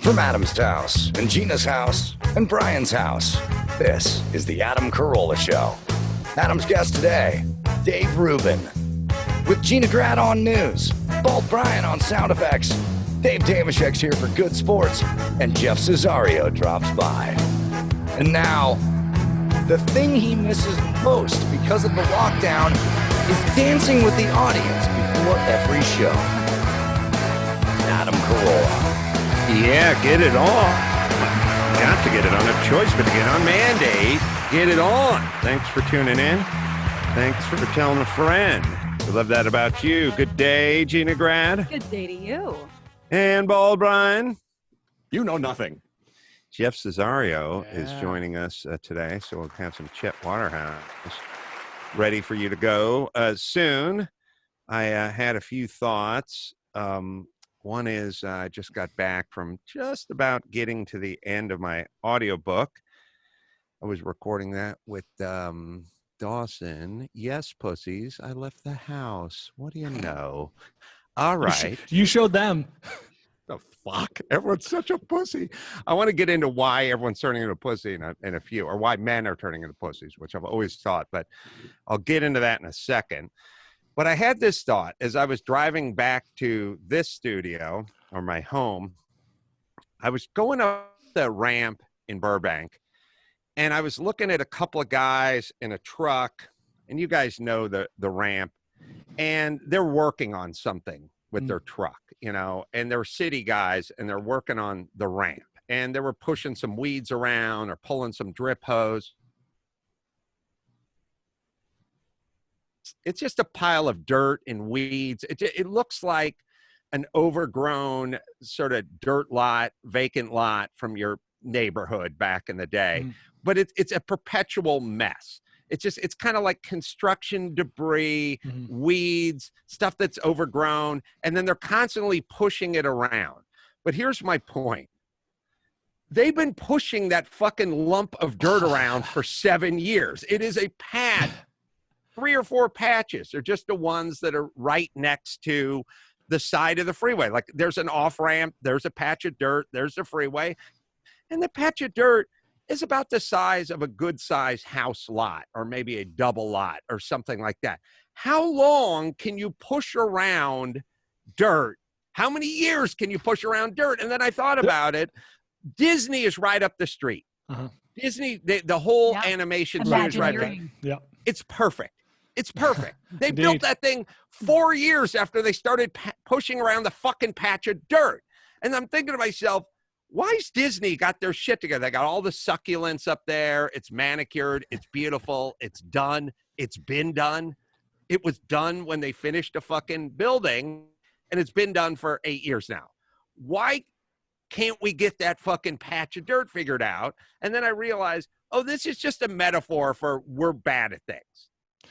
From Adam's house, and Gina's house, and Brian's house, this is the Adam Carolla Show. Adam's guest today, Dave Rubin. With Gina Grad on news, Bald Brian on sound effects, Dave Damashek's here for good sports, and Jeff Cesario drops by. And now, the thing he misses most because of the lockdown is dancing with the audience before every show. Adam Carolla. Yeah, get it on. Got to get it on. No choice but to get on. Mandate. Get it on. Thanks for tuning in. Thanks for telling a friend. We love that about you. Good day, Gina Grad. Good day to you. And Bald Brian. You know nothing. Jeff Cesario is joining us today, so we'll have some Chet Waterhouse ready for you to go soon. I had a few thoughts. One is I just got back from just about getting to the end of my audiobook. I was recording that with Dawson. Yes, pussies, I left the house. What do you know? All right. You showed them. The fuck? Everyone's such a pussy. I want to get into why everyone's turning into a pussy in a few, or why men are turning into pussies, which I've always thought, but I'll get into that in a second. But I had this thought as I was driving back to this studio, or my home. I was going up the ramp in Burbank, and I was looking at a couple of guys in a truck, and you guys know the ramp, and they're working on something with their truck, you know, and they're city guys, and they're working on the ramp, and they were pushing some weeds around or pulling some drip hose. It's just a pile of dirt and weeds. It looks like an overgrown sort of dirt lot, vacant lot from your neighborhood back in the day. But it's a perpetual mess. It's kind of like construction debris, weeds, stuff that's overgrown, and then they're constantly pushing it around. But here's my point. They've been pushing that fucking lump of dirt around for 7 years. It is a pad. 3 or 4 patches. They're just the ones that are right next to the side of the freeway. Like there's an off ramp, there's a patch of dirt, there's the freeway. And the patch of dirt is about the size of a good sized house lot, or maybe a double lot or something like that. How long can you push around dirt? How many years can you push around dirt? And then I thought about it. Disney is right up the street. Disney, the whole animation studio is right up. Yeah. It's perfect. It's perfect. They built that thing 4 years after they started pushing around the fucking patch of dirt. And I'm thinking to myself, why's Disney got their shit together? They got all the succulents up there. It's manicured. It's beautiful. It's done. It's been done. It was done when they finished the fucking building, and it's been done for 8 years now. Why can't we get that fucking patch of dirt figured out? And then I realized, oh, this is just a metaphor for we're bad at things.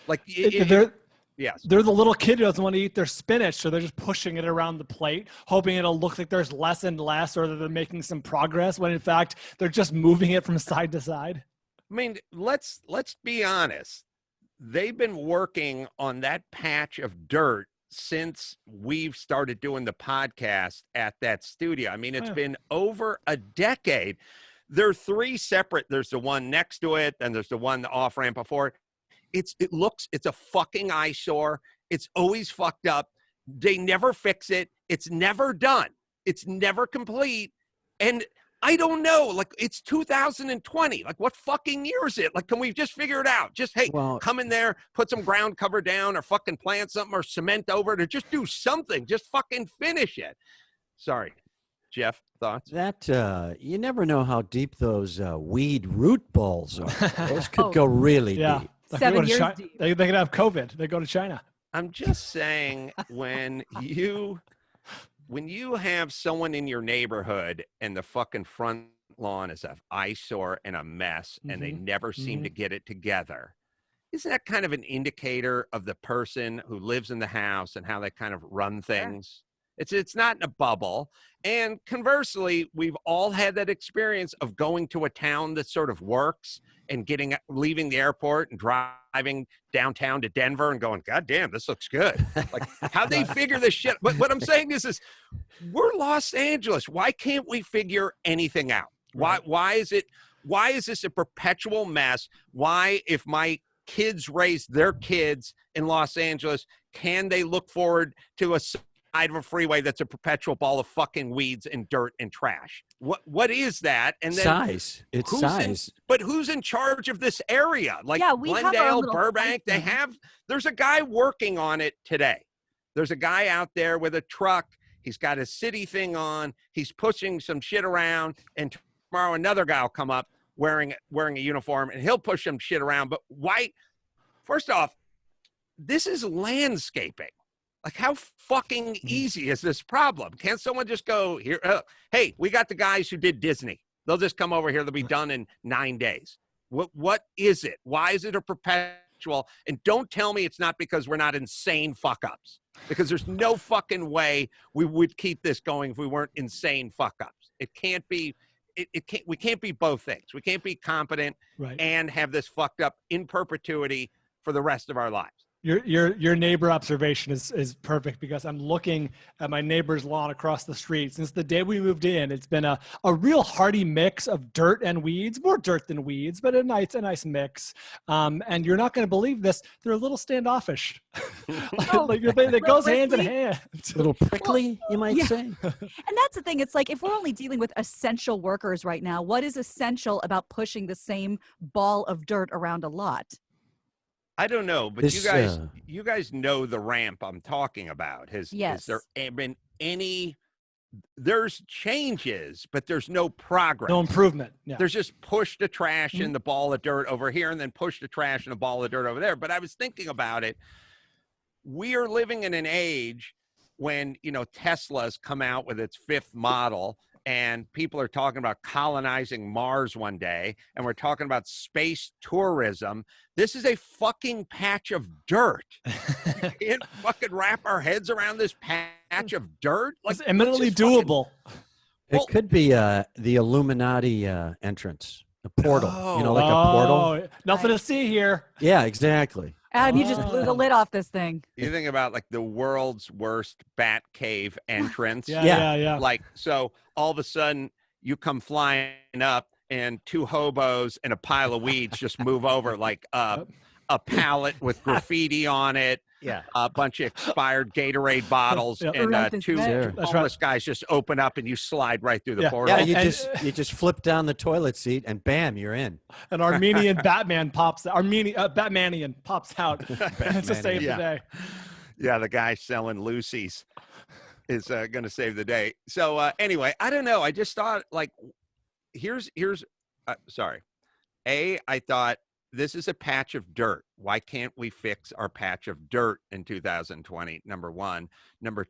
Like they're the little kid who doesn't want to eat their spinach, so they're just pushing it around the plate, hoping it'll look like there's less and less, or that they're making some progress, when in fact they're just moving it from side to side. I mean, let's be honest. They've been working on that patch of dirt since we've started doing the podcast at that studio. I mean, it's been over a decade. There are 3 separate. There's the one next to it, and there's the one the off ramp before it. It's a fucking eyesore. It's always fucked up. They never fix it. It's never done. It's never complete. And I don't know, like it's 2020. Like what fucking year is it? Like, can we just figure it out? Just, hey, come in there, put some ground cover down, or fucking plant something, or cement over it, or just do something. Just fucking finish it. Sorry. Jeff, thoughts? That, you never know how deep those weed root balls are. Those could go really deep. 7 years deep. They could have COVID. They go to China. I'm just saying, when you have someone in your neighborhood and the fucking front lawn is an eyesore and a mess, and they never seem to get it together, isn't that kind of an indicator of the person who lives in the house and how they kind of run things? It's not in a bubble. And conversely, we've all had that experience of going to a town that sort of works and leaving the airport and driving driving downtown to Denver and going, God damn, this looks good. Like, how they figure this shit. But what I'm saying is we're Los Angeles. Why can't we figure anything out? Why is this a perpetual mess? Why, if my kids raise their kids in Los Angeles, can they look forward to a side of a freeway that's a perpetual ball of fucking weeds and dirt and trash? What is that? And then size. It's size. But who's in charge of this area? Like we have Glendale, Burbank, there's a guy working on it today. There's a guy out there with a truck. He's got a city thing on. He's pushing some shit around, and tomorrow another guy will come up wearing a uniform and he'll push some shit around. But why? First off, this is landscaping. Like, how fucking easy is this problem? Can't someone just go here? Hey, we got the guys who did Disney. They'll just come over here. They'll be done in 9 days. What is it? Why is it a perpetual? And don't tell me it's not because we're not insane fuck-ups, because there's no fucking way we would keep this going if we weren't insane fuck-ups. It can't be. We can't be both things. We can't be competent and have this fucked up in perpetuity for the rest of our lives. Your neighbor observation is perfect, because I'm looking at my neighbor's lawn across the street. Since the day we moved in, it's been a real hearty mix of dirt and weeds, more dirt than weeds, but a nice mix. And you're not going to believe this. They're a little standoffish. It goes hand in hand. A little prickly, you might say. And that's the thing. It's like, if we're only dealing with essential workers right now, what is essential about pushing the same ball of dirt around a lot? I don't know, but you guys know the ramp I'm talking about. Has there been any? There's changes, but there's no progress. No improvement. Yeah. There's just push the trash and the ball of dirt over here, and then push the trash and a ball of dirt over there. But I was thinking about it. We are living in an age when, Tesla's come out with its 5th model, and people are talking about colonizing Mars one day, and we're talking about space tourism. This is a fucking patch of dirt. We can't fucking wrap our heads around this patch of dirt. Like, it's eminently doable. It could be the Illuminati entrance, a portal. Like a portal. Nothing to see here. Yeah, exactly. Adam, you just blew the lid off this thing. You think about like the world's worst bat cave entrance. Yeah. Like, so all of a sudden you come flying up and 2 hobos and a pile of weeds just move over like a pallet with graffiti on it. Yeah. A bunch of expired Gatorade bottles and 2 homeless guys just open up and you slide right through the portal. Yeah, you just flip down the toilet seat and bam, you're in. An Armenian Batmanian pops out to save the day. Yeah, the guy selling Lucy's is going to save the day. So anyway, I don't know. I just thought, like, I thought, this is a patch of dirt. Why can't we fix our patch of dirt in 2020? Number one. Number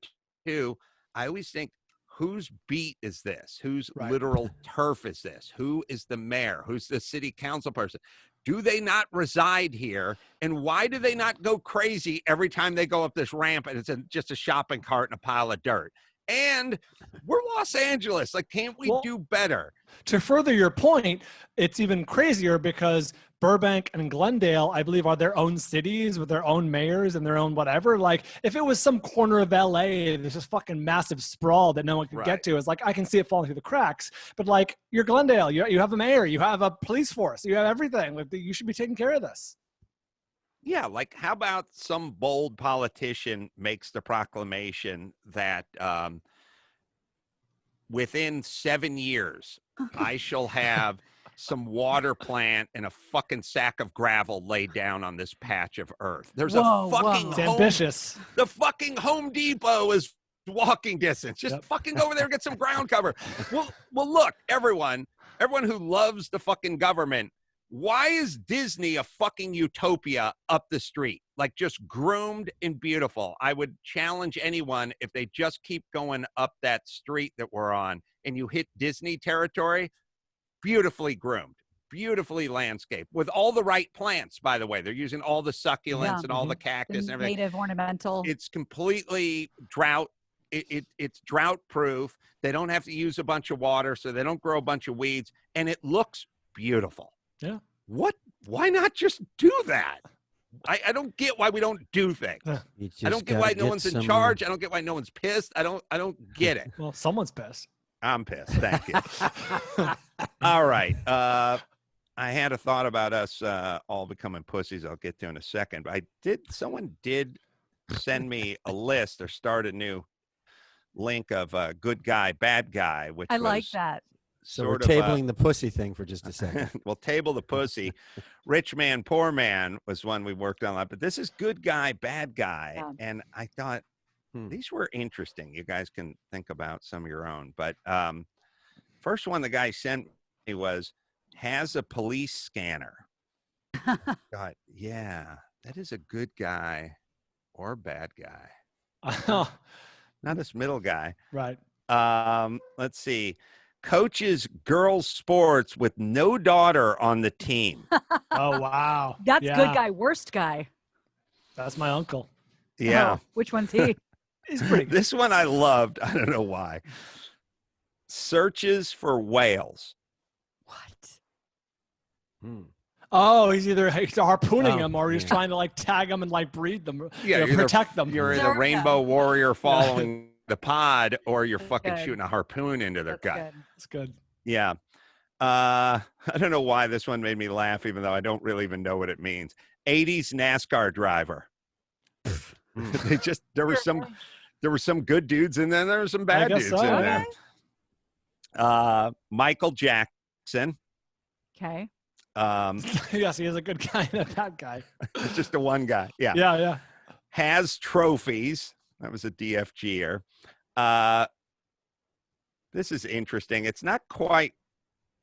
two, I always think, whose beat is this? Whose literal turf is this? Who is the mayor? Who's the city council person? Do they not reside here? And why do they not go crazy every time they go up this ramp and it's just a shopping cart and a pile of dirt? And we're Los Angeles. Like, can't we do better? To further your point, it's even crazier because Burbank and Glendale, I believe, are their own cities with their own mayors and their own whatever. Like, if it was some corner of LA, there's this fucking massive sprawl that no one can get to. It's like, I can see it falling through the cracks. But like, you're Glendale, you have a mayor, you have a police force, you have everything. Like, you should be taking care of this. Yeah, like, how about some bold politician makes the proclamation that within 7 years, I shall have some water plant and a fucking sack of gravel laid down on this patch of earth. There's It's ambitious. The fucking Home Depot is walking distance. Just fucking go over there and get some ground cover. Well, look, everyone who loves the fucking government, why is Disney a fucking utopia up the street? Like, just groomed and beautiful. I would challenge anyone, if they just keep going up that street that we're on and you hit Disney territory, beautifully groomed, beautifully landscaped, with all the right plants, by the way. They're using all the succulents and all the cactus and everything. Native ornamental. It's completely drought. It's drought proof. They don't have to use a bunch of water, so they don't grow a bunch of weeds, and it looks beautiful. Yeah. Why not just do that? I don't get why we don't do things. I don't get why no one's in charge. I don't get why no one's pissed. I don't get it. Well, someone's pissed. I'm pissed. Thank you. All right. I had a thought about us all becoming pussies. I'll get to in a second. But someone did send me a list or start a new link of good guy, bad guy, which I like that. So we're tabling the pussy thing for just a second. We'll table the pussy. Rich man, poor man was one we worked on a lot. But this is good guy, bad guy. Yeah. And I thought these were interesting. You guys can think about some of your own. But first one the guy sent me was, has a police scanner. God, yeah, that is a good guy or bad guy. Not this middle guy. Right. Let's see. Coaches girls sports with no daughter on the team. Oh, wow. That's good guy, worst guy. That's my uncle. Yeah. Oh, which one's he? He's pretty good. This one I loved. I don't know why. Searches for whales. What? Oh, he's either harpooning them or he's trying to like tag them and like breed them. Yeah, protect them. You're either Rainbow Warrior following the pod or you're fucking shooting a harpoon into their gut. That's good. Yeah. I don't know why this one made me laugh, even though I don't really even know what it means. 80s NASCAR driver. There were some good dudes and then there were some bad dudes in there. Michael Jackson. Okay. Yes, he is a good guy and a bad guy. Just the one guy. Yeah. Yeah. Has trophies. That was a DFGer. This is interesting. It's not quite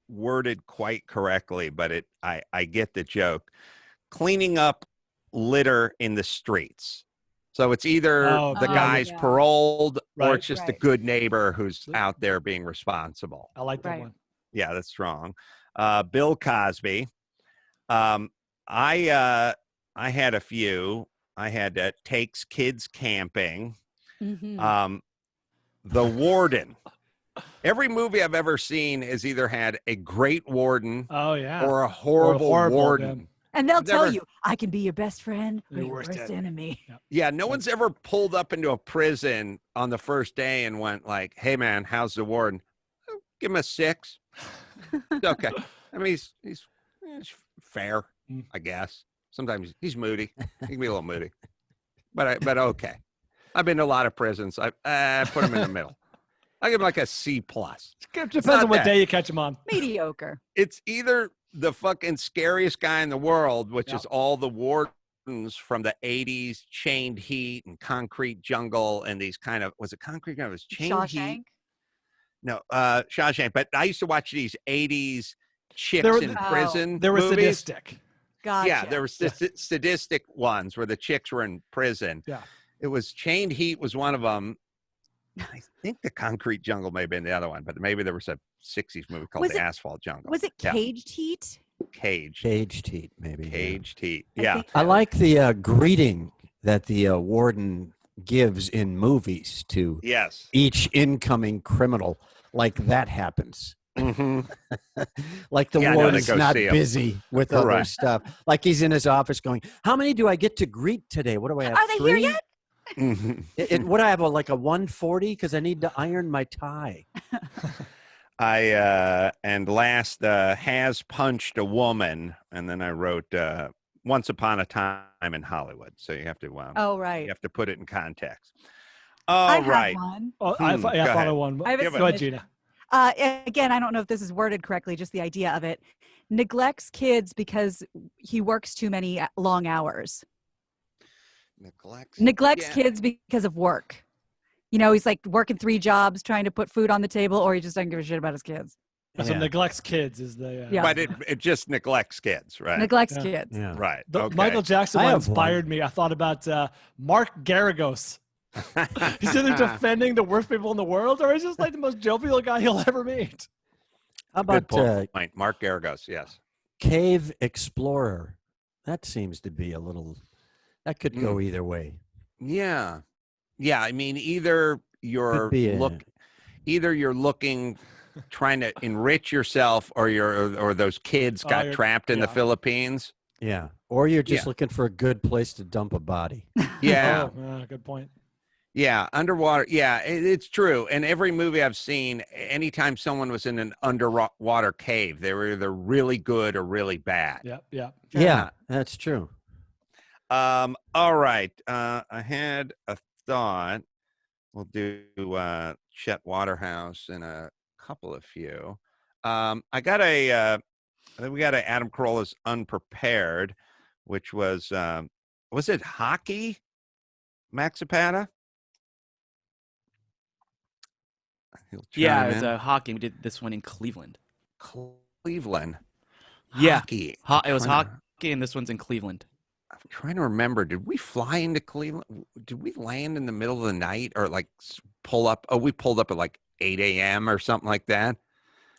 worded quite correctly, but I get the joke. Cleaning up litter in the streets. So it's either the guy's paroled or it's just a good neighbor who's out there being responsible. I like that one. Yeah, that's strong. Bill Cosby. I had a few. I had takes kids camping. Mm-hmm. The Warden. Every movie I've ever seen has either had a great warden or a horrible warden. And they'll tell you, I can be your best friend or your worst enemy. Yeah, no one's ever pulled up into a prison on the first day and went like, hey, man, how's the warden? Give him a 6. It's okay. I mean, he's fair, I guess. Sometimes he's moody. He can be a little moody. But okay. I've been to a lot of prisons. I put him in the middle. I give him like a C+. Depends on what day you catch him on. Mediocre. It's either the fucking scariest guy in the world, which is all the wardens from the 80s, Chained Heat and Concrete Jungle and these kind of, was it Concrete Jungle? It was Chained Heat. No, Shawshank. But I used to watch these 80s chicks in prison They were movies. sadistic. Gotcha. Yeah, there were sadistic ones where the chicks were in prison. Yeah. It was Chained Heat was one of them. I think the Concrete Jungle may have been the other one, but maybe there was a 60s movie called The Asphalt Jungle. Was it Caged Heat? Caged Heat, maybe. Caged Heat. Yeah. I like the greeting that the warden gives in movies to each incoming criminal. Like that happens. Mm-hmm. Like the warden's not busy with other stuff. Like he's in his office going, how many do I get to greet today? What do I have? Are they 3? here yet? Mm-hmm. What do I have? Like a 140 because I need to iron my tie. And last has punched a woman, and then I wrote Once Upon a Time in Hollywood. So you have to you have to put it in context. I have one. Oh, I thought of one. Go ahead, Gina. Again, I don't know if this is worded correctly, just the idea of it. Neglects kids because he works too many long hours. Neglects kids because of work. You know, he's like working 3 jobs trying to put food on the table, or he just doesn't give a shit about his kids. So neglects kids is the but it just neglects kids, right? Neglects kids. Yeah. Right. The Michael Jackson one inspired me. I thought about Mark Garagos. He's either defending the worst people in the world or he's just like the most jovial guy you'll ever meet. How about Mark Garagos? Yes. Cave Explorer? That seems to be a little. That could go either way. Yeah. I mean, either you're looking, trying to enrich yourself, or those kids got trapped in the Philippines. Yeah. Or you're just looking for a good place to dump a body. Yeah. Good point. Yeah, underwater. Yeah, it's true. And every movie I've seen, anytime someone was in an underwater cave, they were either really good or really bad. Yeah, that's true. All right. I had a thought. We'll do Chet Waterhouse in a couple of few. I think we got a Adam Carolla's Unprepared, which was it hockey, Maxipata? Yeah, it was hockey. We did this one in Cleveland. Cleveland? Yeah. Hockey. It was hockey, and this one's in Cleveland. I'm trying to remember. Did we fly into Cleveland? Did we land in the middle of the night or like pull up? Oh, we pulled up at like 8 a.m. or something like that.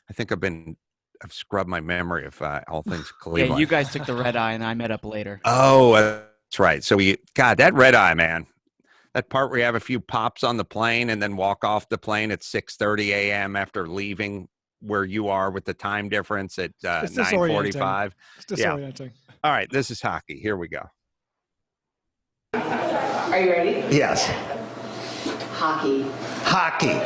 I think I've scrubbed my memory of all things Cleveland. Yeah, you guys took the red eye, and I met up later. Oh, that's right. So that red eye, man. That part where you have a few pops on the plane and then walk off the plane at 6:30 a.m. after leaving where you are with the time difference at 9:45. It's disorienting. Yeah. All right, this is hockey. Here we go. Are you ready? Yes. Hockey. Hockey.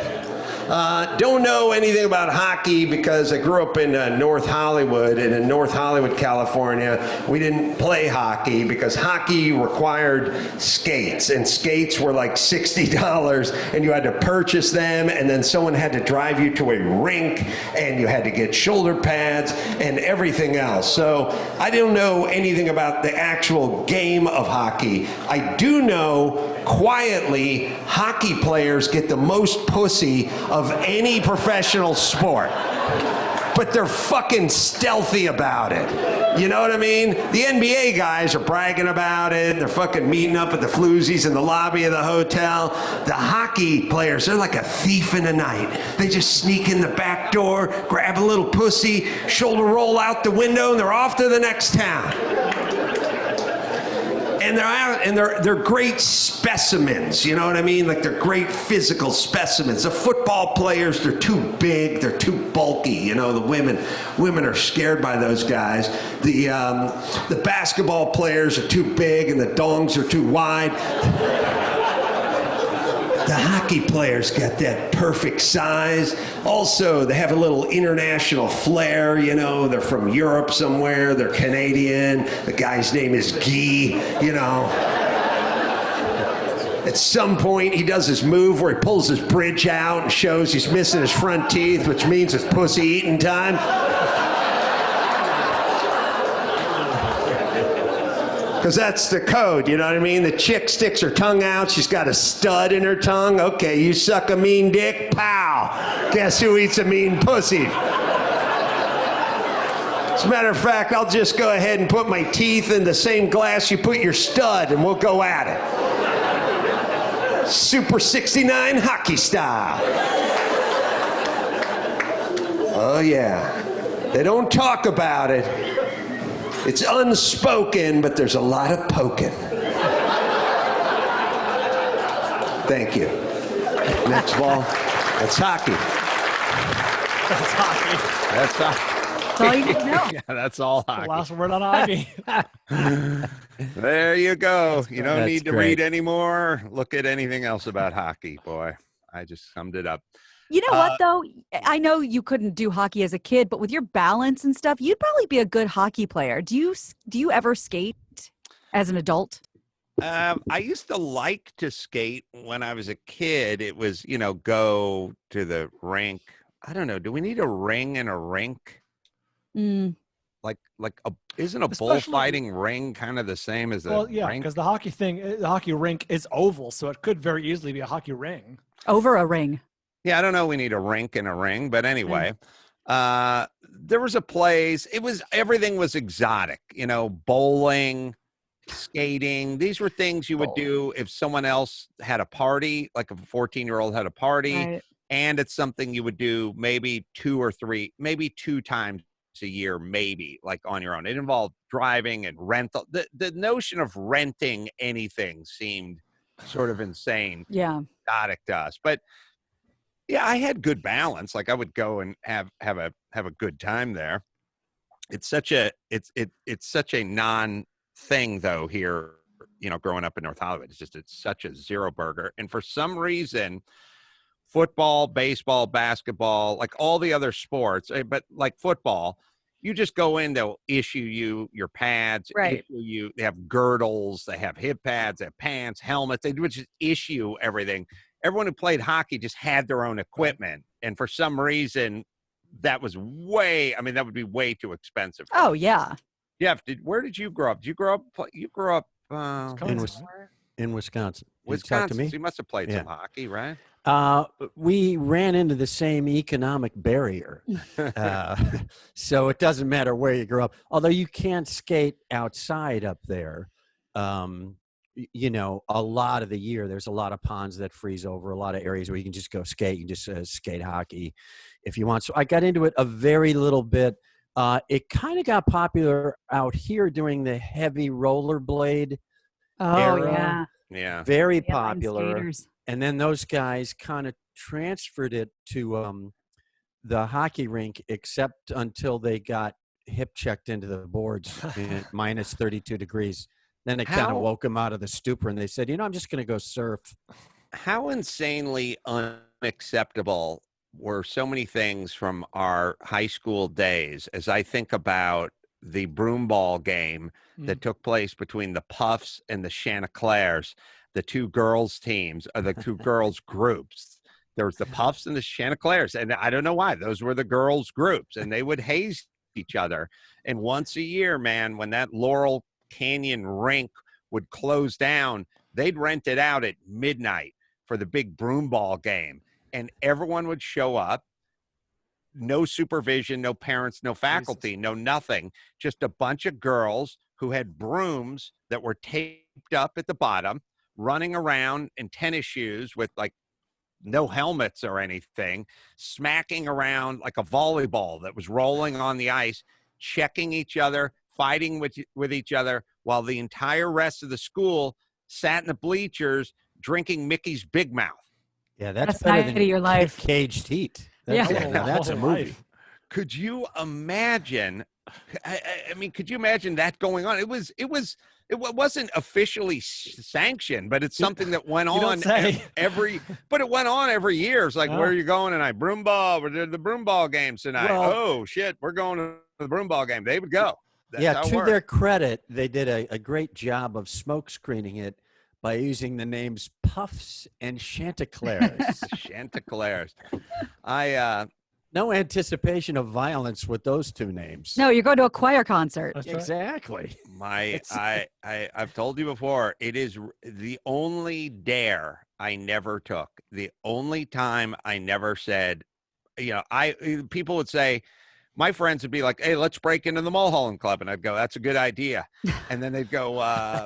Don't know anything about hockey because I grew up in North Hollywood, and in North Hollywood, California, we didn't play hockey because hockey required skates, and skates were like $60, and you had to purchase them, and then someone had to drive you to a rink, and you had to get shoulder pads and everything else. So I don't know anything about the actual game of hockey. I do know quietly hockey players get the most pussy of any professional sport, but they're fucking stealthy about it. You know what I mean? The NBA guys are bragging about it. They're fucking meeting up at the floozies in the lobby of the hotel. The hockey players, they're like a thief in the night. They just sneak in the back door, grab a little pussy, shoulder roll out the window, and they're off to the next town. And they're out, and they're great specimens, you know what I mean? Like, they're great physical specimens. The football players, they're too big, they're too bulky, you know, the women are scared by those guys. The basketball players are too big and the dongs are too wide. The hockey players got that perfect size. Also, they have a little international flair, you know. They're from Europe somewhere. They're Canadian. The guy's name is Guy, you know. At some point, he does his move where he pulls his bridge out and shows he's missing his front teeth, which means it's pussy eating time. Because that's the code, you know what I mean? The chick sticks her tongue out. She's got a stud in her tongue. Okay, you suck a mean dick? Pow! Guess who eats a mean pussy? As a matter of fact, I'll just go ahead and put my teeth in the same glass you put your stud, and we'll go at it. Super 69 hockey style. Oh, yeah. They don't talk about it. It's unspoken, but there's a lot of poking. Thank you. Next ball. That's hockey. That's hockey. That's hockey. That's all you need to know. Yeah, that's all hockey. The last word on hockey. There you go. You don't That's need to great. read anymore. Look at anything else about hockey, boy. I just summed it up. You know what, though? I know you couldn't do hockey as a kid, but with your balance and stuff, you'd probably be a good hockey player. Do you ever skate as an adult? I used to like to skate when I was a kid. It was, go to the rink. I don't know. Do we need a ring and a rink? Isn't a bullfighting ring kind of the same as a rink? Because the hockey rink is oval, so it could very easily be a hockey ring. Over a ring. Yeah, I don't know. We need a rink and a ring, but anyway, there was a place. Everything was exotic. Bowling, skating. These were things you would do if someone else had a party, like if a 14-year-old had a party, Right. and it's something you would do maybe two times a year, maybe like on your own. It involved driving and rental. The notion of renting anything seemed sort of insane. Yeah. Exotic to us, but. Yeah, I had good balance. Like I would go and have a good time there. It's such a thing though here, growing up in North Hollywood. It's such a zero burger. And for some reason, football, baseball, basketball, like all the other sports, but like football, you just go in, they'll issue you your pads, Right. they have girdles, they have hip pads, they have pants, helmets, they would just issue everything. Everyone who played hockey just had their own equipment. And for some reason, that was that would be way too expensive. Oh, yeah. Jeff, where did you grow up? You grew up in Wisconsin. Wisconsin. To me? So you must have played some hockey, right? We ran into the same economic barrier. So it doesn't matter where you grew up. Although you can't skate outside up there. A lot of the year, there's a lot of ponds that freeze over, a lot of areas where you can just go skate. You can just skate hockey if you want. So I got into it a very little bit. It kind of got popular out here during the heavy rollerblade era. Yeah. Very popular. And then those guys kind of transferred it to the hockey rink, except until they got hip checked into the boards at minus 32 degrees. Then they kind of woke them out of the stupor and they said, I'm just going to go surf. How insanely unacceptable were so many things from our high school days as I think about the broomball game that took place between the Puffs and the Chanticleers, the two girls teams, or the two girls groups. There was the Puffs and the Chanticleers, and I don't know why. Those were the girls groups, and they would haze each other. And once a year, man, when that Laurel Canyon rink would close down, they'd rent it out at midnight for the big broomball game. And everyone would show up. No supervision, no parents, no faculty, no nothing. Just a bunch of girls who had brooms that were taped up at the bottom, running around in tennis shoes with like no helmets or anything, smacking around like a volleyball that was rolling on the ice, checking each other, fighting with each other, while the entire rest of the school sat in the bleachers drinking Mickey's Big Mouth. Yeah, that's better than your life. Caged Heat. That's a movie. Could you imagine? I mean, could you imagine that going on? It wasn't officially sanctioned, but it's something that went on but it went on every year. It's like, where are you going tonight? Broomball. We did the broomball games tonight. Oh shit, we're going to the broomball game. They would go. That's to their credit, they did a great job of smoke screening it by using the names Puffs and Chanticleers. Chanticleers. No anticipation of violence with those two names. No, you're going to a choir concert. That's exactly. I've told you before, it is the only dare I never took. The only time I never said, people would say, my friends would be like, hey, let's break into the Mulholland Club. And I'd go, that's a good idea. And then they'd go,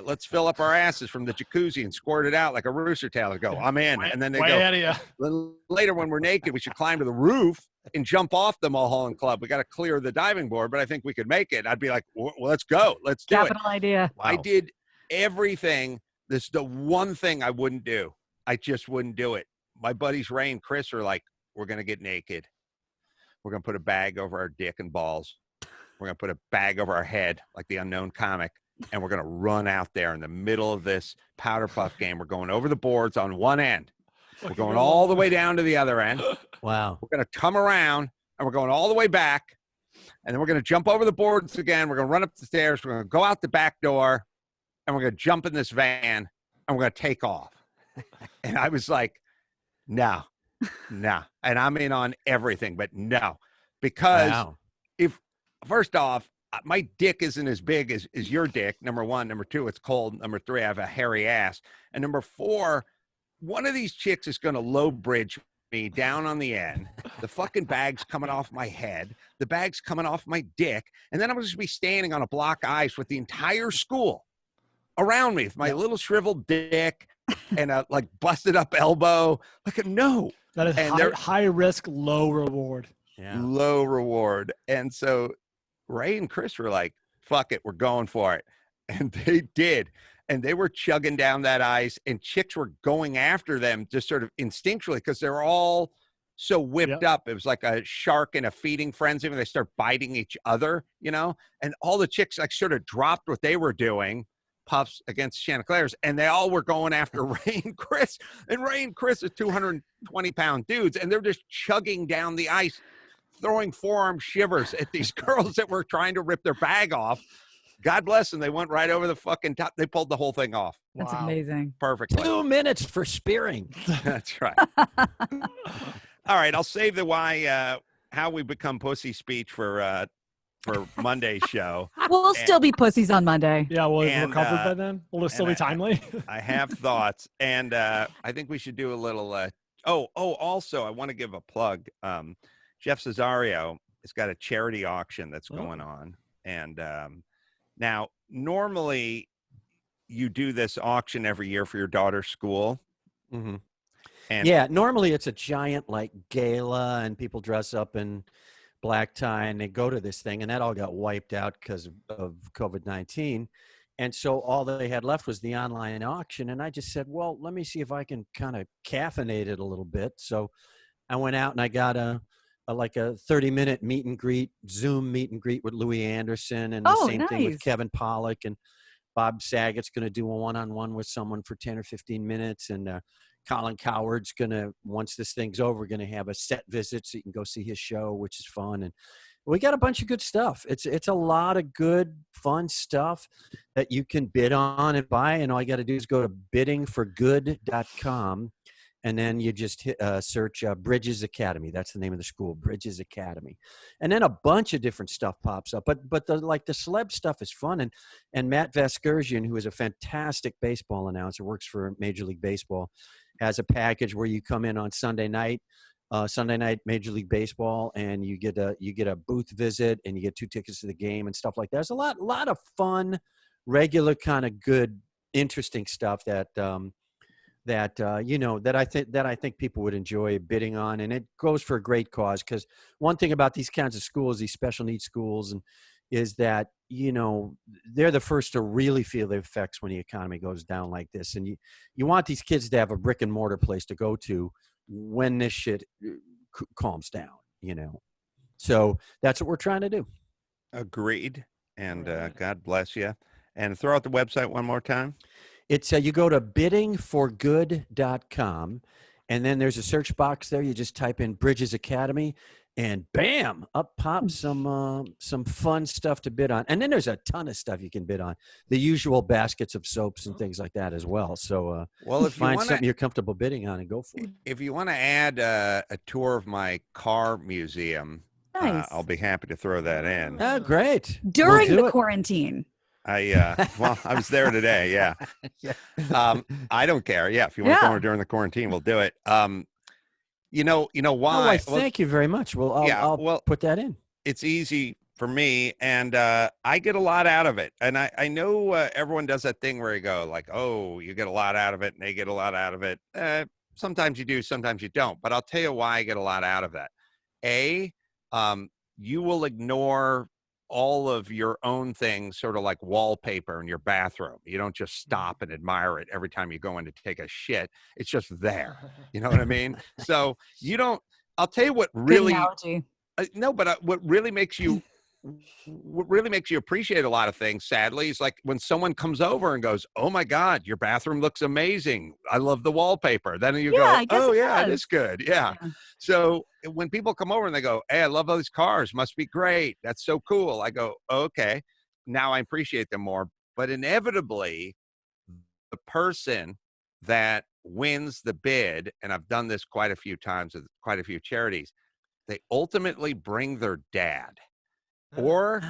let's fill up our asses from the jacuzzi and squirt it out like a rooster tail. I'd go, I'm in. And then they'd go, later when we're naked, we should climb to the roof and jump off the Mulholland Club. We got to clear the diving board, but I think we could make it. I'd be like, well, let's go. Let's do it. Capital idea. Wow. I did everything. This is the one thing I wouldn't do. I just wouldn't do it. My buddies Ray and Chris are like, we're going to get naked. We're going to put a bag over our dick and balls. We're going to put a bag over our head like the Unknown Comic. And we're going to run out there in the middle of this powder puff game. We're going over the boards on one end. We're going all the way down to the other end. Wow. We're going to come around and we're going all the way back. And then we're going to jump over the boards again. We're going to run up the stairs. We're going to go out the back door and we're going to jump in this van and we're going to take off. And I was like, no. And I'm in on everything, but no, because if first off, my dick isn't as big as your dick. Number one. Number two, it's cold. Number three, I have a hairy ass. And number four, one of these chicks is going to low bridge me down on the end. The fucking bag's coming off my head. The bag's coming off my dick. And then I'm going to be standing on a block of ice with the entire school around me with my little shriveled dick and a like busted up elbow. Like, no. That is high risk, low reward. Yeah. Low reward. And so Ray and Chris were like, fuck it, we're going for it. And they did. And they were chugging down that ice and chicks were going after them just sort of instinctually because they're all so whipped up. It was like a shark in a feeding frenzy when they start biting each other, and all the chicks like sort of dropped what they were doing, Puffs against Chanticleers, and they all were going after Ray and Chris. And Ray and Chris are 220-pound dudes, and they're just chugging down the ice, throwing forearm shivers at these girls that were trying to rip their bag off. God bless them. They went right over the fucking top. They pulled the whole thing off. That's amazing. Perfectly. 2 minutes for spearing. That's right. All right. I'll save the how we become pussy speech for Monday's show. We'll still be pussies on Monday. Yeah, we'll have recovered by then. Will it still be timely? I have thoughts. And I think we should do a little. Also, I want to give a plug. Jeff Cesario has got a charity auction that's going on. And now, normally, you do this auction every year for your daughter's school. Mm-hmm. And normally it's a giant like gala, and people dress up in black tie, and they go to this thing, and that all got wiped out because of COVID-19. And so all that they had left was the online auction. And I just said, well, let me see if I can kind of caffeinate it a little bit. So I went out and I got a 30-minute meet and greet, Zoom meet and greet with Louis Anderson, and the same thing with Kevin Pollak, and Bob Saget's going to do a one-on-one with someone for 10 or 15 minutes. And Colin Coward's going to, once this thing's over, going to have a set visit so you can go see his show, which is fun. And we got a bunch of good stuff. It's a lot of good, fun stuff that you can bid on and buy. And all you got to do is go to biddingforgood.com. And then you just search Bridges Academy. That's the name of the school, Bridges Academy. And then a bunch of different stuff pops up. But the celeb stuff is fun. And Matt Vasgersian, who is a fantastic baseball announcer, works for Major League Baseball, has a package where you come in on Sunday night Major League Baseball, and you get a booth visit, and you get 2 tickets to the game and stuff like that. There's a lot of fun, regular kind of good, interesting stuff that I think people would enjoy bidding on, and it goes for a great cause. Because one thing about these kinds of schools, these special needs schools, is that they're the first to really feel the effects when the economy goes down like this, and you want these kids to have a brick and mortar place to go to when this shit calms down. So that's what we're trying to do. Agreed. And God bless you. And throw out the website one more time. It's you go to biddingforgood.com, and then there's a search box there. You just type in Bridges Academy, and bam, up pops some fun stuff to bid on. And then there's a ton of stuff you can bid on. The usual baskets of soaps and things like that as well. So if you find something you're comfortable bidding on and go for it. If you want to add a tour of my car museum, I'll be happy to throw that in. Oh, great. During the quarantine. I was there today. Yeah. I don't care. Yeah. If you want to come over during the quarantine, we'll do it. You know why? Thank you very much. Well, I'll put that in. It's easy for me, and I get a lot out of it. And I know everyone does that thing where you go like, oh, you get a lot out of it, and they get a lot out of it. Sometimes you do, sometimes you don't. But I'll tell you why I get a lot out of that. You will ignore all of your own things, sort of like wallpaper in your bathroom. You don't just stop and admire it every time you go in to take a shit. It's just there. You know what I mean? So you don't, I'll tell you what really, what really makes you appreciate a lot of things, sadly, is like when someone comes over and goes, oh my God, your bathroom looks amazing. I love the wallpaper. Then you go, oh yeah, it is good. Yeah. So when people come over and they go, hey, I love all these cars, must be great. That's so cool. I go, okay, now I appreciate them more. But inevitably, the person that wins the bid, and I've done this quite a few times with quite a few charities, they ultimately bring their dad. Or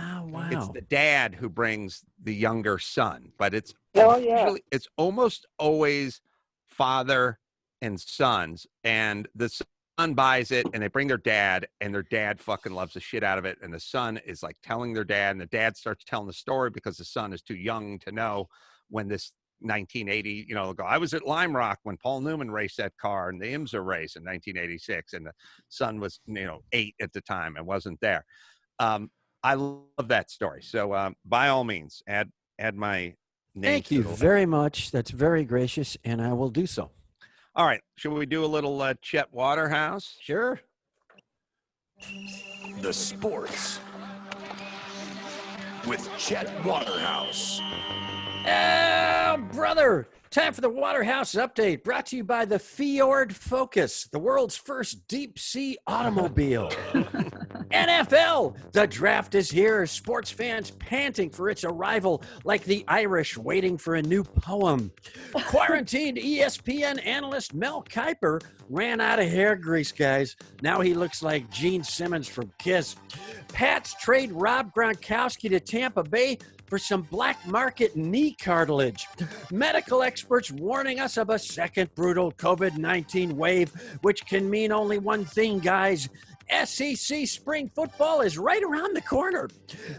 it's the dad who brings the younger son, but it's it's almost always father and sons, and the son buys it and they bring their dad, and their dad fucking loves the shit out of it, and the son is like telling their dad, and the dad starts telling the story because the son is too young to know when this 1980, I was at Lime Rock when Paul Newman raced that car in the IMSA race in 1986, and the son was 8 at the time and wasn't there. I love that story. So by all means, add my name. Thank you very much. That's very gracious, and I will do so. All right. Should we do a little Chet Waterhouse? Sure. The sports with Chet Waterhouse. Oh, brother. Time for the Waterhouse Update, brought to you by the Fjord Focus, the world's first deep-sea automobile. NFL, the draft is here. Sports fans panting for its arrival like the Irish waiting for a new poem. Quarantined ESPN analyst Mel Kiper ran out of hair grease, guys. Now he looks like Gene Simmons from Kiss. Pats trade Rob Gronkowski to Tampa Bay for some black market knee cartilage. Medical experts warning us of a second brutal COVID-19 wave, which can mean only one thing, guys. SEC spring football is right around the corner.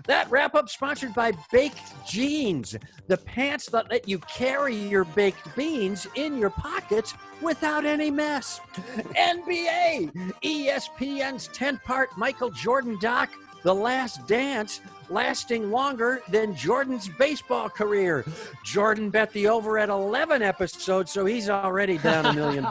That wrap-up sponsored by Baked Jeans, the pants that let you carry your baked beans in your pockets without any mess. NBA, ESPN's 10-part Michael Jordan doc, The Last Dance, lasting longer than Jordan's baseball career. Jordan bet the over at 11 episodes, so he's already down $1 million.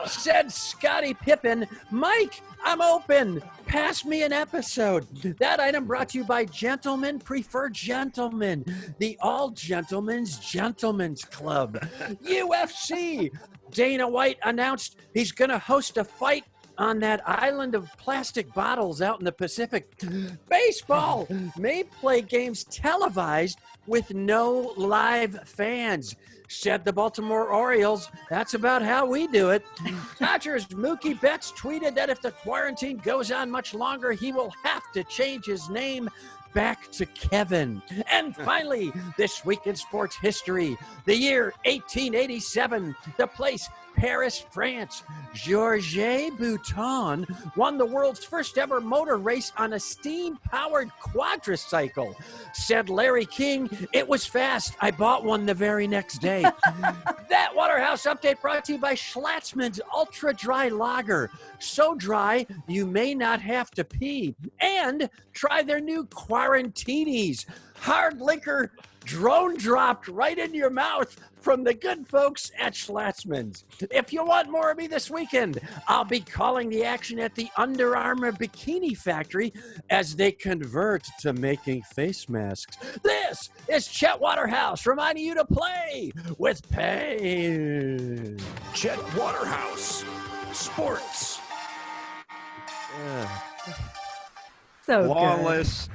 Said Scottie Pippen, Mike, I'm open. Pass me an episode. That item brought to you by Gentlemen Prefer Gentlemen, the All Gentlemen's Gentlemen's Club. UFC, Dana White announced he's going to host a fight on that island of plastic bottles out in the Pacific. Baseball may play games televised with no live fans. Said the Baltimore Orioles, that's about how we do it. Dodgers Mookie Betts tweeted that if the quarantine goes on much longer, he will have to change his name back to Kevin. And finally, this week in sports history, the year 1887, the place Paris, France. Georges Bouton won the world's first ever motor race on a steam-powered quadricycle. Said Larry King, it was fast. I bought one the very next day. That Waterhouse Update brought to you by Schlatzman's Ultra Dry Lager. So dry, you may not have to pee. And try their new Quarantinis. Hard liquor drone dropped right into your mouth from the good folks at Schlatzman's. If you want more of me this weekend, I'll be calling the action at the Under Armour Bikini Factory as they convert to making face masks. This is Chet Waterhouse reminding you to play with pain. Chet Waterhouse, sports. So Flawless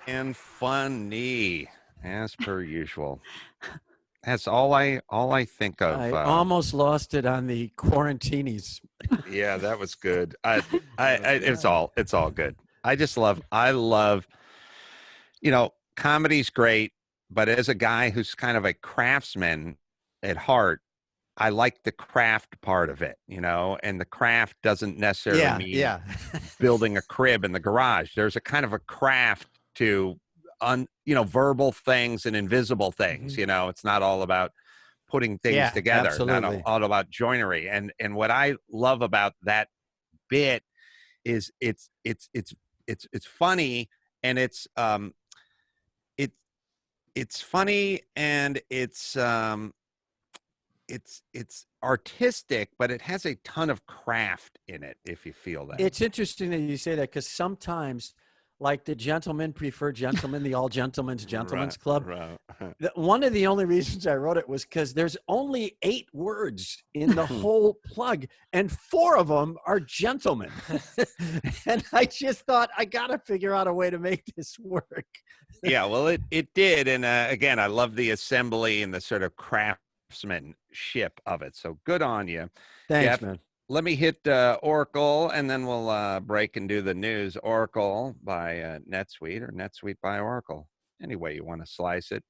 and funny, as per usual. That's all I think of. I almost lost it on the Quarantinis. Yeah, that was good. It's all good. I love, comedy's great, but as a guy who's kind of a craftsman at heart, I like the craft part of it, and the craft doesn't necessarily mean building a crib in the garage. There's a kind of a craft to verbal things and invisible things. It's not all about putting things together. Absolutely. Not all about joinery. And what I love about that bit is it's funny, and it's funny, and it's artistic, but it has a ton of craft in it, if you feel that. It's interesting that you say that, because sometimes, like the Gentlemen Prefer Gentlemen, the All Gentlemen's Gentlemen's Club, one of the only reasons I wrote it was because there's only 8 words in the whole plug, and 4 of them are gentlemen. And I just thought, I got to figure out a way to make this work. Yeah, well, it did. And again, I love the assembly and the sort of craftsmanship of it. So good on you. Thanks, man. Let me hit Oracle, and then we'll break and do the news. Oracle by NetSuite, or NetSuite by Oracle, any way you want to slice it.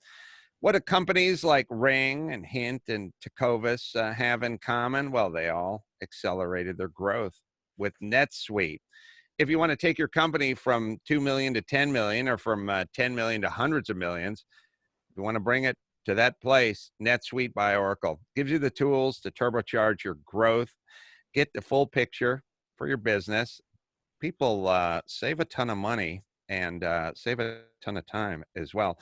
What do companies like Ring and Hint and Tecovas have in common? Well, they all accelerated their growth with NetSuite. If you want to take your company from 2 million to 10 million, or from 10 million to hundreds of millions, if you want to bring it to that place, NetSuite by Oracle gives you the tools to turbocharge your growth. Get the full picture for your business. People save a ton of money and save a ton of time as well.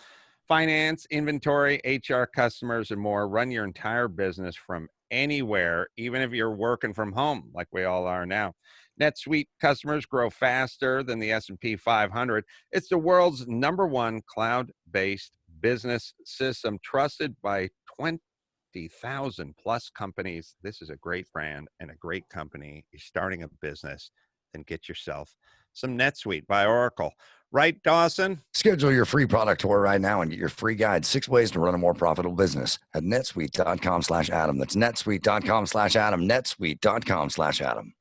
Finance, inventory, HR, customers, and more. Run your entire business from anywhere, even if you're working from home like we all are now. NetSuite customers grow faster than the S&P 500. It's the world's #1 cloud-based business system, trusted by 20,000 plus companies. This is a great brand and a great company. You're starting a business, then get yourself some NetSuite by Oracle. Right, Dawson? Schedule your free product tour right now and get your free guide, 6 ways to run a more profitable business at netsuite.com/Adam. That's netsuite.com/Adam, netsuite.com/Adam.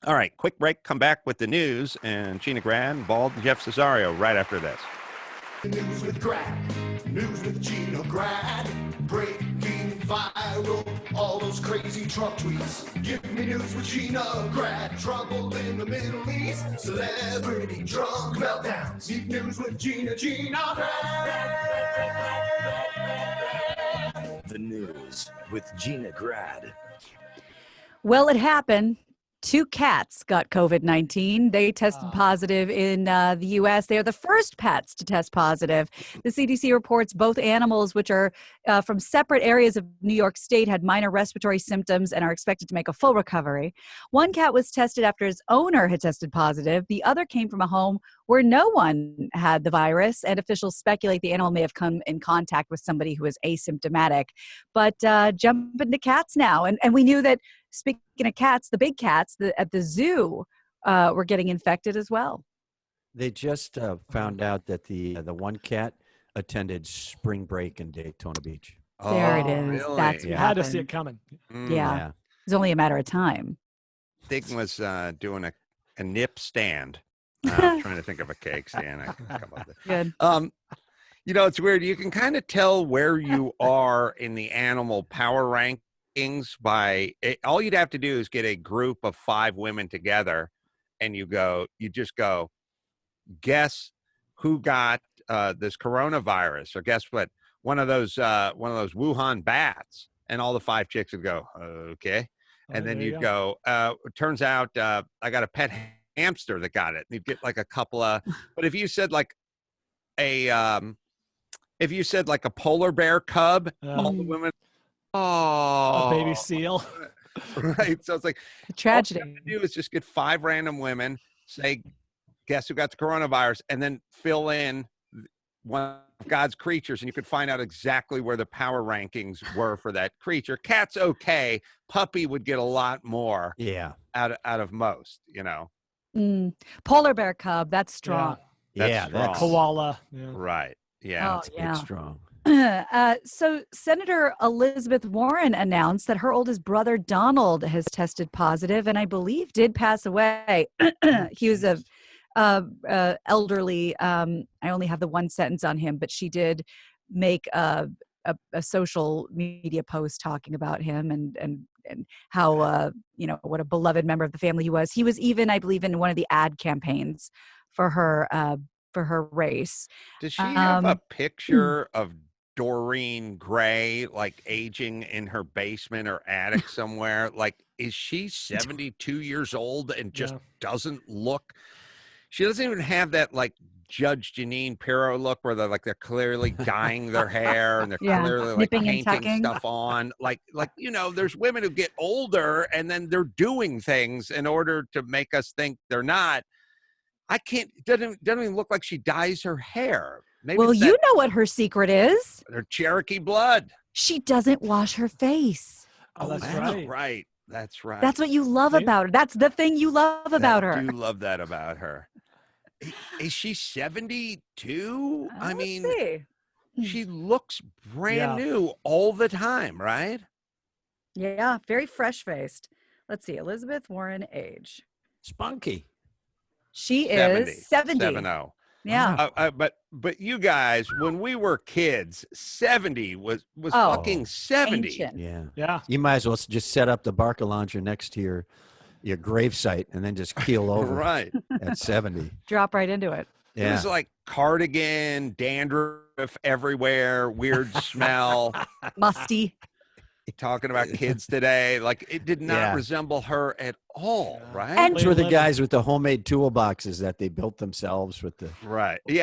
All right, quick break. Come back with the news and Gina Grad, Bald, and Jeff Cesario right after this. News with Grad, news with Gina Grad, breaking viral, all those crazy Trump tweets. Give me news with Gina Grad, trouble in the Middle East, celebrity drunk meltdowns. Deep news with Gina Grad. The news with Gina Grad. Well, it happened. 2 cats got COVID-19. They tested positive in the U.S. They are the first pets to test positive. The CDC reports both animals, which are from separate areas of New York State, had minor respiratory symptoms and are expected to make a full recovery. One cat was tested after his owner had tested positive. The other came from a home where no one had the virus, and officials speculate the animal may have come in contact with somebody who is asymptomatic. But jump into cats now. And we knew that, speaking of cats, the big cats at the zoo were getting infected as well. They just found out that the one cat attended spring break in Daytona Beach. There it is. Really? That's what You had to happened. see it coming. Yeah. It was only a matter of time. Thing was doing a nip stand. I'm trying to think of a cake stand. I can come up with it. Good. You know, it's weird. You can kind of tell where you are in the animal power rankings by all you'd have to do is get a group of 5 women together, and you just go, guess who got this coronavirus, or guess what? One of those Wuhan bats, and all the 5 chicks would go, okay, and then you'd go. It turns out I got a pet hamster that got it. You'd get like a couple of, but if you said like a polar bear cub, all the women, A baby seal. right? So it's like A tragedy. All you have to do is just get 5 random women, say, guess who got the coronavirus, and then fill in one of God's creatures, and you could find out exactly where the power rankings were for that creature. Cat's okay. Puppy would get a lot more. Yeah. Out of most, you know. Polar bear cub. That's strong. That's strong. Koala. Yeah. Right. Yeah. Oh, yeah. It's strong. So Senator Elizabeth Warren announced that her oldest brother Donald has tested positive, and I believe did pass away. He was a elderly. I only have the one sentence on him, but she did make a social media post talking about him and how what a beloved member of the family he was. He was even, I believe, in one of the ad campaigns for her race. Does she have a picture of Doreen Gray, like aging in her basement or attic somewhere? Like, is she 72 years old and just doesn't look? She doesn't even have that like Judge Jeanine Pirro look where they're clearly dyeing their hair and they're clearly like painting stuff on. Like there's women who get older and then they're doing things in order to make us think they're not. I can't. Doesn't even look like she dyes her hair. Maybe well, you know what her secret is. Her Cherokee blood. She doesn't wash her face. Oh, that's right. right. That's right. That's what you love about her. That's the thing you love about her. I do love that about her. Is she 72? I mean, she looks brand new all the time, right? Yeah, very fresh-faced. Let's see. Elizabeth Warren age. Spunky. She is 70. 70. Yeah. But you guys, when we were kids, 70 was fucking 70. Ancient. Yeah. You might as well just set up the Barca launcher next to your gravesite and then just keel over. Right. At 70. Drop right into it. It was like cardigan, dandruff everywhere, weird smell. Musty. Talking about kids today, like it did not resemble her at all, right? And those were the guys with the homemade toolboxes that they built themselves with the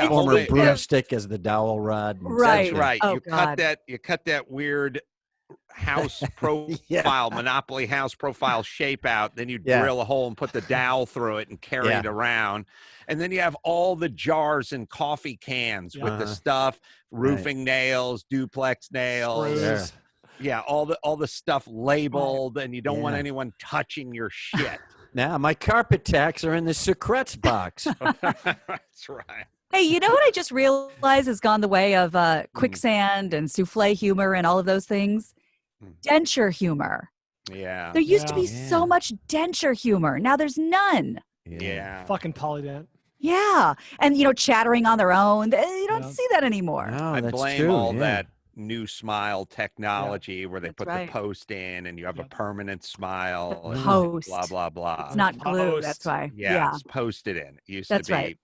former broomstick as the dowel rod. Right. That's right. Oh, you cut that weird house profile, Monopoly house profile shape out. Then you drill a hole and put the dowel through it and carry it around. And then you have all the jars and coffee cans with the stuff, roofing nails, duplex nails. Yeah, all the stuff labeled, and you don't want anyone touching your shit. Now my carpet tacks are in the secrets box. That's right. Hey, you know what I just realized has gone the way of quicksand and souffle humor and all of those things? Denture humor. Yeah. There used to be so much denture humor. Now there's none. Yeah. Fucking polydent. Yeah. And, chattering on their own. You don't see that anymore. No, I that's blame true, all that new smile technology where they put right. the post in and you have a permanent smile. The post. Blah, blah, blah. It's not glue. That's why. Yeah, it's posted in. It used That's to be right.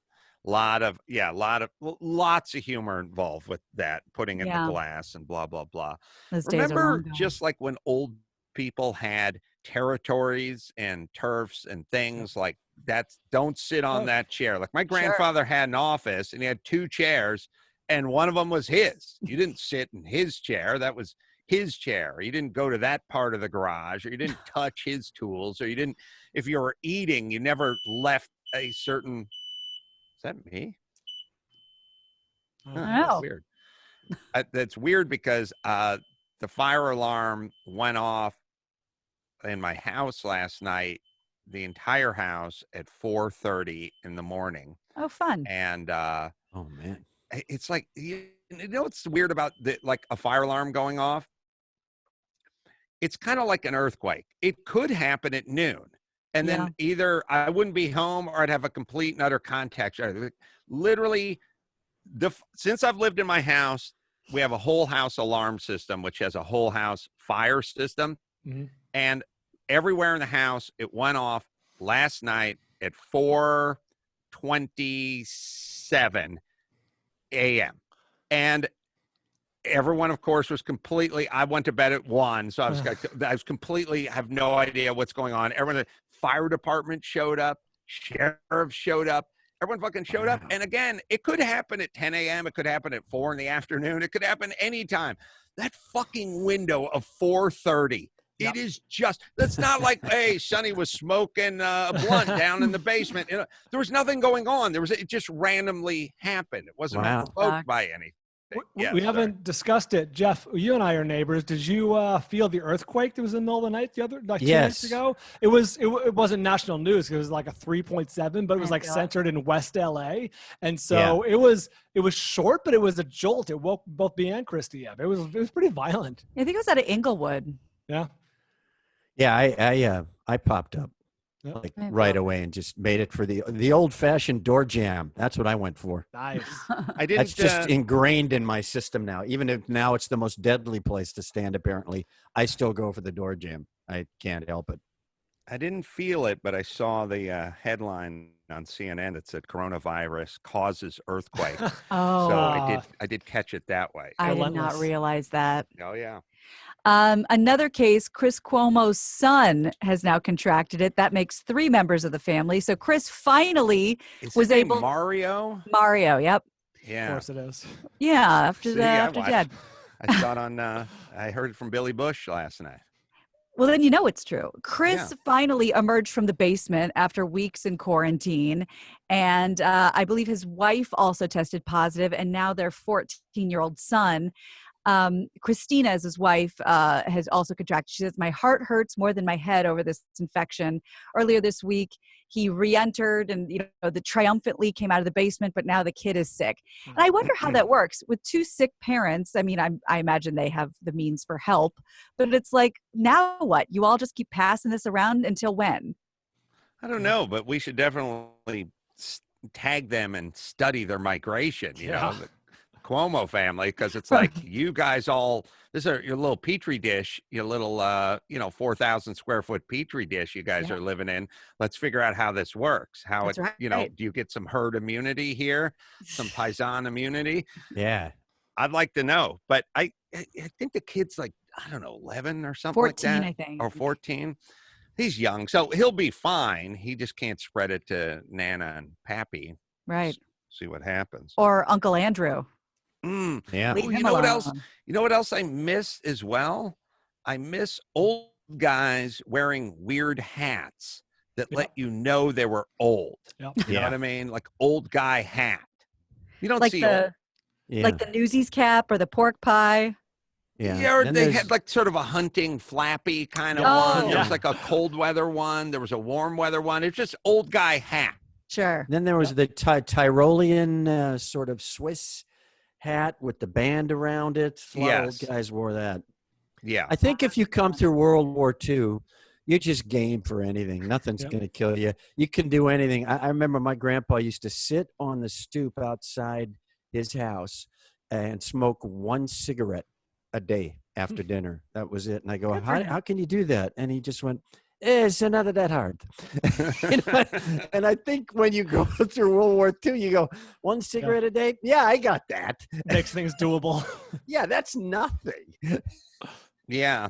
lots of humor involved with that, putting in the glass and blah, blah, blah. Those days are Remember long gone. just like when old people had territories and turfs and things like that, don't sit on that chair. Like my grandfather had an office and he had 2 chairs and one of them was his. You didn't sit in his chair. That was his chair. You didn't go to that part of the garage, or you didn't touch his tools, or you didn't, if you were eating, you never left a certain, is that me? I don't know. That's weird. That's weird because the fire alarm went off in my house last night, the entire house at 4:30 in the morning. Oh, fun. And oh man, it's like, what's weird about like a fire alarm going off? It's kind of like an earthquake. It could happen at noon. And then either I wouldn't be home or I'd have a complete and utter contact. Literally, since I've lived in my house, we have a whole house alarm system, which has a whole house fire system. Mm-hmm. And everywhere in the house, it went off last night at 4:27 a.m. And everyone, of course, was completely, I went to bed at 1. So I was completely, have no idea what's going on. Everyone, the fire department showed up, sheriff showed up, everyone fucking showed up. And again, it could happen at 10 a.m. It could happen at 4 in the afternoon. It could happen anytime. That fucking window of 4:30. It is just, that's not like, hey, Sonny was smoking a blunt down in the basement. There was nothing going on. It just randomly happened. It wasn't provoked by anything. We haven't discussed it. Jeff, you and I are neighbors. Did you feel the earthquake that was in the middle of the night the other, like 2 nights ago? It wasn't national news. It was like a 3.7, but it was like centered in West LA. And so it was short, but it was a jolt. It woke both me and Christy up. It was pretty violent. I think it was out of Inglewood. Yeah. Yeah, I popped up like right away and just made it for the old-fashioned door jam. That's what I went for. Nice. That's just ingrained in my system now. Even if now it's the most deadly place to stand, apparently, I still go for the door jam. I can't help it. I didn't feel it, but I saw the headline on CNN that said coronavirus causes earthquake. So I did catch it that way. I did not realize that. Oh, yeah. Another case, Chris Cuomo's son has now contracted it. That makes 3 members of the family. So Chris finally was able. Mario, yep. Yeah. Of course it is. Yeah, after Dad. I saw it on, I heard it from Billy Bush last night. Well, then you know it's true. Chris finally emerged from the basement after weeks in quarantine. And I believe his wife also tested positive, and now their 14-year-old son. Christina, as his wife, has also contracted. She says, my heart hurts more than my head over this infection. Earlier this week, he re-entered and, triumphantly came out of the basement, but now the kid is sick. And I wonder how that works with 2 sick parents. I mean, I imagine they have the means for help, but it's like, now what? You all just keep passing this around until when? I don't know, but we should definitely tag them and study their migration, you know, the Cuomo family, because it's like you guys all, this is your little petri dish, your little 4,000 square foot petri dish you guys are living in. Let's figure out how this works. How do you get some herd immunity here, some paisan immunity? Yeah, I'd like to know, but I think the kid's like, I don't know, 11 or something 14, like that, I think, or 14. He's young, so he'll be fine. He just can't spread it to Nana and Pappy. Right. See what happens. Or Uncle Andrew. Yeah. Oh, you know what else I miss as well? I miss old guys wearing weird hats that let you know they were old. Yep. You know what I mean? Like old guy hat. You don't Like see like the Newsies cap or the pork pie. Yeah, or they had like sort of a hunting flappy kind of one. There was like a cold weather one. There was a warm weather one. It's just old guy hat. Sure. Then there was the Tyrolean sort of Swiss hat with the band around it. A lot of old guys wore that. Yeah. I think if you come through World War II, you're just game for anything. Nothing's going to kill you. You can do anything. I remember my grandpa used to sit on the stoop outside his house and smoke one cigarette a day after dinner. That was it. And I go, how can you do that? And he just went, it's not that hard. And I think when you go through World War II, you go, one cigarette a day? Yeah, I got that. Makes things doable. Yeah, that's nothing. Yeah.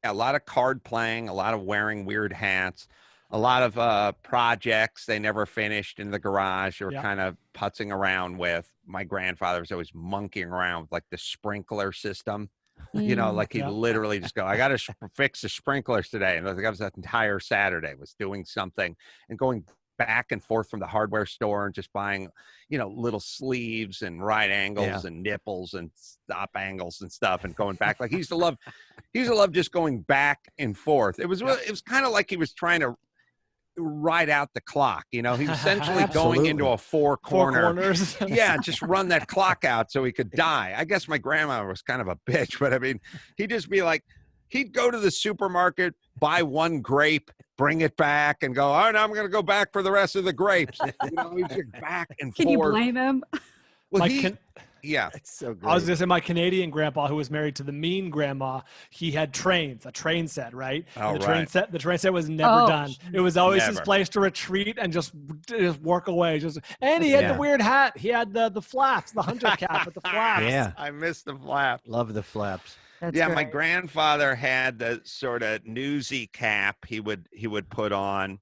A lot of card playing, a lot of wearing weird hats, a lot of projects they never finished in the garage or kind of putzing around with. My grandfather was always monkeying around with like the sprinkler system. You know, like he'd literally just go, I got to fix the sprinklers today. And that was that entire Saturday was doing something and going back and forth from the hardware store and just buying, you know, little sleeves and right angles and nipples and stop angles and stuff and going back. Like he used to love just going back and forth. It was kind of like he was trying to ride out the clock. You know, he's essentially going into a four corners. Just run that clock out so he could die. I guess my grandma was kind of a bitch, but I mean, he'd just be like, he'd go to the supermarket, buy one grape, bring it back, and go, all right, I'm going to go back for the rest of the grapes. You know, he'd get back and forth. Can you blame him? Well, it's so great. I was going to say my Canadian grandpa, who was married to the mean grandma, he had a train set, right? Oh, the train set was never done. It was always his place to retreat and just work away. And he had the weird hat. He had the flaps, the hunter cap with the flaps. Yeah. I miss the flap. Love the flaps. That's my great. grandfather had the sort of newsy cap he would put on,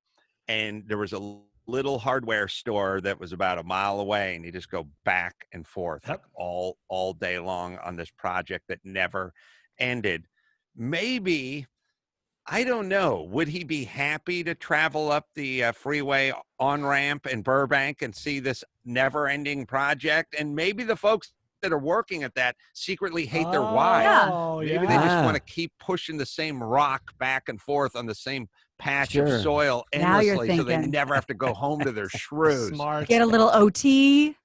and there was a little hardware store that was about a mile away, and he'd just go back and forth like all day long on this project that never ended. Maybe, I don't know, would he be happy to travel up the freeway on-ramp in Burbank and see this never-ending project? And maybe the folks that are working at that secretly hate their wives. Maybe they just want to keep pushing the same rock back and forth on the same patch of soil endlessly so they never have to go home to their shrews. Smart. Get a little OT.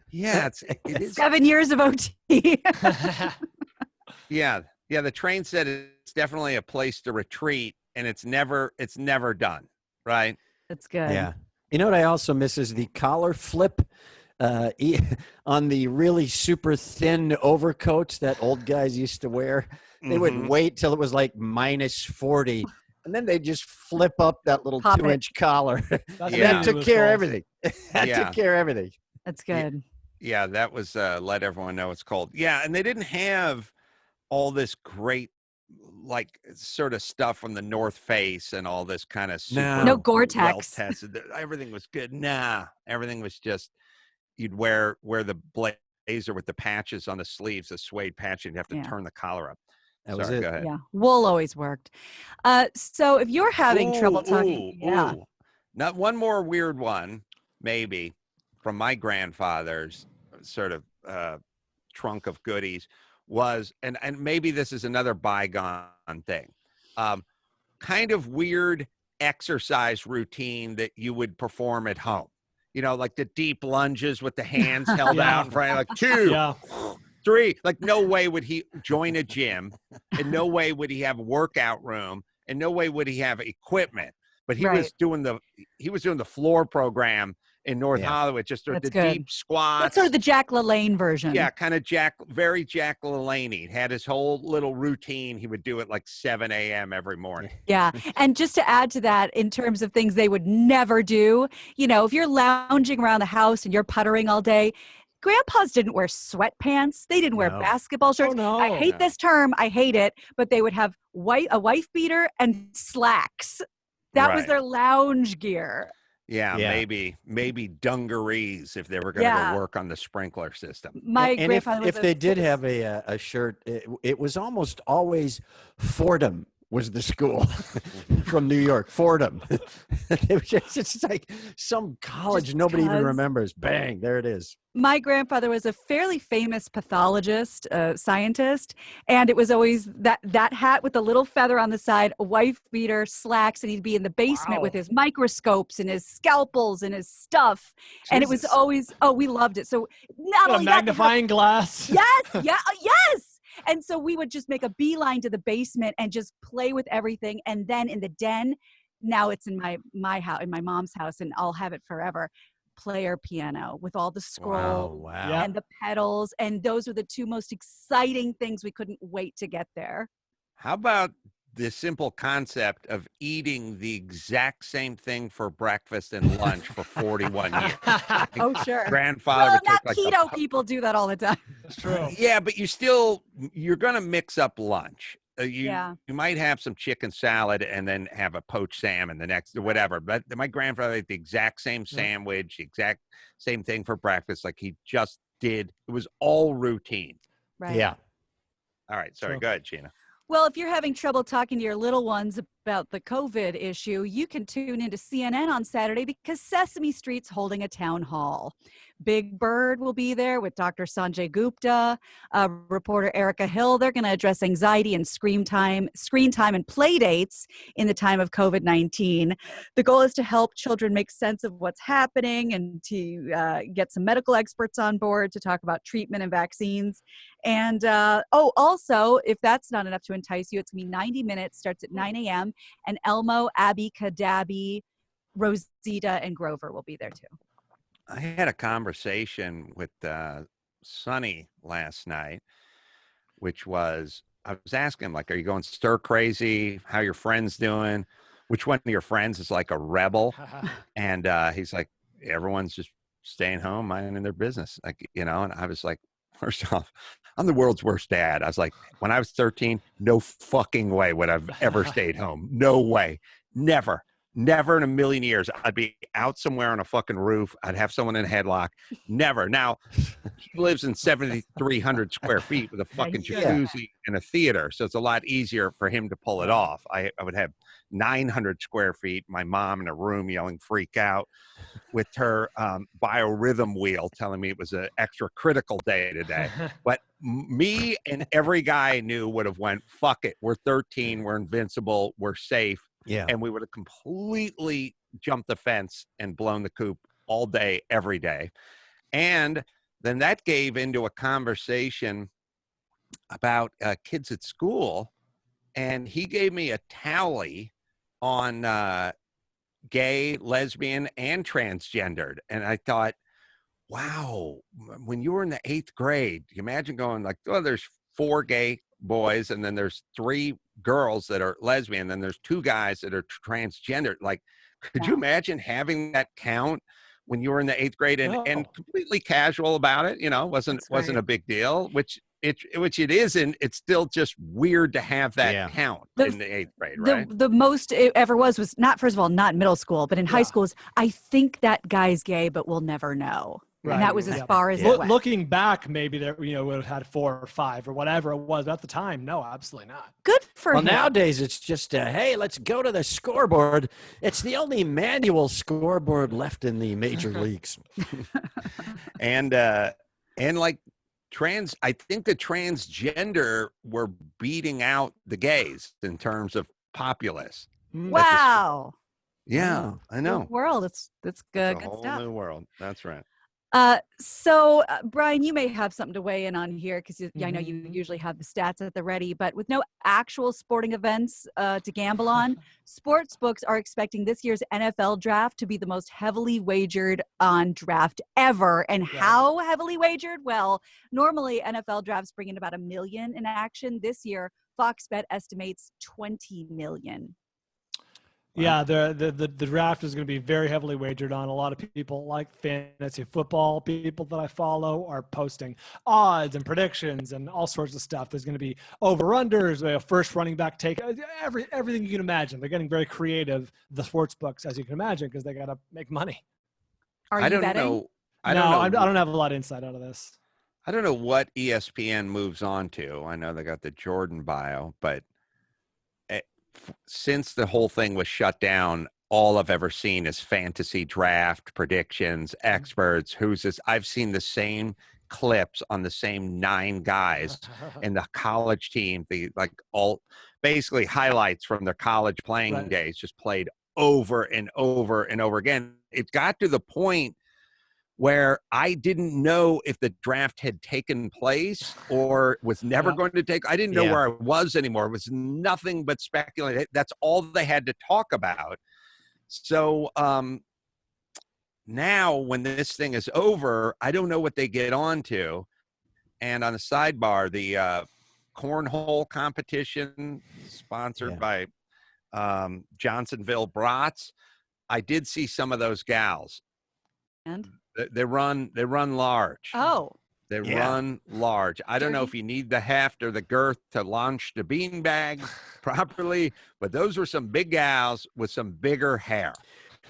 Yeah, it is. 7 years of OT. Yeah, the train set is definitely a place to retreat, and it's never done, right? That's good. Yeah. You know what I also miss is the collar flip on the really super thin overcoats that old guys used to wear. They would wait till it was like minus 40, and then they just flip up that little 2-inch collar. That took care of everything. Took care of everything. That's good. Yeah, that was let everyone know it's cold. Yeah, and they didn't have all this great like sort of stuff from the North Face and all this kind of super no Gore-Tex. well-tested. Everything was good. Everything was just you'd wear the blazer with the patches on the sleeves, the suede patch, and you have to turn the collar up. That was it. Go ahead. Yeah, wool always worked. So if you're having trouble talking, Not one more weird one, maybe from my grandfather's sort of trunk of goodies was, and maybe this is another bygone thing, kind of weird exercise routine that you would perform at home. You know, like the deep lunges with the hands held out in front, like 2, 3. Like no way would he join a gym, and no way would he have a workout room, and no way would he have equipment. But he was doing the floor program in North Hollywood, just the deep squats. That's sort of the Jack LaLanne version. Yeah, kind of very Jack LaLanne. He had his whole little routine. He would do it like 7 a.m. every morning. Yeah. And just to add to that, in terms of things they would never do, you know, if you're lounging around the house and you're puttering all day, grandpas didn't wear sweatpants. They didn't wear basketball shirts. Oh, no. I hate this term. I hate it. But they would have a wife beater and slacks. That was their lounge gear. Yeah, Yeah. maybe dungarees if they were going to Yeah. go work on the sprinkler system. My And grandfather was if they did have a shirt, it was almost always Fordham was the school from New York. Fordham. It was just, it's like some college Just nobody even 'cause. remembers. Bang, there it is. My grandfather was a fairly famous pathologist, scientist, and it was always that hat with the little feather on the side, a wife beater, slacks, and he'd be in the basement with his microscopes and his scalpels and his stuff. And it was Jesus. always, we loved it. So not Got a only that, they have- magnifying glass. yes, yes. And so we would just make a beeline to the basement and just play with everything. And then in the den, now it's in my house, in my mom's house, and I'll have it forever. Player piano with all the scrolls Wow. and the pedals. And those were the two most exciting things. We couldn't wait to get there. How about the simple concept of eating the exact same thing for breakfast and lunch for 41 years? Oh, sure. Grandfather Well, would not take like keto people do that all the time. It's true. Yeah, but you're going to mix up lunch. You might have some chicken salad and then have a poached salmon the next or whatever. But my grandfather ate the exact same sandwich, the exact same thing for breakfast. Like he just did. It was all routine. Right. Yeah. All right. Sorry. Sure. Go ahead, Gina. Well, if you're having trouble talking to your little ones about the COVID issue, you can tune into CNN on Saturday because Sesame Street's holding a town hall. Big Bird will be there with Dr. Sanjay Gupta, reporter Erica Hill. They're going to address anxiety and screen time and play dates in the time of COVID-19. The goal is to help children make sense of what's happening and to get some medical experts on board to talk about treatment and vaccines. And also, if that's not enough to entice you, it's going to be 90 minutes, starts at 9 a.m. And Elmo, Abby, Kadabi, Rosita, and Grover will be there too. I had a conversation with Sonny last night, which was, I was asking him, like, are you going stir crazy? How your friends doing? Which one of your friends is like a rebel? And he's like, everyone's just staying home, minding their business. Like, and I was like, first off, I'm the world's worst dad. I was like, when I was 13, no fucking way would I've ever stayed home. No way. Never in a million years. I'd be out somewhere on a fucking roof. I'd have someone in a headlock. Never. Now, he lives in 7,300 square feet with a fucking jacuzzi and a theater. So it's a lot easier for him to pull it off. I would have 900 square feet, my mom in a room yelling freak out with her biorhythm wheel telling me it was an extra critical day today. But me and every guy I knew would have went, fuck it. We're 13. We're invincible. We're safe. Yeah. And we would have completely jumped the fence and blown the coop all day, every day. And then that gave into a conversation about kids at school. And he gave me a tally on gay, lesbian, and transgendered. And I thought, wow, when you were in the 8th grade, you imagine going like, oh, there's 4 gay boys and then there's 3 girls that are lesbian, and then there's 2 guys that are transgender. Like, could you imagine having that count when you were in the 8th grade and completely casual about it? Wasn't a big deal, which it isn't. It's still just weird to have that count in the 8th grade, right? The most it ever was not, first of all, not in middle school, but in high school is, I think that guy's gay, but we'll never know. Right. And that was as far as it went. Looking back, maybe there, would have had 4 or 5 or whatever it was. But at the time, no, absolutely not. Good for him. Well, nowadays it's just, hey, let's go to the scoreboard. It's the only manual scoreboard left in the major leagues. And like I think the transgender were beating out the gays in terms of populace. Wow. Yeah, I know. New world. It's good a whole stuff. New world. That's right. So Brian, you may have something to weigh in on here because I know you usually have the stats at the ready, but with no actual sporting events to gamble on, sports books are expecting this year's NFL draft to be the most heavily wagered on draft ever. And how heavily wagered? Well, normally NFL drafts bring in about 1 million in action. This year, Fox Bet estimates 20 million. Yeah, the draft is going to be very heavily wagered on. A lot of people like fantasy football. People that I follow are posting odds and predictions and all sorts of stuff. There's going to be over-unders, first running back take, everything you can imagine. They're getting very creative, the sports books, as you can imagine, because they got to make money. Are you betting? I don't have a lot of insight out of this. I don't know what ESPN moves on to. I know they got the Jordan bio, but since the whole thing was shut down, all I've ever seen is fantasy draft predictions, experts, who's this. I've seen the same clips on the same 9 guys in the college team, all basically highlights from their college playing days, just played over and over and over again. It got to the point where I didn't know if the draft had taken place or was never going to take. I didn't know where I was anymore. It was nothing but speculating. That's all they had to talk about. So now when this thing is over, I don't know what they get on to. And on the sidebar, the cornhole competition sponsored by Johnsonville Brats, I did see some of those gals. And? They run large. Oh. They run large. I don't know if you need the heft or the girth to launch the beanbag properly, but those were some big gals with some bigger hair.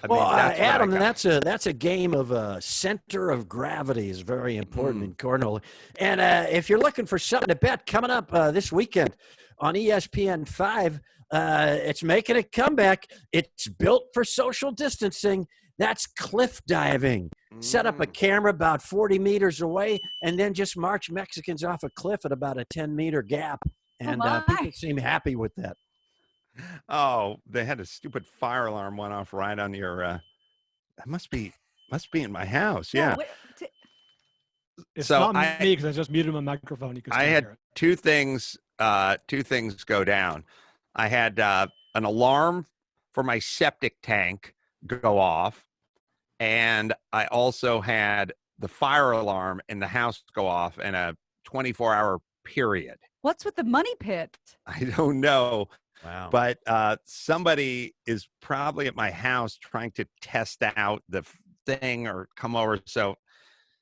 Adam, that's a game of center of gravity is very important in cornhole. And if you're looking for something to bet coming up this weekend on ESPN 5, it's making a comeback. It's built for social distancing. That's cliff diving. Set up a camera about 40 meters away and then just march Mexicans off a cliff at about a 10-meter gap. And people seem happy with that. Oh, they had a stupid fire alarm went off right on your that must be in my house. Yeah. It's not me because I just muted my microphone. You can still hear it. two things go down. I had an alarm for my septic tank go off, and I also had the fire alarm in the house go off in a 24-hour period. What's with the money pit? I don't know. Wow. But somebody is probably at my house trying to test out the thing or come over. So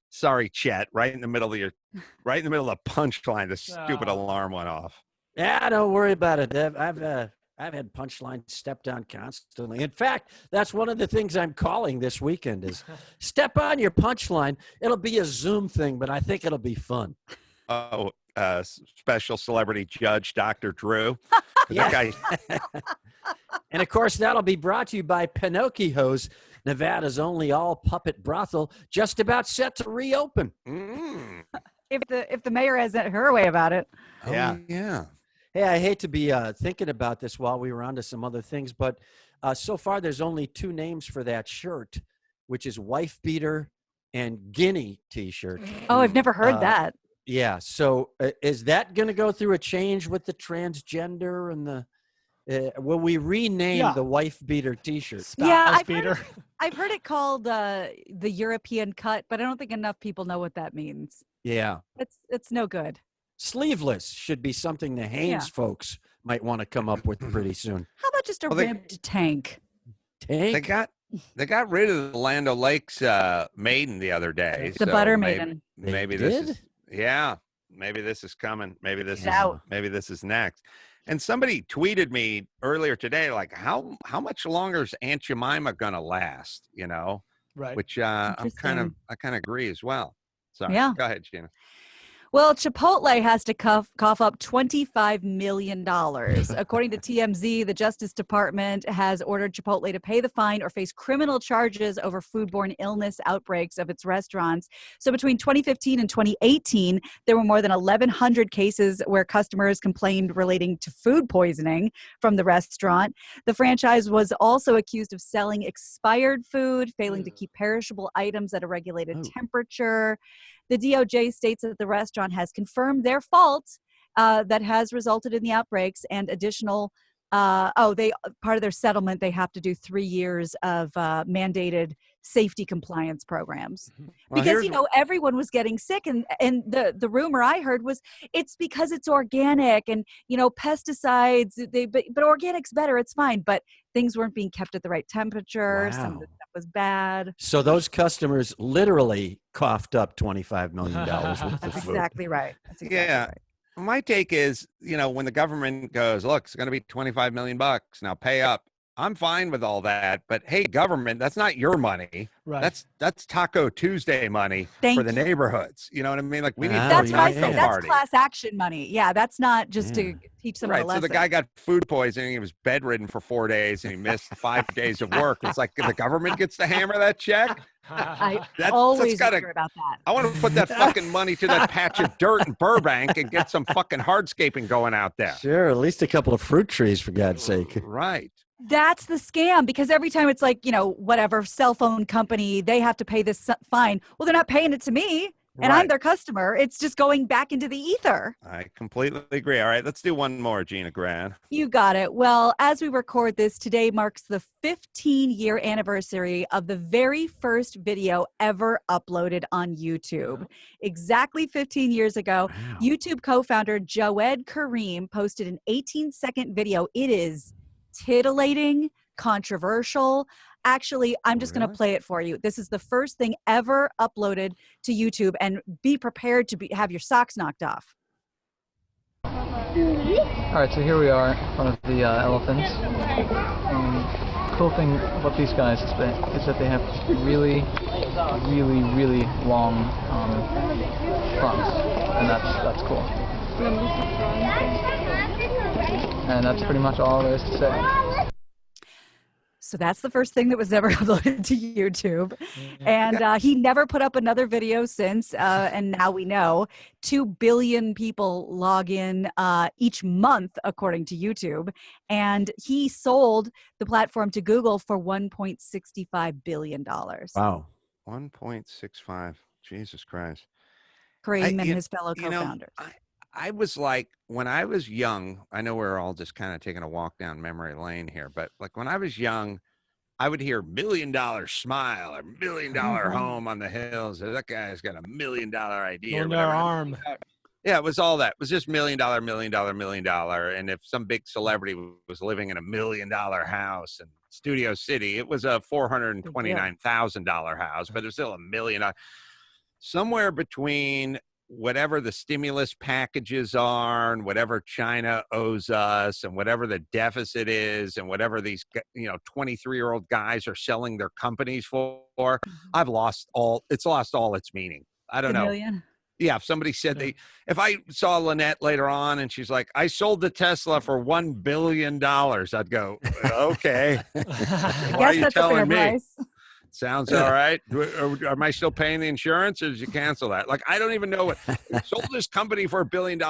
sorry, Chet, right in the middle of the punchline, the stupid alarm went off. Yeah, don't worry about it. I've had punchlines stepped on constantly. In fact, that's one of the things I'm calling this weekend is step on your punchline. It'll be a Zoom thing, but I think it'll be fun. Oh, special celebrity judge, Dr. Drew. Yeah. That guy. And, of course, that'll be brought to you by Pinocchio's, Nevada's only all-puppet brothel, just about set to reopen. If the mayor hasn't her way about it. Yeah. Yeah. Hey, I hate to be thinking about this while we were on to some other things, but so far there's only 2 names for that shirt, which is Wife Beater and Guinea T-shirt. Oh, I've never heard that. Yeah. So is that going to go through a change with the transgender and the will we rename the Wife Beater T-shirt? I've heard it called the European cut, but I don't think enough people know what that means. Yeah. It's no good. Sleeveless should be something the Hanes folks might want to come up with pretty soon. How about just a ribbed tank? Tank? They got rid of the Land O'Lakes maiden the other day. The butter maiden. Maybe this is maybe this is coming. Maybe this is next. And somebody tweeted me earlier today, like, how much longer is Aunt Jemima gonna last? You know, right? Which I kind of agree as well. Sorry, yeah. Go ahead, Gina. Well, Chipotle has to cough up $25 million. According to TMZ, the Justice Department has ordered Chipotle to pay the fine or face criminal charges over foodborne illness outbreaks of its restaurants. So between 2015 and 2018, there were more than 1,100 cases where customers complained relating to food poisoning from the restaurant. The franchise was also accused of selling expired food, failing to keep perishable items at a regulated temperature. The DOJ states that the restaurant has confirmed their fault that has resulted in the outbreaks and additional, part of their settlement, they have to do 3 years of mandated safety compliance programs. Because, everyone was getting sick. And the rumor I heard was it's because it's organic and, pesticides, but organic's better, it's fine. But things weren't being kept at the right temperature. Some of Wow. the stuff was bad. So those customers literally coughed up $25 million worth of That's food. exactly right. That's exactly Yeah. right. My take is, when the government goes, look, it's going to be 25 million bucks. Now pay up. I'm fine with all that, but hey, government, that's not your money. Right. That's Taco Tuesday money for the neighborhoods. You know what I mean? Like we need That's what I taco said. That's party. class action money. Yeah, that's not just to teach someone a Right. lesson. So the guy got food poisoning. He was bedridden for 4 days and he missed 5 days of work. It's like the government gets to hammer that check. I That's always gotta, wonder about that. I want to put that fucking money to that patch of dirt in Burbank and get some fucking hardscaping going out there. Sure, at least a couple of fruit trees, for God's sake. Right. That's the scam, because every time it's like, whatever cell phone company, they have to pay this fine. Well, they're not paying it to me, and I'm their customer. It's just going back into the ether. I completely agree. All right, let's do one more, Gina Grad. You got it. Well, as we record this, today marks the 15-year anniversary of the very first video ever uploaded on YouTube. Exactly 15 years ago, YouTube co-founder Joed Kareem posted an 18-second video. It is titillating, controversial. Actually, I'm just going to play it for you. This is the first thing ever uploaded to YouTube, and be prepared to have your socks knocked off. All right, so here we are in front of the elephants. The cool thing about these guys is that they have really, really, really long fronts, and that's cool. And that's pretty much all there is to say. So that's the first thing that was ever uploaded to YouTube. And he never put up another video since. And now we know 2 billion people log in each month, according to YouTube. And he sold the platform to Google for $1.65 billion. Wow. 1.65. Jesus Christ. Kareem and his fellow co-founders. I was like, when I was young, I know we're all just kind of taking a walk down memory lane here, but like when I was young, I would hear $1 million smile or $1 million home on the hills. Or that guy's got $1 million idea. On their arm. Yeah, it was all that. It was just $1 million, $1 million, $1 million. And if some big celebrity was living in $1 million house in Studio City, it was a $429,000 house, but there's still $1 million. Somewhere between whatever the stimulus packages are and whatever China owes us and whatever the deficit is and whatever these 23-year-old guys are selling their companies for, it's lost all its meaning. I don't know. Million? Yeah, if somebody said if I saw Lynette later on and she's like, I sold the Tesla for $1 billion, I'd go, okay. Why are you telling me? Price. Sounds all right. Am I still paying the insurance, or did you cancel that? Like, I don't even know what sold this company for $1 billion,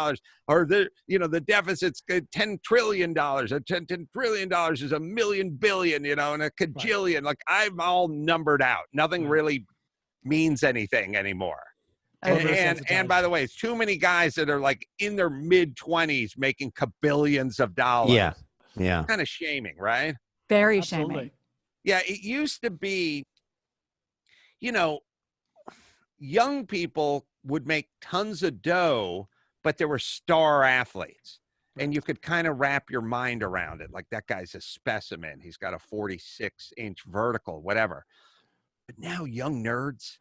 or the deficit's $10 trillion. $10 trillion is a million billion, and a cajillion. Like, I'm all numbered out. Nothing really means anything anymore. And by the way, it's too many guys that are like in their mid-20s making kabillions of dollars. Yeah. Yeah. Kind of shaming, right? Very Absolutely. shaming. Yeah, it used to be, young people would make tons of dough, but there were star athletes. And you could kind of wrap your mind around it. Like, that guy's a specimen. He's got a 46-inch vertical, whatever. But now young nerds,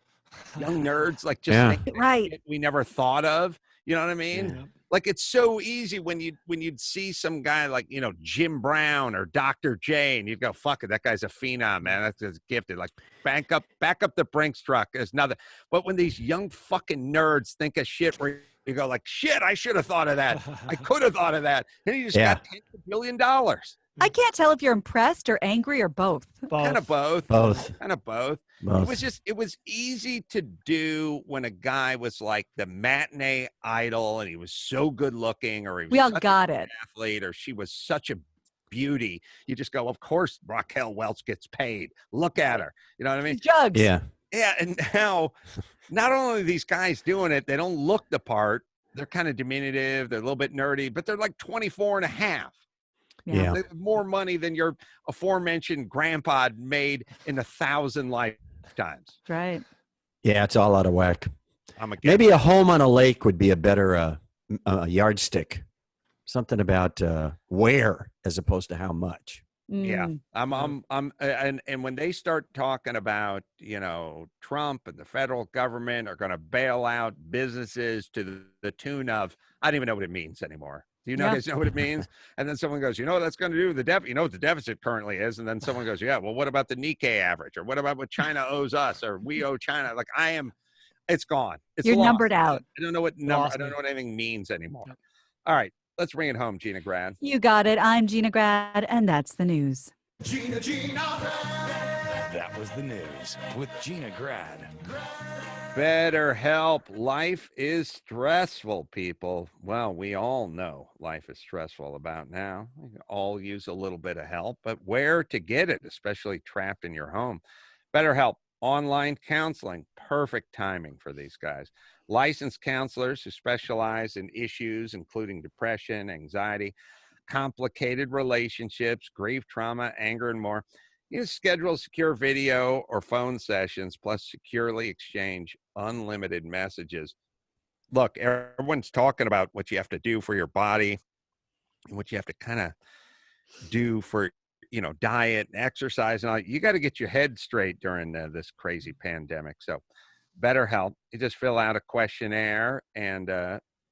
like just thinking shit we never thought of. You know what I mean? Yeah. Like, it's so easy when you'd see some guy like, Jim Brown or Dr. J, and you'd go, fuck it, that guy's a phenom, man. That's just gifted. Like, back up the Brinks truck. There's nothing. But when these young fucking nerds think of shit where you go like, shit, I should have thought of that. I could have thought of that. And he just got $10 billion. I can't tell if you're impressed or angry or both. Kind of both. Both. It was easy to do when a guy was like the matinee idol and he was so good looking, or he was we all got it. Athlete, or she was such a beauty. You just go, of course Raquel Welch gets paid. Look at her. You know what I mean? Jugs. Yeah. Yeah. And now, not only are these guys doing it, they don't look the part. They're kind of diminutive. They're a little bit nerdy, but they're like 24 and a half. Yeah. They have more money than your aforementioned grandpa made in 1,000 lifetimes. Right. Yeah, it's all out of whack. Maybe a home on a lake would be a better yardstick. Something about where as opposed to how much. Yeah, and when they start talking about, Trump and the federal government are going to bail out businesses to the tune of, I don't even know what it means anymore. Do you guys know what it means? And then someone goes, what that's going to do with the deficit? You know what the deficit currently is? And then someone goes, yeah, well, what about the Nikkei average? Or what about what China owes us? Or we owe China? Like it's gone. It's You're lost. numbered out. I don't know what number. I don't know what anything means anymore. Yep. All right, let's bring it home, Gina Grad. You got it. I'm Gina Grad, and that's the news. Gina That was the news with Gina Grad. BetterHelp. Life is stressful, people. Well, we all know life is stressful about now. We can all use a little bit of help, but where to get it, especially trapped in your home? BetterHelp. Online counseling, perfect timing for these guys. Licensed counselors who specialize in issues including depression, anxiety, complicated relationships, grief, trauma, anger, and more. You can schedule secure video or phone sessions, plus securely exchange unlimited messages. Look, everyone's talking about what you have to do for your body and what you have to kind of do for diet and exercise and all. You got to get your head straight during this crazy pandemic. So BetterHelp, you just fill out a questionnaire and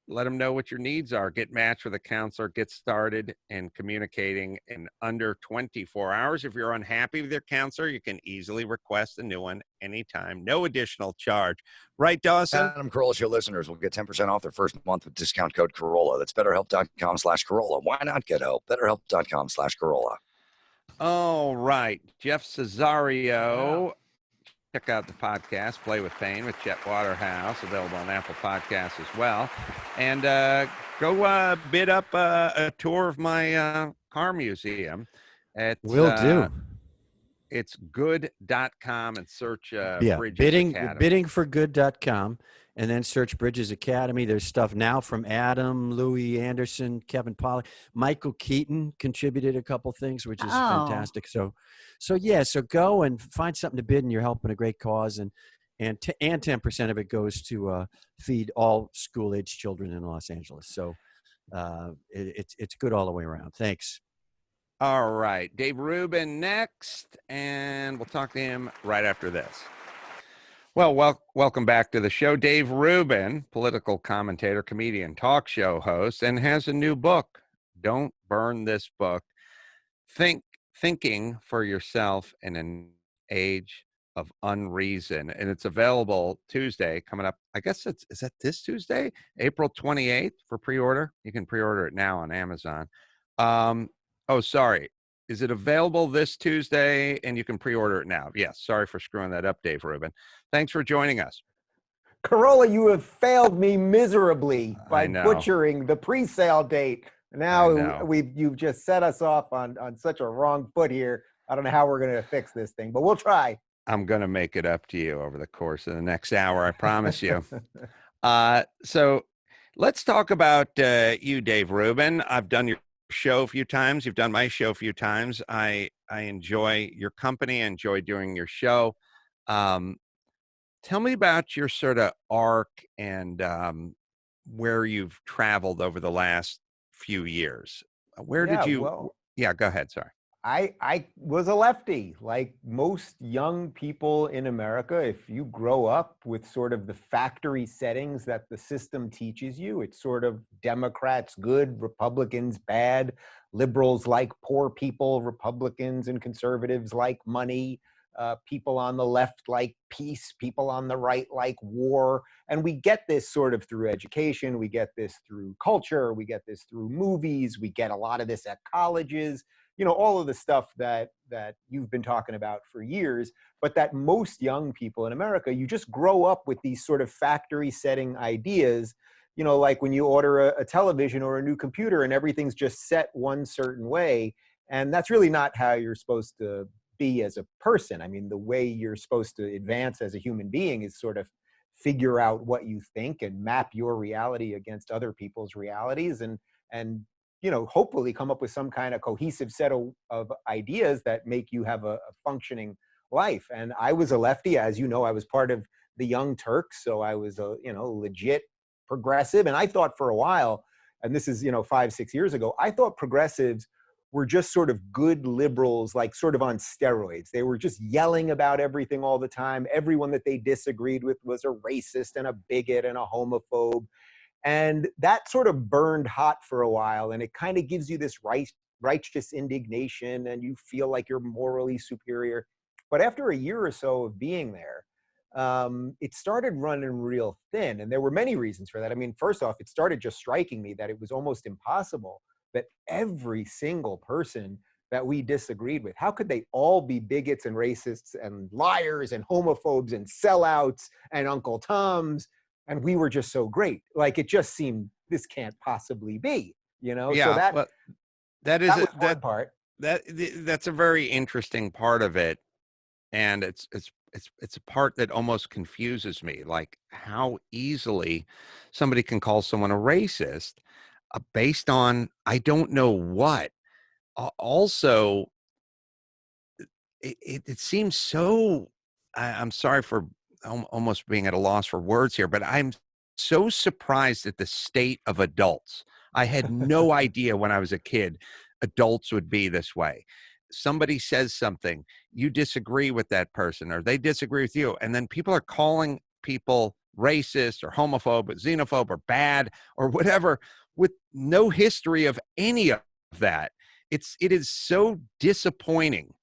let them know what your needs are. Get matched with a counselor, get started and communicating in under 24 hours. If you're unhappy with your counselor, you can easily request a new one anytime. No additional charge. Right, Dawson? Adam Carolla Show listeners will get 10% off their first month with discount code Carolla. That's BetterHelp.com/Carolla. Why not get help? BetterHelp.com/Carolla. All right. Jeff Cesario. Check out the podcast, Play with Pain with Chet Waterhouse, available on Apple Podcasts as well. And go bid up a tour of my car museum. Will do. It's good.com and search Bridges Academy. Bidding for good.com and then search Bridges Academy. There's stuff now from Adam, Louis Anderson, Kevin Pollak. Michael Keaton contributed a couple things, which is fantastic. So go and find something to bid, and you're helping a great cause. And 10% of it goes to feed all school-age children in Los Angeles. So it's good all the way around. Thanks. All right. Dave Rubin next, and we'll talk to him right after this. Well, welcome back to the show. Dave Rubin, political commentator, comedian, talk show host, and has a new book. Don't burn this book. Thinking for Yourself in an Age of Unreason. And it's available Tuesday coming up. I guess is that this Tuesday, April 28th for pre-order. You can pre-order it now on Amazon. Sorry. Is it available this Tuesday and you can pre-order it now? Yes. Sorry for screwing that up, Dave Rubin. Thanks for joining us. Carolla, you have failed me miserably by butchering the pre-sale date. Now you've just set us off on such a wrong foot here. I don't know how we're going to fix this thing, but we'll try. I'm going to make it up to you over the course of the next hour. I promise you. So let's talk about you, Dave Rubin. I've done your show a few times. You've done my show a few times. I enjoy your company. I enjoy doing your show. Tell me about your sort of arc and where you've traveled over the last few years. Where did you? Go ahead. Sorry. I was a lefty, like most young people in America. If you grow up with sort of the factory settings that the system teaches you, it's sort of Democrats good, Republicans bad, liberals like poor people, Republicans and conservatives like money, people on the left like peace, people on the right like war. And we get this sort of through education, we get this through culture, we get this through movies, we get a lot of this at colleges. You know, all of the stuff that you've been talking about for years, but that most young people in America, you just grow up with these sort of factory setting ideas, you know, like when you order a television or a new computer and everything's just set one certain way. And that's really not how you're supposed to be as a person. I mean, the way you're supposed to advance as a human being is sort of figure out what you think and map your reality against other people's realities and you know, hopefully come up with some kind of cohesive set of ideas that make you have a functioning life. And I was a lefty, as you know, I was part of the Young Turks. So I was a, you know, legit progressive. And I thought for a while, and this is, you know, 5-6 years ago, I thought progressives were just sort of good liberals, like sort of on steroids. They were just yelling about everything all the time. Everyone that they disagreed with was a racist and a bigot and a homophobe. And that sort of burned hot for a while. And it kind of gives you this righteous indignation, and you feel like you're morally superior. But after a year or so of being there, it started running real thin. And there were many reasons for that. I mean, first off, it started just striking me that it was almost impossible that every single person that we disagreed with, how could they all be bigots and racists and liars and homophobes and sellouts and Uncle Toms? And we were just so great. Like, it just seemed, this can't possibly be, you know? Yeah, so that, well, that part. That's a very interesting part of it. And it's a part that almost confuses me, like how easily somebody can call someone a racist based on I don't know what. Also, it seems so. I'm sorry for almost being at a loss for words here, but I'm so surprised at the state of adults. I had no idea when I was a kid adults would be this way. Somebody says something, you disagree with that person, or they disagree with you, and then people are calling people racist or homophobe or xenophobe or bad or whatever with no history of any of that. It is so disappointing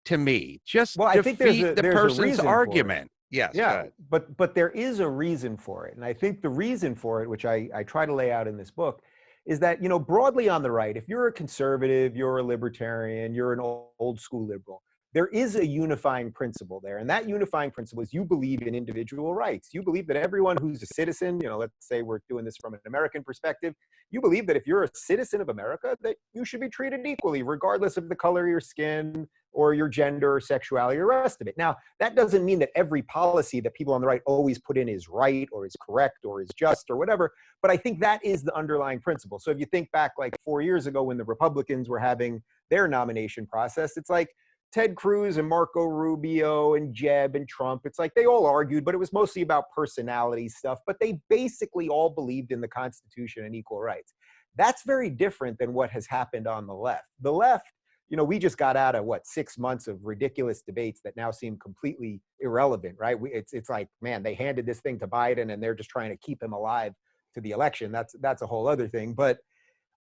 to me. Just I think defeat the person's reason argument. Yes. Yeah, but there is a reason for it. And I think the reason for it, which I try to lay out in this book, is that, you know, broadly on the right, if you're a conservative, you're a libertarian, you're an old school liberal, there is a unifying principle there. And that unifying principle is you believe in individual rights. You believe that everyone who's a citizen, you know, let's say we're doing this from an American perspective, you believe that if you're a citizen of America, that you should be treated equally, regardless of the color of your skin or your gender or sexuality or the rest of it. Now, that doesn't mean that every policy that people on the right always put in is right or is correct or is just or whatever, but I think that is the underlying principle. So if you think back like 4 years ago when the Republicans were having their nomination process, it's like Ted Cruz and Marco Rubio and Jeb and Trump, it's like they all argued, but it was mostly about personality stuff, but they basically all believed in the Constitution and equal rights. That's very different than what has happened on the left. The left, you know, we just got out of 6 months of ridiculous debates that now seem completely irrelevant, right? It's like, man, they handed this thing to Biden and they're just trying to keep him alive to the election. That's a whole other thing. But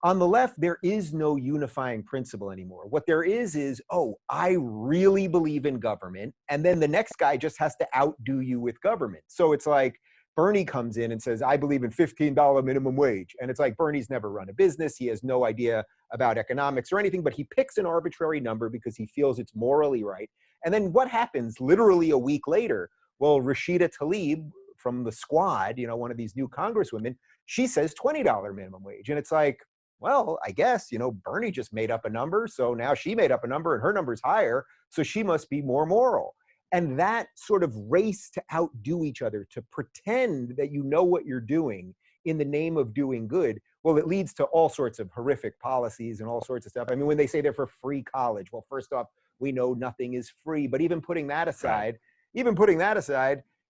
on the left, there is no unifying principle anymore. What there is, oh, I really believe in government. And then the next guy just has to outdo you with government. So it's like Bernie comes in and says, I believe in $15 minimum wage. And it's like Bernie's never run a business. He has no idea about economics or anything, but he picks an arbitrary number because he feels it's morally right. And then what happens literally a week later? Well, Rashida Tlaib from the Squad, you know, one of these new congresswomen, she says $20 minimum wage. And it's like, well, I guess, you know, Bernie just made up a number. So now she made up a number and her number's higher. So she must be more moral. And that sort of race to outdo each other, to pretend that you know what you're doing in the name of doing good, well, it leads to all sorts of horrific policies and all sorts of stuff. I mean, when they say they're for free college, well, first off, we know nothing is free. But even putting that aside,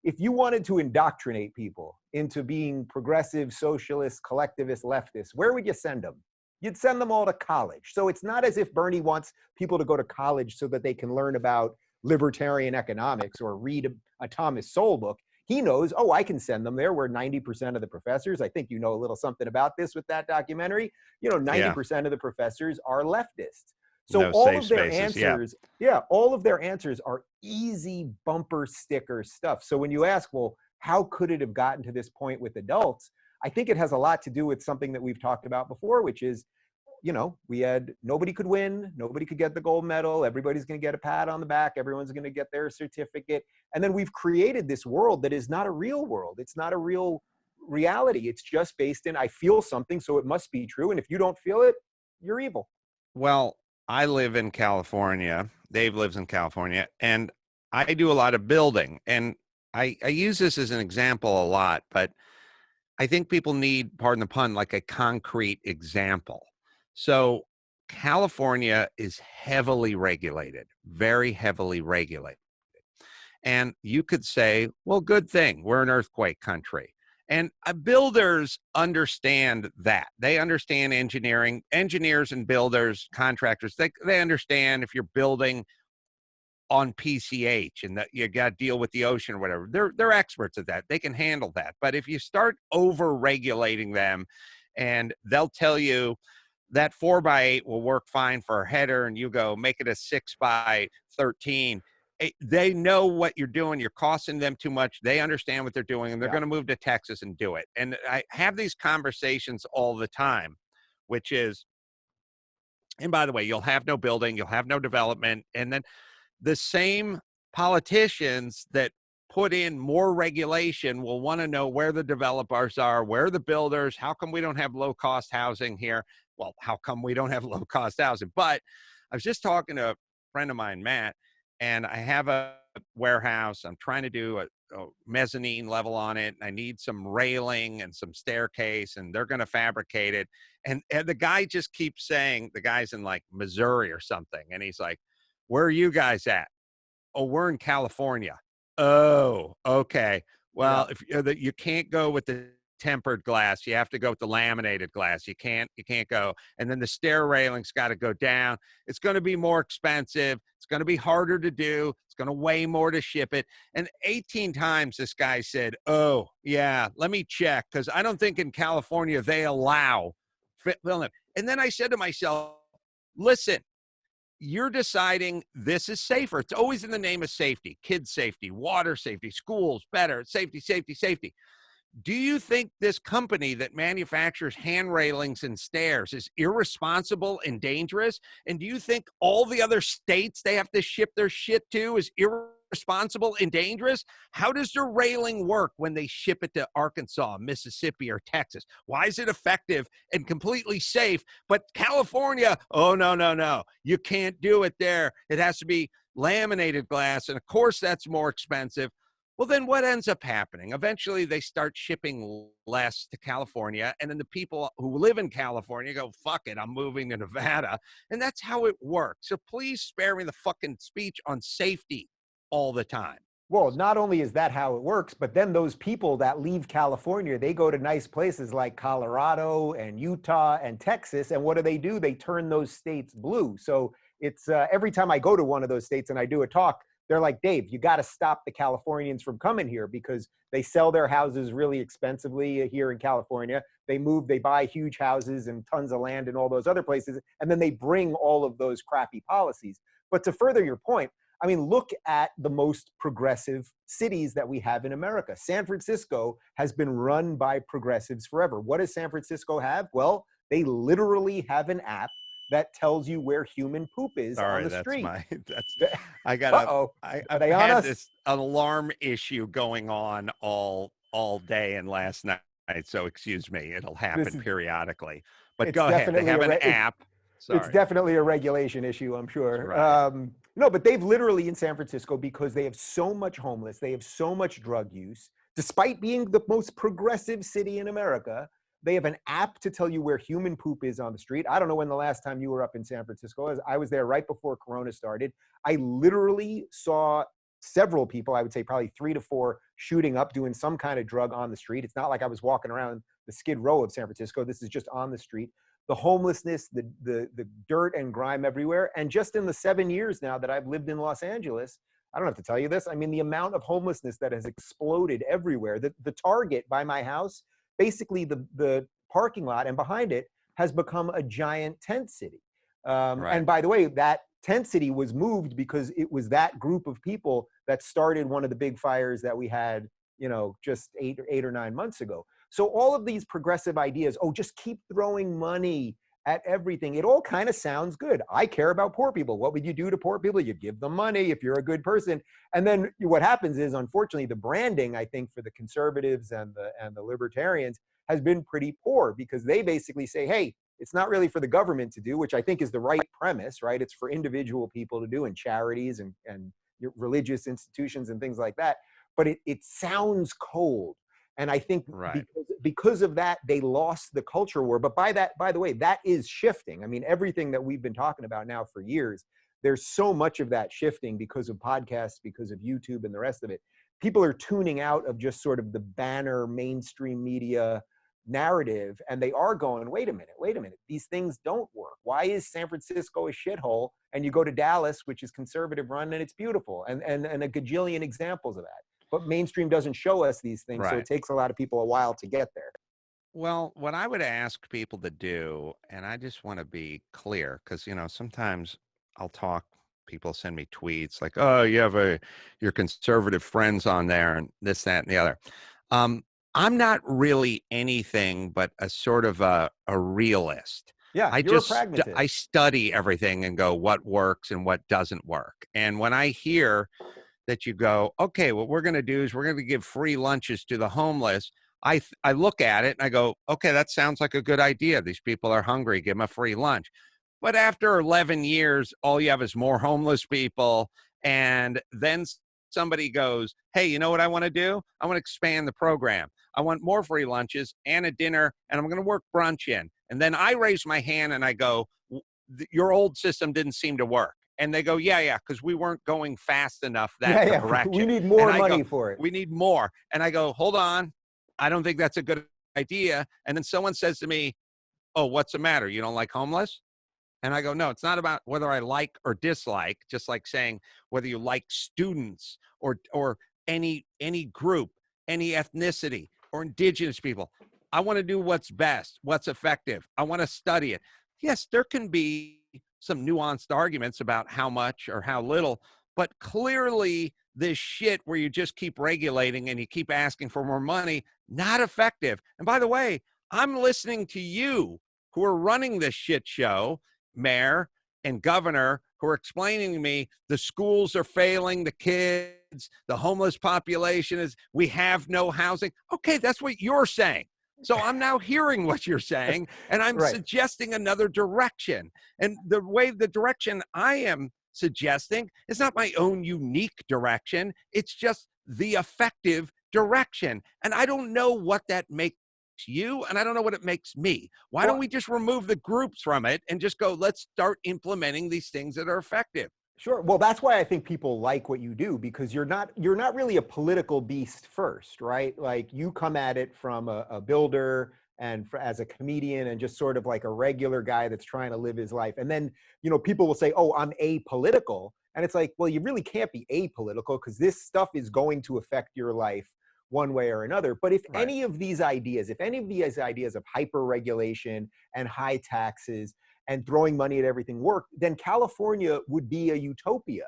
if you wanted to indoctrinate people into being progressive, socialist, collectivist, leftist, where would you send them? You'd send them all to college. So it's not as if Bernie wants people to go to college so that they can learn about libertarian economics or read a Thomas Sowell book. He knows, oh, I can send them there where 90% of the professors, I think you know a little something about this with that documentary, you know, 90% of the professors are leftists. So all of their answers, all of their answers are easy bumper sticker stuff. So when you ask, well, how could it have gotten to this point with adults? I think it has a lot to do with something that we've talked about before, which is, you know, nobody could win, nobody could get the gold medal, everybody's going to get a pat on the back, everyone's going to get their certificate. And then we've created this world that is not a real world. It's not a real reality. It's just based in, I feel something, so it must be true. And if you don't feel it, you're evil. Well, I live in California. Dave lives in California, and I do a lot of building. And I use this as an example a lot, but I think people need, pardon the pun, like a concrete example. So California is heavily regulated, very heavily regulated. And you could say, well, good thing, we're an earthquake country. And builders understand that. They understand engineering. Engineers and builders, contractors, they understand if you're building on PCH and that you got to deal with the ocean or whatever. They're experts at that. They can handle that. But if you start over regulating them, and they'll tell you that 4x8 will work fine for a header, and you go make it a 6x13. They know what you're doing. You're costing them too much. They understand what they're doing, and they're going to move to Texas and do it. And I have these conversations all the time, which is, and by the way, you'll have no building, you'll have no development. And then the same politicians that put in more regulation will want to know where the developers are, where the builders, how come we don't have low-cost housing here? Well, how come we don't have low-cost housing? But I was just talking to a friend of mine, Matt, and I have a warehouse. I'm trying to do a mezzanine level on it. I need some railing and some staircase, and they're going to fabricate it. And the guy just keeps saying, the guy's in like Missouri or something, and he's like, where are you guys at? Oh, we're in California. Oh, okay. Well, if you can't go with the tempered glass, you have to go with the laminated glass. You can't go. And then the stair railing's got to go down. It's going to be more expensive. It's going to be harder to do. It's going to weigh more to ship it. And 18 times this guy said, oh, yeah, let me check, because I don't think in California they allow. And then I said to myself, listen, you're deciding this is safer. It's always in the name of safety, kids safety, water safety, schools better, safety, safety, safety. Do you think this company that manufactures hand railings and stairs is irresponsible and dangerous? And do you think all the other states they have to ship their shit to is irresponsible and dangerous? How does their railing work when they ship it to Arkansas, Mississippi, or Texas? Why is it effective and completely safe? But California, oh, no. You can't do it there. It has to be laminated glass. And of course, that's more expensive. Well, then what ends up happening? Eventually, they start shipping less to California, and then the people who live in California go, fuck it, I'm moving to Nevada. And that's how it works. So please spare me the fucking speech on safety all the time. Well, not only is that how it works, but then those people that leave California, they go to nice places like Colorado and Utah and Texas, and what do? They turn those states blue. So it's every time I go to one of those states and I do a talk, they're like, Dave, you got to stop the Californians from coming here because they sell their houses really expensively here in California. They move, they buy huge houses and tons of land in all those other places, and then they bring all of those crappy policies. But to further your point, I mean, look at the most progressive cities that we have in America. San Francisco has been run by progressives forever. What does San Francisco have? Well, they literally have an app that tells you where human poop is on the street. I had this alarm issue going on all day and last night. So excuse me, it'll happen periodically. But go ahead. They have an app. It's definitely a regulation issue, I'm sure. Right. No, but they've literally in San Francisco, because they have so much homeless, they have so much drug use, despite being the most progressive city in America. They have an app to tell you where human poop is on the street. I don't know when the last time you were up in San Francisco was. I was there right before Corona started. I literally saw several people, I would say probably 3 to 4, shooting up, doing some kind of drug on the street. It's not like I was walking around the Skid Row of San Francisco. This is just on the street. The homelessness, the dirt and grime everywhere. And just in the 7 years now that I've lived in Los Angeles, I don't have to tell you this. I mean, the amount of homelessness that has exploded everywhere. The Target by my house, basically the parking lot and behind it has become a giant tent city. Right. And by the way, that tent city was moved because it was that group of people that started one of the big fires that we had, just 8 or 9 months ago. So all of these progressive ideas, just keep throwing money at everything. It all kind of sounds good. I care about poor people. What would you do to poor people? You give them money if you're a good person. And then what happens is, unfortunately, the branding, I think, for the conservatives and the libertarians has been pretty poor, because they basically say, hey, it's not really for the government to do, which I think is the right premise, right? It's for individual people to do, and charities and religious institutions and things like that. But it sounds cold. And I think because of that, they lost the culture war. But by the way, that is shifting. I mean, everything that we've been talking about now for years, there's so much of that shifting because of podcasts, because of YouTube and the rest of it. people are tuning out of just sort of the banner mainstream media narrative, and they are going, wait a minute, these things don't work. Why is San Francisco a shithole? And you go to Dallas, which is conservative run, and it's beautiful, and a gajillion examples of that. But mainstream doesn't show us these things, so it takes a lot of people a while to get there. Well, what I would ask people to do, and I just want to be clear, because, you know, sometimes I'll talk, people send me tweets like, oh, you have your conservative friends on there and this, that, and the other. I'm not really anything but a sort of a realist. Yeah, you're a pragmatist. I study everything and go, what works and what doesn't work. And when I hear that you go, okay, what we're going to do is we're going to give free lunches to the homeless, I look at it and I go, okay, that sounds like a good idea. These people are hungry. Give them a free lunch. But after 11 years, all you have is more homeless people. And then somebody goes, hey, you know what I want to do? I want to expand the program. I want more free lunches and a dinner, and I'm going to work brunch in. And then I raise my hand and I go, your old system didn't seem to work. And they go, yeah, because we weren't going fast enough that direction. We need more money for it. We need more. And I go, hold on. I don't think that's a good idea. And then someone says to me, oh, what's the matter? You don't like homeless? And I go, no, it's not about whether I like or dislike, just like saying whether you like students or any group, any ethnicity or indigenous people. I want to do what's best, what's effective. I want to study it. Yes, there can be some nuanced arguments about how much or how little, but clearly this shit where you just keep regulating and you keep asking for more money, not effective. And by the way, I'm listening to you who are running this shit show, mayor and governor, who are explaining to me the schools are failing the kids, the homeless population is, we have no housing. Okay, that's what you're saying. So I'm now hearing what you're saying, and I'm suggesting another direction. And the direction I am suggesting is not my own unique direction. It's just the effective direction. And I don't know what that makes you, and I don't know what it makes me. Why don't we just remove the groups from it and just go, let's start implementing these things that are effective? Sure. Well, that's why I think people like what you do, because you're not really a political beast first, right? Like, you come at it from a builder and as a comedian and just sort of like a regular guy that's trying to live his life. And then, you know, people will say, oh, I'm apolitical. And it's like, well, you really can't be apolitical because this stuff is going to affect your life one way or another. But if any of these ideas, of hyper-regulation and high taxes and throwing money at everything work, then California would be a utopia.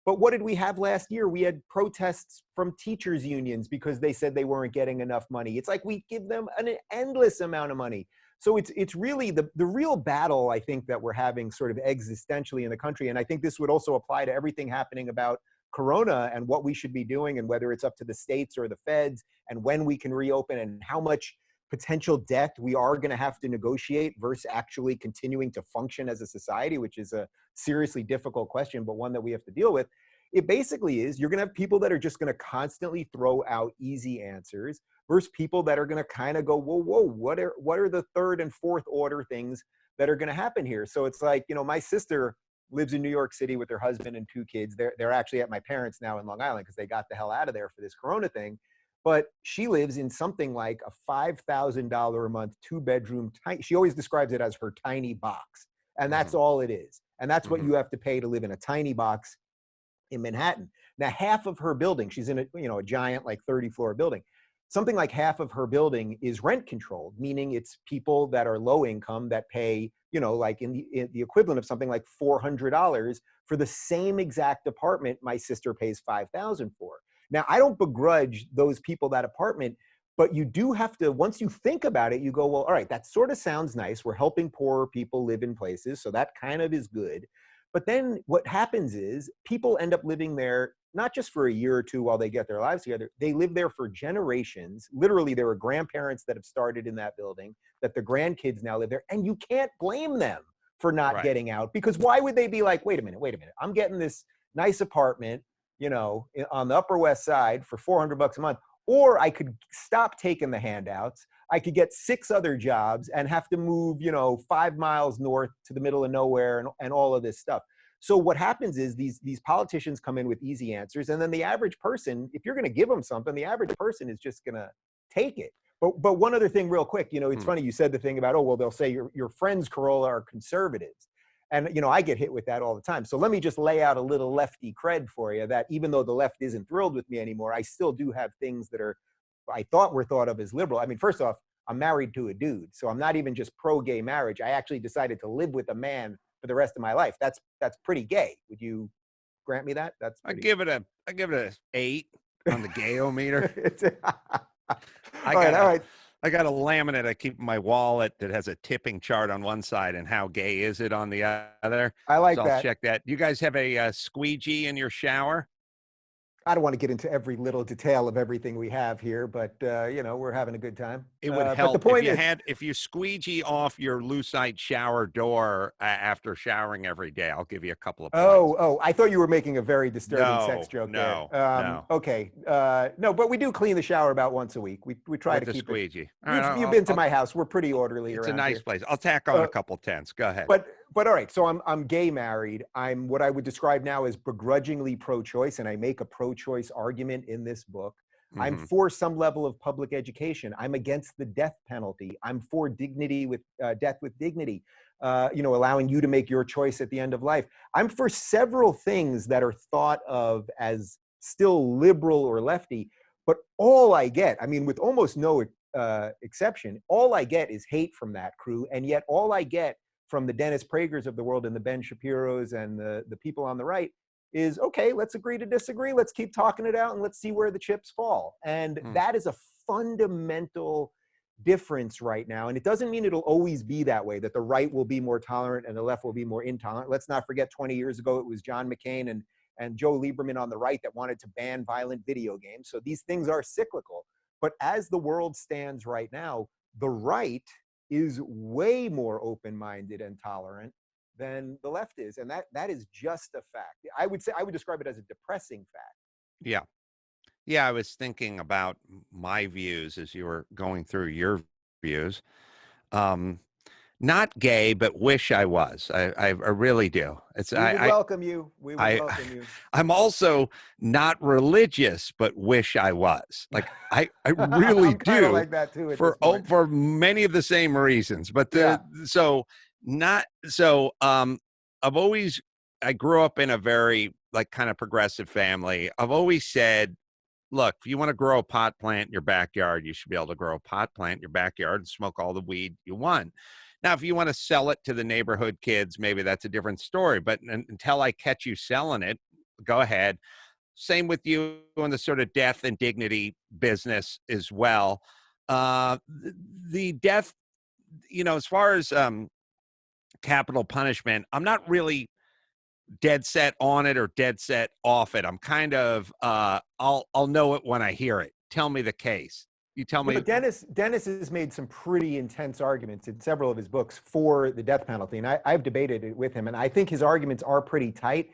But what did we have last year? We had protests from teachers' unions because they said they weren't getting enough money. It's like we give them an endless amount of money. So it's really the real battle, I think, that we're having sort of existentially in the country. And I think this would also apply to everything happening about Corona and what we should be doing, and whether it's up to the states or the feds, and when we can reopen, and how much potential death we are going to have to negotiate versus actually continuing to function as a society, which is a seriously difficult question, but one that we have to deal with. It basically is, you're going to have people that are just going to constantly throw out easy answers versus people that are going to kind of go, whoa, what are the third and fourth order things that are going to happen here? So it's like, you know, my sister lives in New York City with her husband and 2 kids. They're actually at my parents' now in Long Island because they got the hell out of there for this Corona thing. But she lives in something like a $5,000 a month, 2-bedroom, she always describes it as her tiny box. And that's all it is. And that's what you have to pay to live in a tiny box in Manhattan. Now, half of her building, she's in a giant, like 30-floor building. Something like half of her building is rent controlled, meaning it's people that are low income that pay, you know, like in the equivalent of something like $400 for the same exact apartment my sister pays $5,000 for. Now, I don't begrudge those people that apartment, but you do have to, once you think about it, you go, well, all right, that sort of sounds nice. We're helping poorer people live in places, so that kind of is good. But then what happens is people end up living there, not just for a year or two while they get their lives together. They live there for generations. Literally, there are grandparents that have started in that building, that the grandkids now live there. And you can't blame them for not getting out, because why would they be like, wait a minute, I'm getting this nice apartment, you know, on the Upper West Side for $400 a month, or I could stop taking the handouts. I could get 6 other jobs and have to move, you know, 5 miles north to the middle of nowhere and all of this stuff. So what happens is these politicians come in with easy answers, and then the average person, if you're going to give them something, the average person is just going to take it. But one other thing real quick, it's funny, you said the thing about, oh, well, they'll say your friends, Carolla, are conservatives. And, I get hit with that all the time. So let me just lay out a little lefty cred for you, that even though the left isn't thrilled with me anymore, I still do have things that I thought were thought of as liberal. I mean, first off, I'm married to a dude, so I'm not even just pro-gay marriage. I actually decided to live with a man for the rest of my life. That's pretty gay. Would you grant me that? I give it a 8 on the gayometer. All right. I got a laminate I keep in my wallet that has a tipping chart on one side and how gay is it on the other. I like so that. I'll check that. You guys have a squeegee in your shower? I don't want to get into every little detail of everything we have here, but we're having a good time. It would help but the point if you squeegee off your lucite shower door after showering every day. I'll give you a couple of points. Oh, I thought you were making a very disturbing sex joke. No. Okay. No, but we do clean the shower about once a week. We try to keep squeegee. it. You've been to my house. We're pretty orderly. It's around a nice here. place. I'll tack on a couple tenths. Go ahead. But all right, so I'm gay married. I'm what I would describe now as begrudgingly pro-choice, and I make a pro-choice argument in this book. Mm-hmm. I'm for some level of public education. I'm against the death penalty. I'm for dignity with death with dignity. Allowing you to make your choice at the end of life. I'm for several things that are thought of as still liberal or lefty, but all I get, I mean, with almost no exception, all I get is hate from that crew, and yet all I get from the Dennis Pragers of the world and the Ben Shapiros and the people on the right is, okay, let's agree to disagree. Let's keep talking it out and let's see where the chips fall. And that is a fundamental difference right now. And it doesn't mean it'll always be that way, that the right will be more tolerant and the left will be more intolerant. Let's not forget 20 years ago, it was John McCain and Joe Lieberman on the right that wanted to ban violent video games. So these things are cyclical. But as the world stands right now, the right is way more open-minded and tolerant than the left is. And that is just a fact. I would describe it as a depressing fact. Yeah. Yeah, I was thinking about my views as you were going through your views. Not gay, but wish I was. I really do. We would welcome you. We would welcome you. I'm also not religious, but wish I was. Like I really do. Like that too. For many of the same reasons. But I grew up in a very kind of progressive family. I've always said, look, if you want to grow a pot plant in your backyard, you should be able to grow a pot plant in your backyard and smoke all the weed you want. Now, if you want to sell it to the neighborhood kids, maybe that's a different story. But until I catch you selling it, go ahead. Same with you in the sort of death and dignity business as well. The death, as far as capital punishment, I'm not really dead set on it or dead set off it. I'm kind of, I'll know it when I hear it. Tell me the case. You tell me. But Dennis has made some pretty intense arguments in several of his books for the death penalty, and I've debated it with him, and I think his arguments are pretty tight.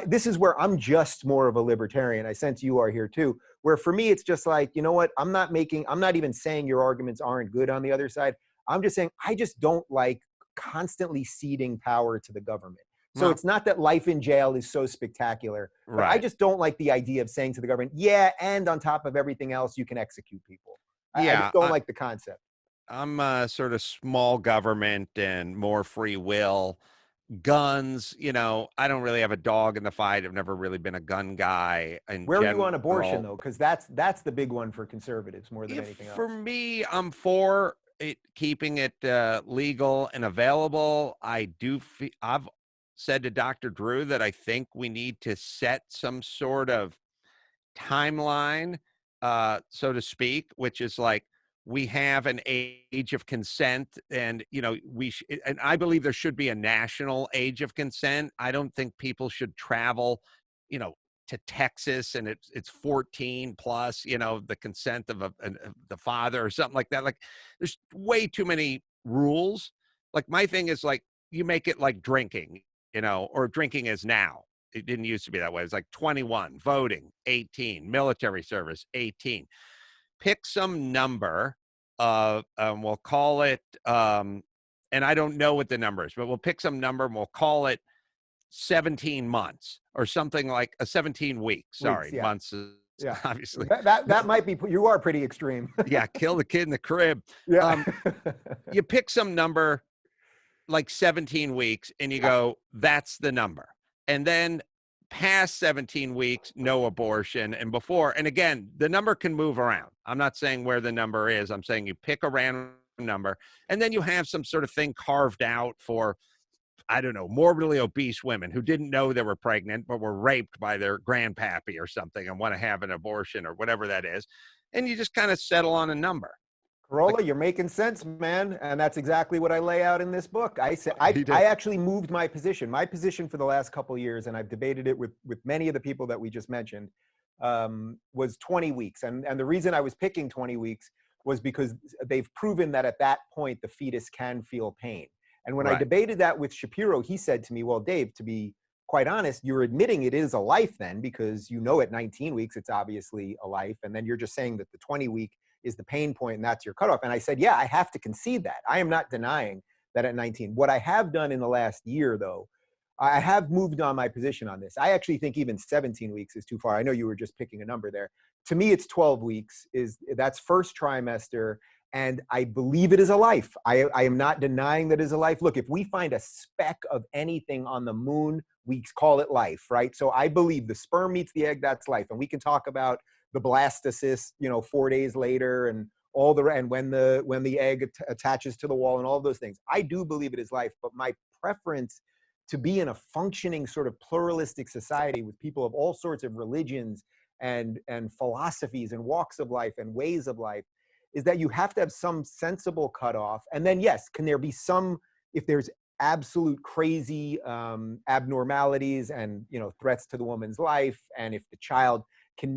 This is where I'm just more of a libertarian. I sense you are here too, where for me it's just like, you know what? I'm not even saying your arguments aren't good on the other side. I'm just saying I just don't like constantly ceding power to the government. So it's not that life in jail is so spectacular, but I just don't like the idea of saying to the government, yeah, and on top of everything else, you can execute people. I just don't like the concept. I'm sort of small government and more free will. Guns, I don't really have a dog in the fight. I've never really been a gun guy. Where are you on abortion, though? Because that's the big one for conservatives more than anything else. For me, I'm for keeping it legal and available. I've said to Dr. Drew that I think we need to set some sort of timeline, so to speak, which is like we have an age of consent, and and I believe there should be a national age of consent. I don't think people should travel, to Texas and it's 14 plus, the consent of the father or something like that. Like there's way too many rules. Like my thing is like you make it like drinking. Or drinking is now. It didn't used to be that way. It's like 21, voting, 18, military service, 18. Pick some number we'll call it, and I don't know what the number is, but we'll pick some number and we'll call it 17 months or something like a 17 weeks. Sorry, yeah. months is Yeah, obviously. That might be, you are pretty extreme. Yeah, kill the kid in the crib. Yeah. You pick some number like 17 weeks and you go, that's the number. And then past 17 weeks, no abortion. And before, and again, the number can move around. I'm not saying where the number is. I'm saying you pick a random number and then you have some sort of thing carved out for, I don't know, morbidly obese women who didn't know they were pregnant, but were raped by their grandpappy or something and want to have an abortion or whatever that is. And you just kind of settle on a number. Carolla, you're making sense, man. And that's exactly what I lay out in this book. I said, I actually moved my position. My position for the last couple of years, and I've debated it with many of the people that we just mentioned, was 20 weeks. And the reason I was picking 20 weeks was because they've proven that at that point, the fetus can feel pain. And when I debated that with Shapiro, he said to me, well, Dave, to be quite honest, you're admitting it is a life then, because you know at 19 weeks, it's obviously a life. And then you're just saying that the 20-week is the pain point and that's your cutoff. And I said, yeah, I have to concede that. I am not denying that at 19. What I have done in the last year, though, I have moved on my position on this. I actually think even 17 weeks is too far. I know you were just picking a number there. To me, it's 12 weeks. That's first trimester. And I believe it is a life. I am not denying that it is a life. Look, if we find a speck of anything on the moon, we call it life, right? So I believe the sperm meets the egg, that's life. And we can talk about the blastocyst, 4 days later, and when the egg attaches to the wall and all of those things. I do believe it is life, but my preference to be in a functioning sort of pluralistic society with people of all sorts of religions and philosophies and walks of life and ways of life is that you have to have some sensible cutoff. And then, yes, can there be some, if there's absolute crazy abnormalities and, threats to the woman's life, and if the child can,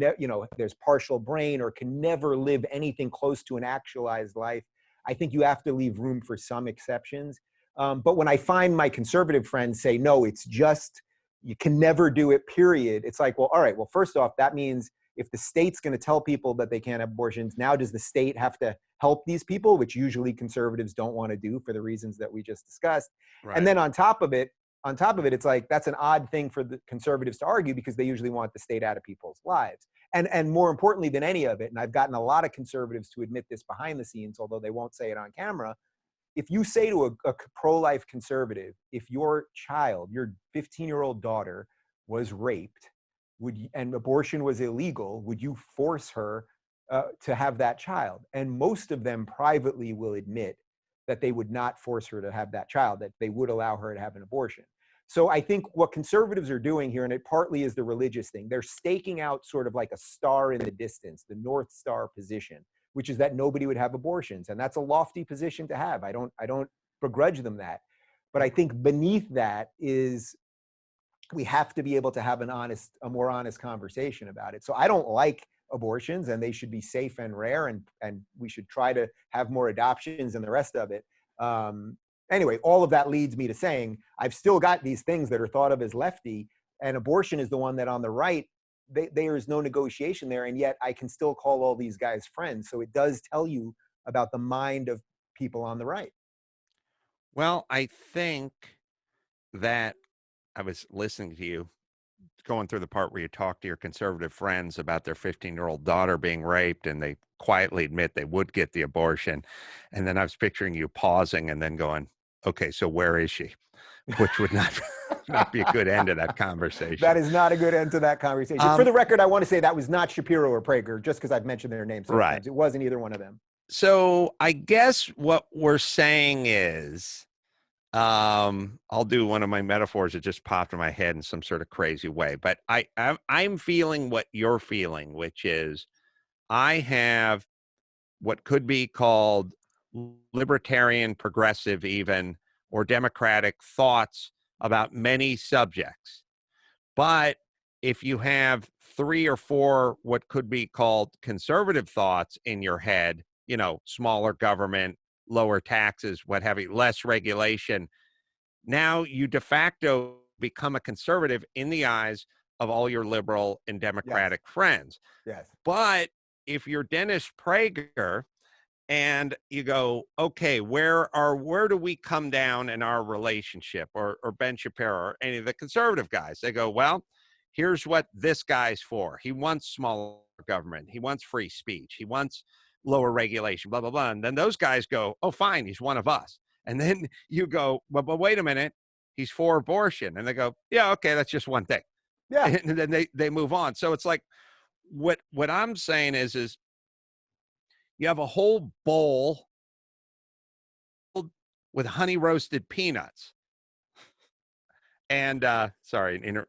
there's partial brain or can never live anything close to an actualized life, I think you have to leave room for some exceptions. But when I find my conservative friends say, no, it's just, you can never do it, period. It's like, well, all right, well, first off, that means if the state's going to tell people that they can't have abortions, now does the state have to help these people, which usually conservatives don't want to do for the reasons that we just discussed. Right. And then on top of it, it's like, that's an odd thing for the conservatives to argue because they usually want the state out of people's lives. And more importantly than any of it, and I've gotten a lot of conservatives to admit this behind the scenes, although they won't say it on camera, if you say to a pro-life conservative, if your child, your 15-year-old daughter was raped, and abortion was illegal, would you force her to have that child? And most of them privately will admit that they would not force her to have that child, that they would allow her to have an abortion. So I think what conservatives are doing here, and it partly is the religious thing, they're staking out sort of like a star in the distance, the North Star position, which is that nobody would have abortions. And that's a lofty position to have. I don't begrudge them that. But I think beneath that is we have to be able to have a more honest conversation about it. So I don't like abortions, and they should be safe and rare, and we should try to have more adoptions and the rest of it. Anyway, all of that leads me to saying I've still got these things that are thought of as lefty, and abortion is the one that on the right, there is no negotiation there, and yet I can still call all these guys friends. So it does tell you about the mind of people on the right. Well, I think that I was listening to you going through the part where you talk to your conservative friends about their 15-year-old daughter being raped, and they quietly admit they would get the abortion. And then I was picturing you pausing and then going, okay, so where is she? Which would not be a good end to that conversation. That is not a good end to that conversation. For the record, I want to say that was not Shapiro or Prager, just because I've mentioned their names sometimes. Right. It wasn't either one of them. So I guess what we're saying is, I'll do one of my metaphors that just popped in my head in some sort of crazy way, but I'm feeling what you're feeling, which is I have what could be called libertarian, progressive even, or democratic thoughts about many subjects. But if you have 3 or 4 what could be called conservative thoughts in your head, smaller government, lower taxes, what have you, less regulation, now you de facto become a conservative in the eyes of all your liberal and democratic friends. Yes. But if you're Dennis Prager and you go, okay, where do we come down in our relationship, or Ben Shapiro or any of the conservative guys? They go, well, here's what this guy's for. He wants smaller government. He wants free speech. He wants lower regulation, blah, blah, blah. And then those guys go, oh, fine, he's one of us. And then you go, but wait a minute, he's for abortion. And they go, yeah, okay, that's just one thing. Yeah. And then they move on. So it's like, what I'm saying is you have a whole bowl with honey roasted peanuts. And sorry, an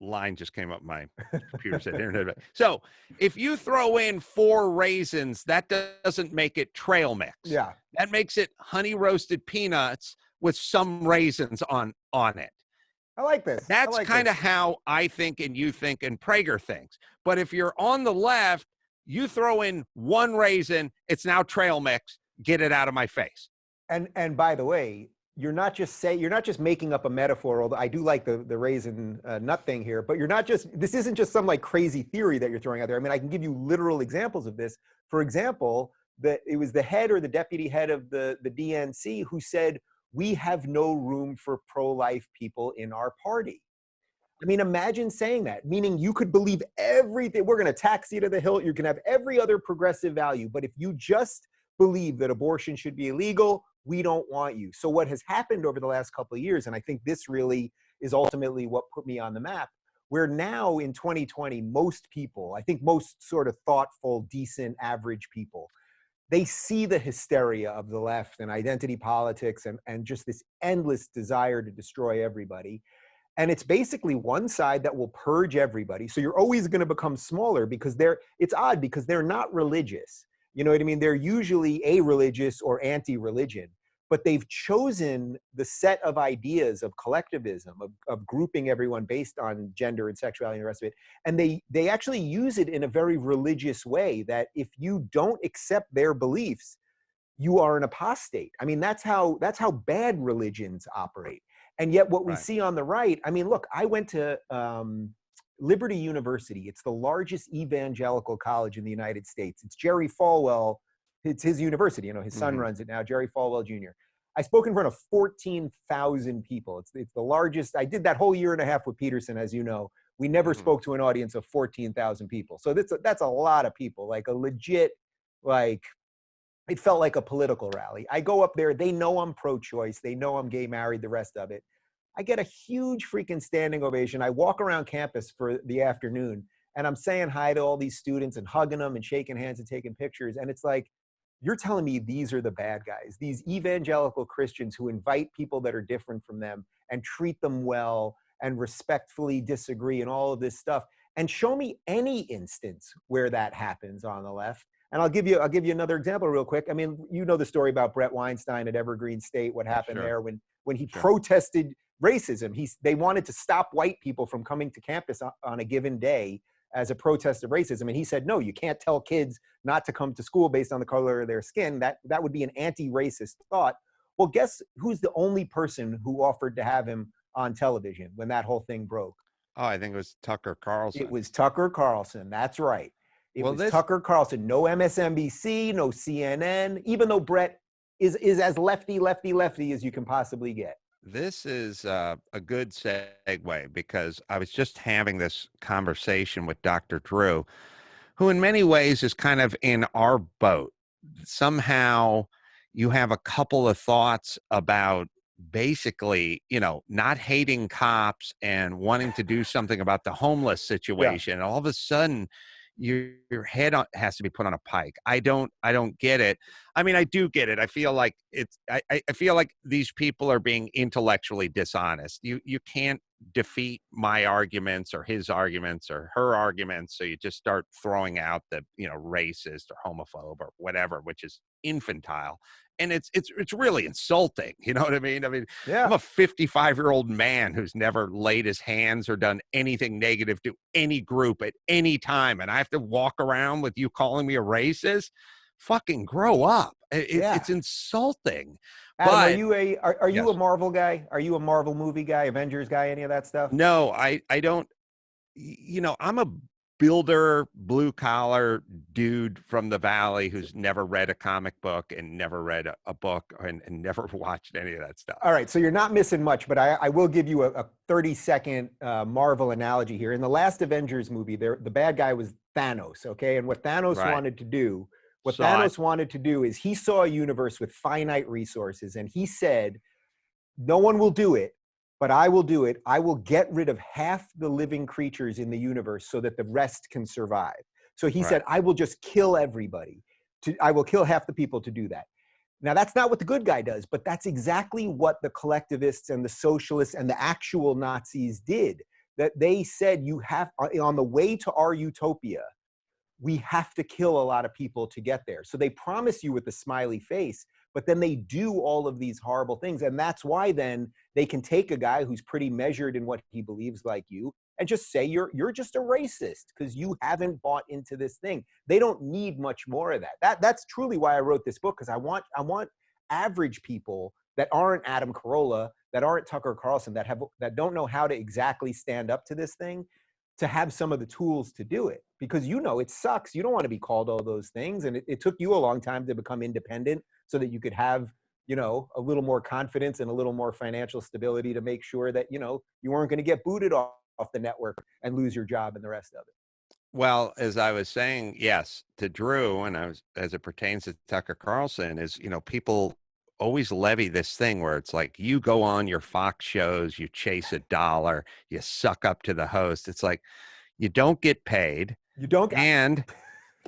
line just came up. My computer said internet. So if you throw in 4 raisins, that doesn't make it trail mix. Yeah. That makes it honey roasted peanuts with some raisins on it. I like this. That's kind of how I think and you think and Prager thinks. But if you're on the left, you throw in 1 raisin, it's now trail mix. Get it out of my face. And by the way, you're not just making up a metaphor, although I do like the raisin nut thing here, but this isn't just some like crazy theory that you're throwing out there. I mean, I can give you literal examples of this. For example, it was the head or the deputy head of the DNC who said, we have no room for pro-life people in our party. I mean, imagine saying that, meaning you could believe everything. We're going to tax you to the hilt. You can have every other progressive value. But if you just believe that abortion should be illegal, we don't want you. So what has happened over the last couple of years, and I think this really is ultimately what put me on the map, where now in 2020, most people, I think most sort of thoughtful, decent, average people, they see the hysteria of the left and identity politics and just this endless desire to destroy everybody. And it's basically one side that will purge everybody. So you're always going to become smaller because it's odd because they're not religious. You know what I mean? They're usually a-religious or anti-religion, but they've chosen the set of ideas of collectivism, of grouping everyone based on gender and sexuality and the rest of it. And they actually use it in a very religious way that if you don't accept their beliefs, you are an apostate. I mean, that's how bad religions operate. And yet what we see on the right, I mean, look, I went to Liberty University. It's the largest evangelical college in the United States. It's Jerry Falwell. It's his university. You know, his son runs it now, Jerry Falwell Jr. I spoke in front of 14,000 people. It's the largest. I did that whole year and a half with Peterson, as you know. We never spoke to an audience of 14,000 people. So that's a lot of people, like a legit, like, it felt like a political rally. I go up there. They know I'm pro-choice. They know I'm gay, married, the rest of it. I get a huge freaking standing ovation. I walk around campus for the afternoon and I'm saying hi to all these students and hugging them and shaking hands and taking pictures. And it's like, you're telling me these are the bad guys, these evangelical Christians who invite people that are different from them and treat them well and respectfully disagree and all of this stuff. And show me any instance where that happens on the left. And I'll give you another example real quick. I mean, you know the story about Brett Weinstein at Evergreen State, what happened there when he protested racism. They wanted to stop white people from coming to campus on a given day as a protest of racism. And he said, no, you can't tell kids not to come to school based on the color of their skin. That would be an anti-racist thought. Well, guess who's the only person who offered to have him on television when that whole thing broke? Oh, I think it was Tucker Carlson. It was Tucker Carlson. That's right. It was Tucker Carlson. No MSNBC, no CNN, even though Brett is as lefty as you can possibly get. This is a good segue because I was just having this conversation with Dr. Drew, who in many ways is kind of in our boat. Somehow you have a couple of thoughts about basically, you know, not hating cops and wanting to do something about the homeless situation. And all of a sudden, your head has to be put on a pike. I don't get it. I mean, I do get it. I feel like I feel like these people are being intellectually dishonest. You can't defeat my arguments or his arguments or her arguments. So you just start throwing out the, you know, racist or homophobe or whatever, which is infantile. And it's really insulting. You know what I mean? I'm a 55-year-old man who's never laid his hands or done anything negative to any group at any time. And I have to walk around with you calling me a racist? Fucking grow up. It's insulting. Adam, but are you a Marvel guy? Are you a Marvel movie guy, Avengers guy, any of that stuff? No, I don't. You know, I'm a builder, blue collar dude from the Valley who's never read a comic book and never read a book and never watched any of that stuff. All right, so you're not missing much, but I will give you a 30-second Marvel analogy here. In the last Avengers movie, the bad guy was Thanos, okay? And what Thanos wanted to do, wanted to do is he saw a universe with finite resources, and he said, no one will do it, but I will do it. I will get rid of half the living creatures in the universe so that the rest can survive. So he said, I will just kill everybody. I will kill half the people to do that. Now, that's not what the good guy does, but that's exactly what the collectivists and the socialists and the actual Nazis did. That they said, you have, on the way to our utopia, we have to kill a lot of people to get there. So they promise you with a smiley face, but then they do all of these horrible things. And that's why then they can take a guy who's pretty measured in what he believes like you and just say, you're just a racist because you haven't bought into this thing. They don't need much more of that. That's truly why I wrote this book, because I want average people that aren't Adam Carolla, that aren't Tucker Carlson, that don't know how to exactly stand up to this thing, to have some of the tools to do it. Because it sucks. You don't want to be called all those things. And it took you a long time to become independent so that you could have, a little more confidence and a little more financial stability to make sure that, you weren't going to get booted off the network and lose your job and the rest of it. Well, as I was saying, yes, to Drew, and as it pertains to Tucker Carlson, is, people always levy this thing where it's like, you go on your Fox shows, you chase $1, you suck up to the host. It's like, you don't get paid. You don't. And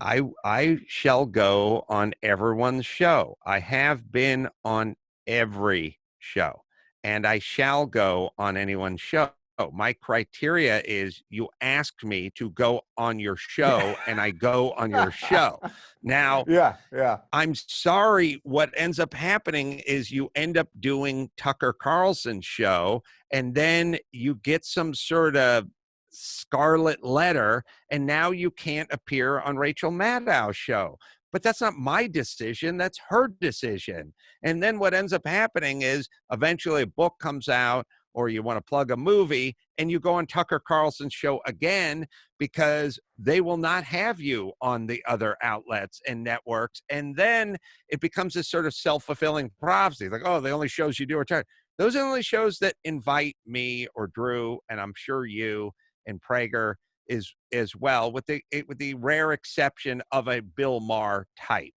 I shall go on everyone's show. I have been on every show, and I shall go on anyone's show. My criteria is you asked me to go on your show and I go on your show. Now, yeah. I'm sorry. What ends up happening is you end up doing Tucker Carlson's show, and then you get some sort of scarlet letter, and now you can't appear on Rachel Maddow's show. But that's not my decision. That's her decision. And then what ends up happening is eventually a book comes out, or you want to plug a movie, and you go on Tucker Carlson's show again because they will not have you on the other outlets and networks. And then it becomes this sort of self-fulfilling prophecy. Like, oh, the only shows you do are Tucker. Those are the only shows that invite me or Drew, and I'm sure you and Prager is as well, with the rare exception of a Bill Maher type,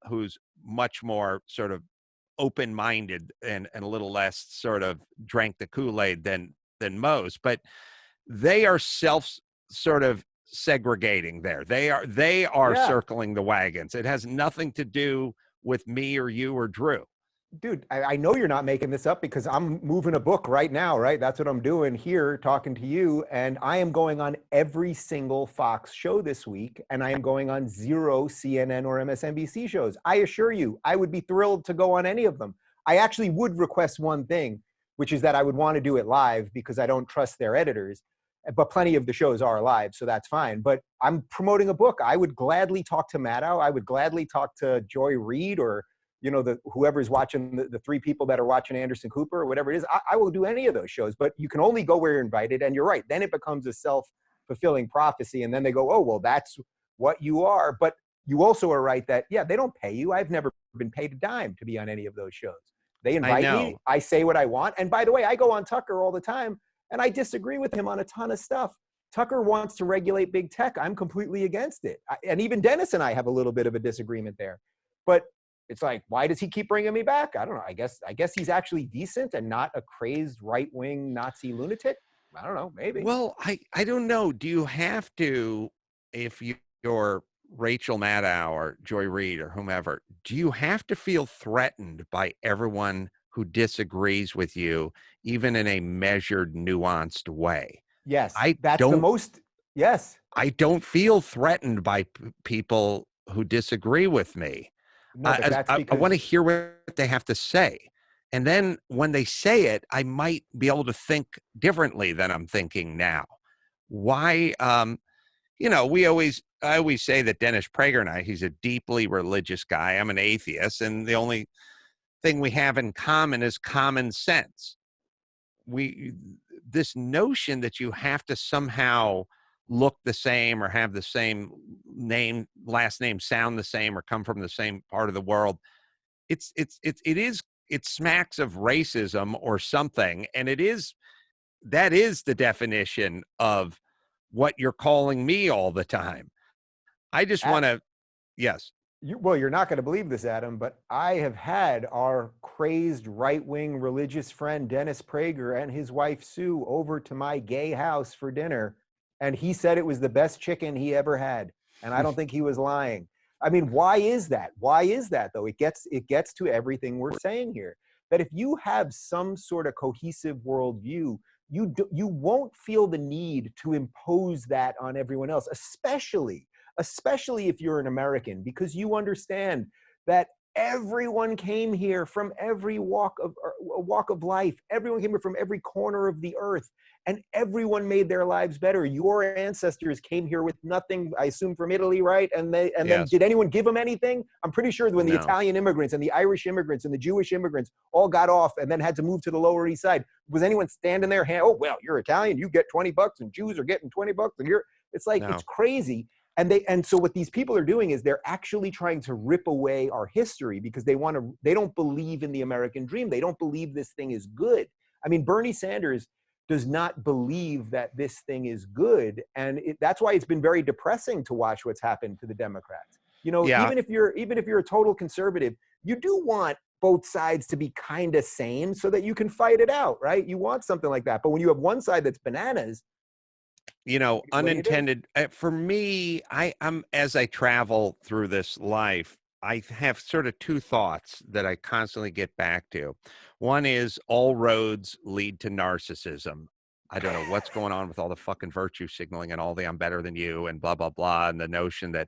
who's much more sort of open-minded and a little less sort of drank the Kool-Aid than most, but they are sort of segregating there. They are circling the wagons. It has nothing to do with me or you or Drew. Dude, I know you're not making this up because I'm moving a book right now, right? That's what I'm doing here, talking to you. And I am going on every single Fox show this week, and I am going on 0 CNN or MSNBC shows. I assure you, I would be thrilled to go on any of them. I actually would request one thing, which is that I would want to do it live because I don't trust their editors. But plenty of the shows are live, so that's fine. But I'm promoting a book. I would gladly talk to Maddow. I would gladly talk to Joy Reid, or whoever's watching, the 3 people that are watching Anderson Cooper or whatever it is. I will do any of those shows, but you can only go where you're invited. And you're right. Then it becomes a self-fulfilling prophecy. And then they go, oh, well, that's what you are. But you also are right that, they don't pay you. I've never been paid a dime to be on any of those shows. They invite me. I say what I want. And by the way, I go on Tucker all the time, and I disagree with him on a ton of stuff. Tucker wants to regulate big tech. I'm completely against it. And even Dennis and I have a little bit of a disagreement there. But it's like, why does he keep bringing me back? I don't know. I guess he's actually decent and not a crazed right-wing Nazi lunatic. I don't know. Maybe. Well, I don't know. Do you have to, if you're Rachel Maddow or Joy Reid or whomever, do you have to feel threatened by everyone who disagrees with you, even in a measured, nuanced way? Yes. Yes. I don't feel threatened by people who disagree with me. No, I want to hear what they have to say. And then when they say it, I might be able to think differently than I'm thinking now. Why? I always say that Dennis Prager and he's a deeply religious guy. I'm an atheist. And the only thing we have in common is common sense. This notion that you have to somehow look the same or have the same name, last name, sound the same, or come from the same part of the world. It smacks of racism or something. And that is the definition of what you're calling me all the time. I just want to, yes. Well, you're not going to believe this, Adam, but I have had our crazed right-wing religious friend Dennis Prager and his wife Sue over to my gay house for dinner, and he said it was the best chicken he ever had, and I don't think he was lying. I mean, why is that? Why is that, though? It gets to everything we're saying here, that if you have some sort of cohesive worldview, you won't feel the need to impose that on everyone else, especially if you're an American, because you understand that everyone came here from every walk of life. Everyone came here from every corner of the earth, and everyone made their lives better. Your ancestors came here with nothing, I assume from Italy, right? And then did anyone give them anything? I'm pretty sure when the Italian immigrants and the Irish immigrants and the Jewish immigrants all got off and then had to move to the Lower East Side, was anyone standing there, oh, well, you're Italian, you get $20, and Jews are getting $20, and it's like, it's crazy. And so what these people are doing is they're actually trying to rip away our history because they don't believe in the American dream. They don't believe this thing is good. I mean, Bernie Sanders does not believe that this thing is good. And that's why it's been very depressing to watch what's happened to the Democrats. Even if you're a total conservative, you do want both sides to be kind of sane so that you can fight it out, right? You want something like that. But when you have one side that's bananas, unintended for me, I'm as I travel through this life, I have sort of two thoughts that I constantly get back to. One is all roads lead to narcissism. I don't know what's going on with all the fucking virtue signaling and all the I'm better than you and blah, blah, blah. And the notion that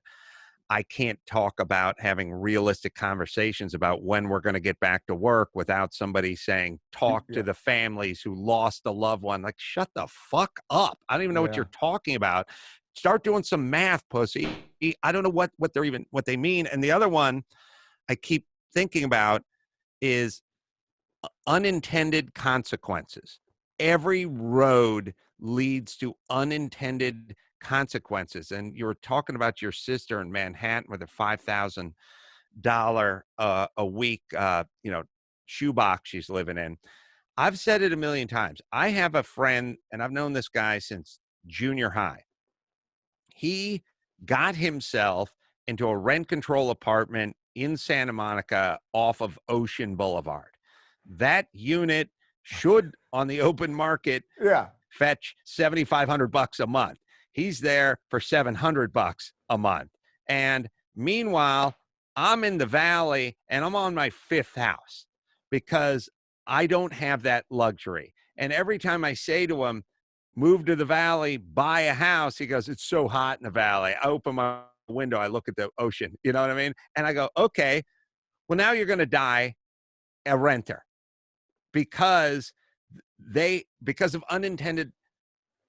I can't talk about having realistic conversations about when we're going to get back to work without somebody saying, talk to the families who lost a loved one. Like, shut the fuck up. I don't even know what you're talking about. Start doing some math, pussy. I don't know what they mean. And the other one I keep thinking about is unintended consequences. Every road leads to unintended consequences. And you were talking about your sister in Manhattan with a $5,000 a week shoebox she's living in. I've said it a million times. I have a friend, and I've known this guy since junior high. He got himself into a rent control apartment in Santa Monica off of Ocean Boulevard. That unit should on the open market fetch $7,500 a month. He's there for $700 a month. And meanwhile, I'm in the valley and I'm on my fifth house because I don't have that luxury. And every time I say to him, move to the valley, buy a house, he goes, it's so hot in the valley. I open my window, I look at the ocean. You know what I mean? And I go, okay, well, now you're going to die a renter because of unintended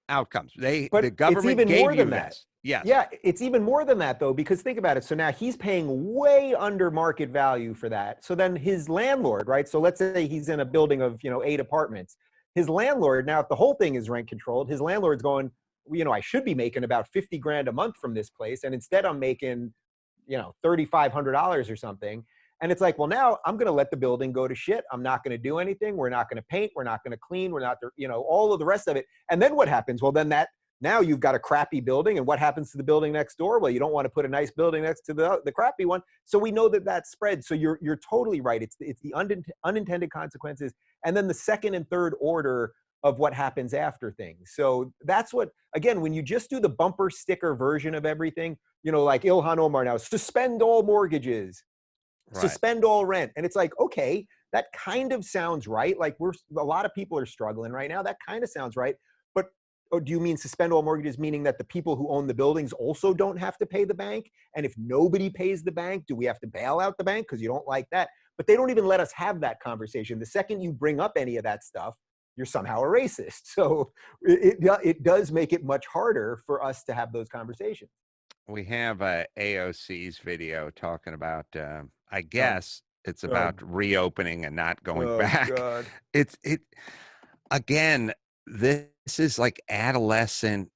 outcomes. The government gave you this. Yes. Yeah, it's even more than that, though, because think about it. So now he's paying way under market value for that. So then his landlord, right? So let's say he's in a building of, 8 apartments. His landlord, now if the whole thing is rent controlled, his landlord's going, I should be making about $50,000 a month from this place. And instead I'm making, $3,500 or something. And it's like, well, now I'm going to let the building go to shit. I'm not going to do anything. We're not going to paint. We're not going to clean. We're not, all of the rest of it. And then what happens? Well, then now you've got a crappy building. And what happens to the building next door? Well, you don't want to put a nice building next to the crappy one. So we know that spreads. So you're totally right. It's the unintended consequences. And then the second and third order of what happens after things. So that's what, again, when you just do the bumper sticker version of everything, like Ilhan Omar now, suspend all mortgages. Right. Suspend all rent. And it's like, okay, that kind of sounds right. Like a lot of people are struggling right now. That kind of sounds right. But do you mean suspend all mortgages, meaning that the people who own the buildings also don't have to pay the bank? And if nobody pays the bank, do we have to bail out the bank because you don't like that? But they don't even let us have that conversation. The second you bring up any of that stuff, you're somehow a racist. So it does make it much harder for us to have those conversations. We have A.O.C.'s video talking about, I guess it's about reopening and not going back. God. Again, this is like adolescent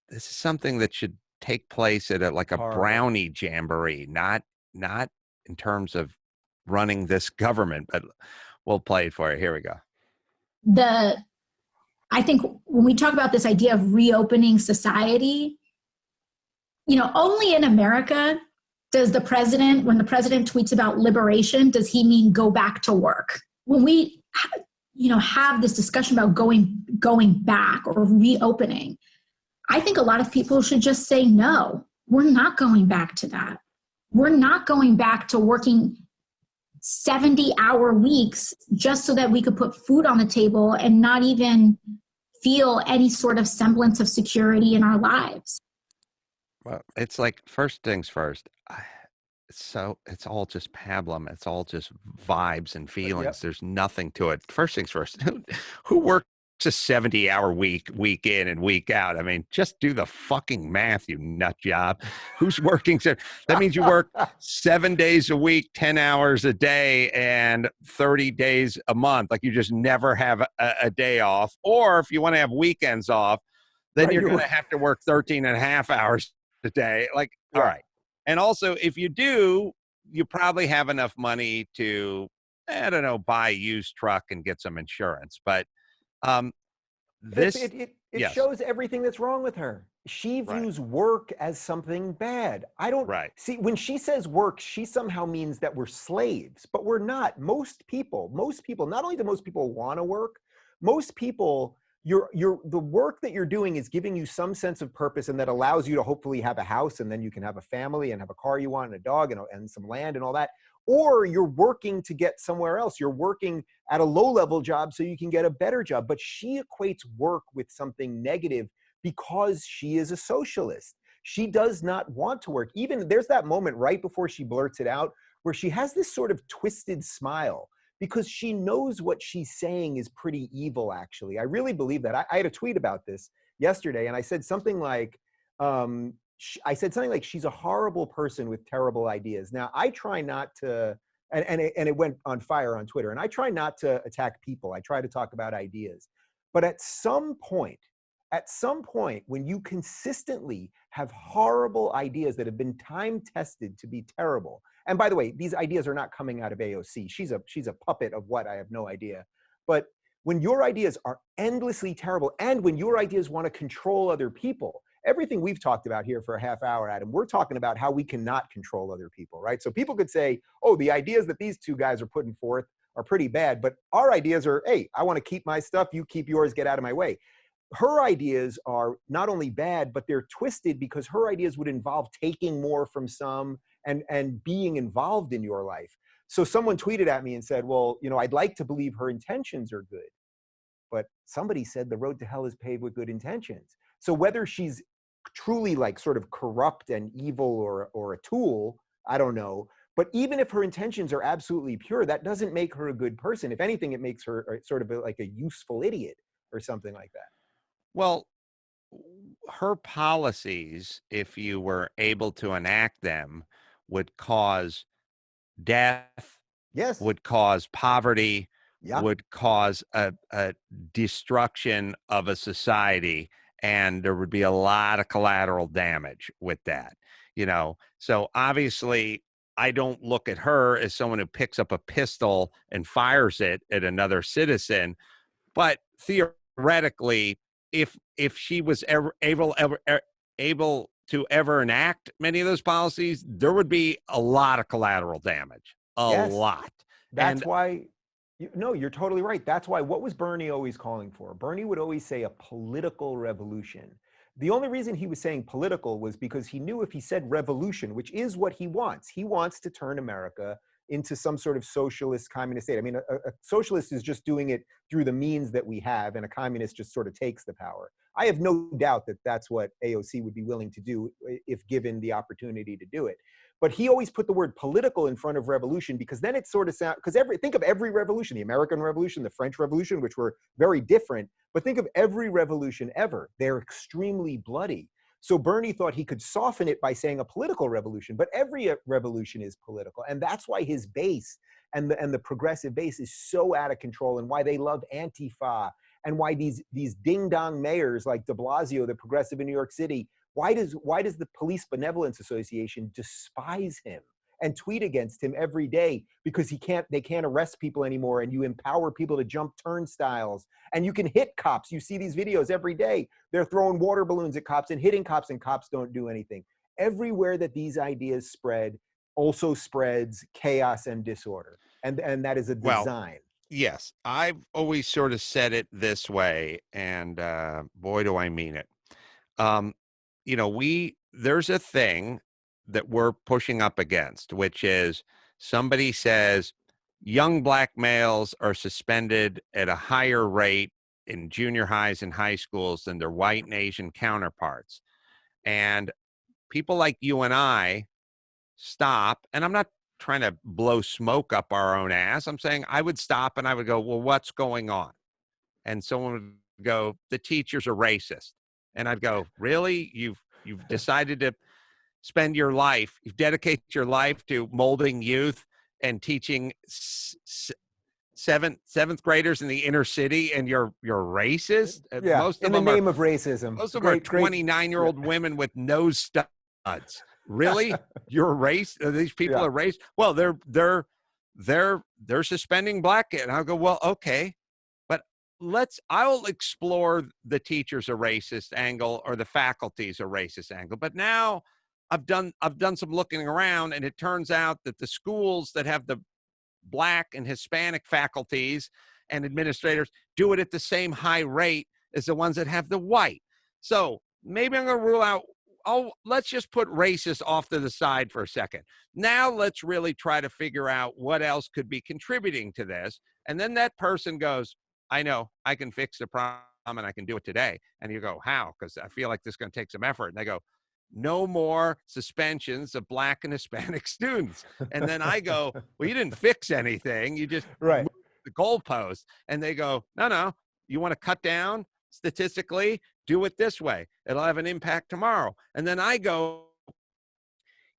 this is something that should take place at like a Horrible. brownie jamboree, not in terms of running this government, but we'll play it for you. Here we go. I think when we talk about this idea of reopening society, only in America does the president, when the president tweets about liberation, does he mean go back to work? When we, have this discussion about going back or reopening, I think a lot of people should just say, no, we're not going back to that. We're not going back to working 70-hour weeks just so that we could put food on the table and not even feel any sort of semblance of security in our lives. Well, it's like, first things first. So it's all just pablum. It's all just vibes and feelings. Yep. There's nothing to it. First things first. Who works a 70-hour week in and week out? I mean, just do the fucking math, you nut job. Who's working? That means you work 7 days a week, 10 hours a day, and 30 days a month. Like, you just never have a day off. Or if you want to have weekends off, then you're going to have to work 13 and a half hours a day. Like, all right. And also, if you do, you probably have enough money to, buy a used truck and get some insurance. But it yes. shows everything that's wrong with her. She views work as something bad. I don't see, when she says work, she somehow means that we're slaves, but we're not. Most people, not only do most people want to work, most people, the work that you're doing is giving you some sense of purpose, and that allows you to hopefully have a house, and then you can have a family and have a car you want and a dog and some land and all that. Or you're working to get somewhere else. You're working at a low-level job so you can get a better job. But she equates work with something negative because she is a socialist. She does not want to work. Even there's that moment right before she blurts it out where she has this sort of twisted smile, because she knows what she's saying is pretty evil, actually. I really believe that. I had a tweet about this yesterday, and I said something like, she's a horrible person with terrible ideas. Now, I try not to, and it went on fire on Twitter, and I try not to attack people. I try to talk about ideas. But at some point, when you consistently have horrible ideas that have been time-tested to be terrible, and by the way, these ideas are not coming out of A.O.C. She's a puppet of what? I have no idea. But when your ideas are endlessly terrible, and when your ideas want to control other people, everything we've talked about here for a half hour, Adam, we're talking about how we cannot control other people, right? So people could say, oh, the ideas that these two guys are putting forth are pretty bad, but our ideas are, hey, I want to keep my stuff, you keep yours, get out of my way. Her ideas are not only bad, but they're twisted because her ideas would involve taking more from some and being involved in your life. So someone tweeted at me and said, well, I'd like to believe her intentions are good, but somebody said the road to hell is paved with good intentions. So whether she's truly like sort of corrupt and evil or a tool, I don't know. But even if her intentions are absolutely pure, that doesn't make her a good person. If anything, it makes her sort of like a useful idiot or something like that. Well, her policies, if you were able to enact them, would cause death, would cause poverty, would cause a destruction of a society, and there would be a lot of collateral damage with that. So obviously I don't look at her as someone who picks up a pistol and fires it at another citizen, but theoretically, if she was able to ever enact many of those policies, there would be a lot of collateral damage. A lot. That's why, you're totally right. That's why, what was Bernie always calling for? Bernie would always say a political revolution. The only reason he was saying political was because he knew if he said revolution, which is what he wants to turn America into some sort of socialist communist state. I mean, a socialist is just doing it through the means that we have, and a communist just sort of takes the power. I have no doubt that that's what AOC would be willing to do if given the opportunity to do it. But he always put the word political in front of revolution, because then it sort of sounds, because think of every revolution, the American Revolution, the French Revolution, which were very different, but think of every revolution ever. They're extremely bloody. So Bernie thought he could soften it by saying a political revolution, but every revolution is political. And that's why his base and the progressive base is so out of control, and why they love Antifa and why these ding dong mayors like De Blasio, the progressive in New York City, why does the Police Benevolence Association despise him and tweet against him every day because they can't arrest people anymore, and you empower people to jump turnstiles and you can hit cops. You see these videos every day. They're throwing water balloons at cops and hitting cops, and cops don't do anything. Everywhere that these ideas spread also spreads chaos and disorder. And that is a design. Yes, I've always sort of said it this way, and boy, do I mean it. You know, there's a thing that we're pushing up against, which is somebody says young black males are suspended at a higher rate in junior highs and high schools than their white and Asian counterparts. And people like you and I stop, and I'm not trying to blow smoke up our own ass. I'm saying I would stop and I would go, well, what's going on? And someone would go, the teachers are racist. And I'd go, really? You've decided to spend your life, you've dedicated your life to molding youth and teaching seventh graders in the inner city, and you're racist? Yeah, most in the name of racism. Most of them are 29-year-old women with nose studs. Really? You're race? These people are race? Well, they're suspending black kids. And I'll go, well, okay, but I'll explore the teachers a racist angle or the faculty's a racist angle. But now I've done some looking around, and it turns out that the schools that have the black and Hispanic faculties and administrators do it at the same high rate as the ones that have the white. So maybe I'm going to rule out, let's just put racist off to the side for a second. Now let's really try to figure out what else could be contributing to this. And then that person goes, I know, I can fix the problem and I can do it today. And you go, how? Because I feel like this is going to take some effort. And they go, no more suspensions of black and Hispanic students. And then I go, well, you didn't fix anything. You just moved the goalpost. And they go, no, you want to cut down statistically? Do it this way. It'll have an impact tomorrow. And then I go,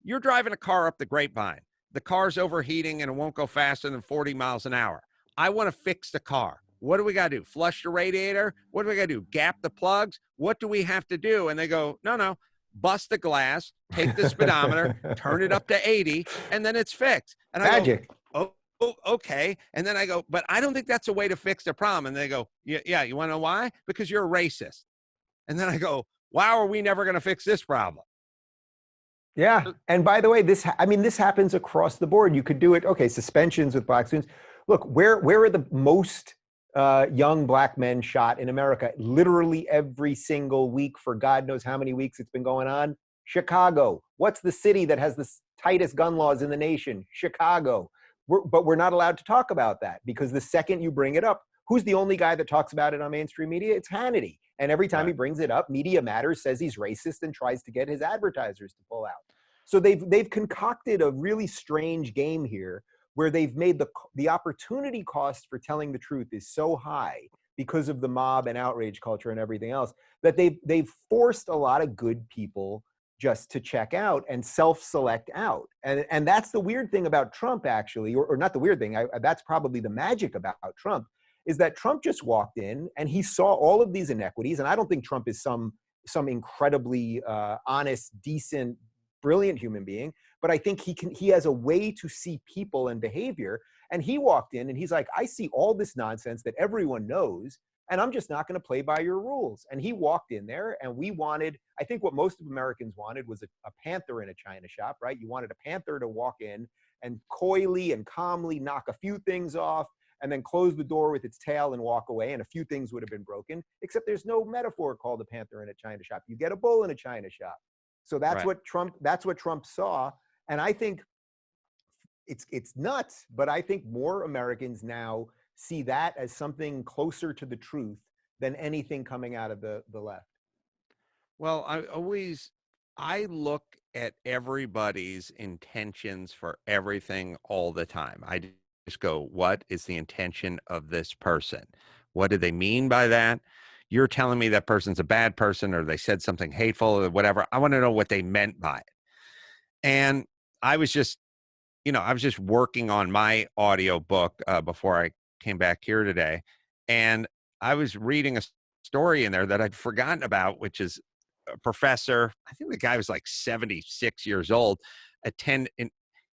you're driving a car up the Grapevine. The car's overheating and it won't go faster than 40 miles an hour. I want to fix the car. What do we got to do? Flush the radiator? What do we got to do? Gap the plugs? What do we have to do? And they go, no. Bust the glass, take the speedometer, turn it up to 80, and then it's fixed. And I go, oh, okay. And then I go, but I don't think that's a way to fix the problem. And they go, yeah, you want to know why? Because you're a racist. And then I go, wow, are we never going to fix this problem? Yeah. And by the way, this happens across the board. You could do it. Okay. Suspensions with black students. Look, where are the most young black men shot in America? Literally every single week for God knows how many weeks it's been going on. Chicago. What's the city that has the tightest gun laws in the nation? Chicago. But we're not allowed to talk about that, because the second you bring it up, who's the only guy that talks about it on mainstream media? It's Hannity. And every time he brings it up, Media Matters says he's racist and tries to get his advertisers to pull out. So they've concocted a really strange game here, where they've made the opportunity cost for telling the truth is so high because of the mob and outrage culture and everything else, that they've forced a lot of good people just to check out and self-select out. And that's the weird thing about Trump, actually, or not the weird thing, that's probably the magic about Trump, is that Trump just walked in and he saw all of these inequities. And I don't think Trump is some incredibly honest, decent, brilliant human being, but I think he has a way to see people and behavior. And he walked in and he's like, I see all this nonsense that everyone knows, and I'm just not going to play by your rules. And he walked in there, and I think what most of Americans wanted was a panther in a china shop, right? You wanted a panther to walk in and coyly and calmly knock a few things off and then close the door with its tail and walk away, and a few things would have been broken, except there's no metaphor called a panther in a china shop. You get a bull in a china shop. So that's what Trump saw. And I think it's nuts, but I think more Americans now see that as something closer to the truth than anything coming out of the left. Well, I look at everybody's intentions for everything all the time. I just go, what is the intention of this person? What do they mean by that? You're telling me that person's a bad person, or they said something hateful or whatever. I want to know what they meant by it. And I was just working on my audio book before I came back here today. And I was reading a story in there that I'd forgotten about, which is a professor. I think the guy was like 76 years old.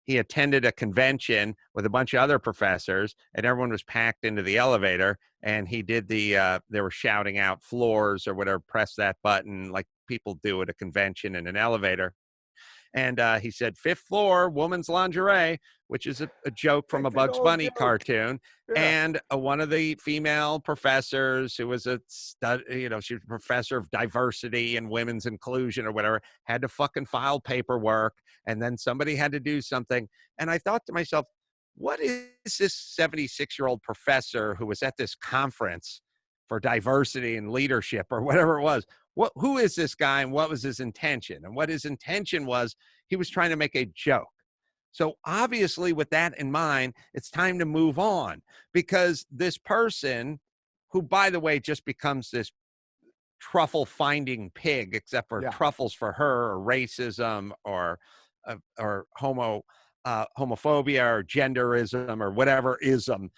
He attended a convention with a bunch of other professors, and everyone was packed into the elevator. And he did they were shouting out floors or whatever, press that button like people do at a convention in an elevator. And he said, 5th floor, woman's lingerie, which is a joke from a Bugs Bunny cartoon. Yeah. And one of the female professors who was she was a professor of diversity and women's inclusion or whatever, had to fucking file paperwork. And then somebody had to do something. And I thought to myself, what is this 76-year-old professor who was at this conference for diversity and leadership or whatever it was? Who is this guy and what was his intention? And what his intention was, he was trying to make a joke. So obviously with that in mind, it's time to move on, because this person, who, by the way, just becomes this truffle finding pig, except for truffles for her, or racism, or homophobia, or genderism, or whatever ism,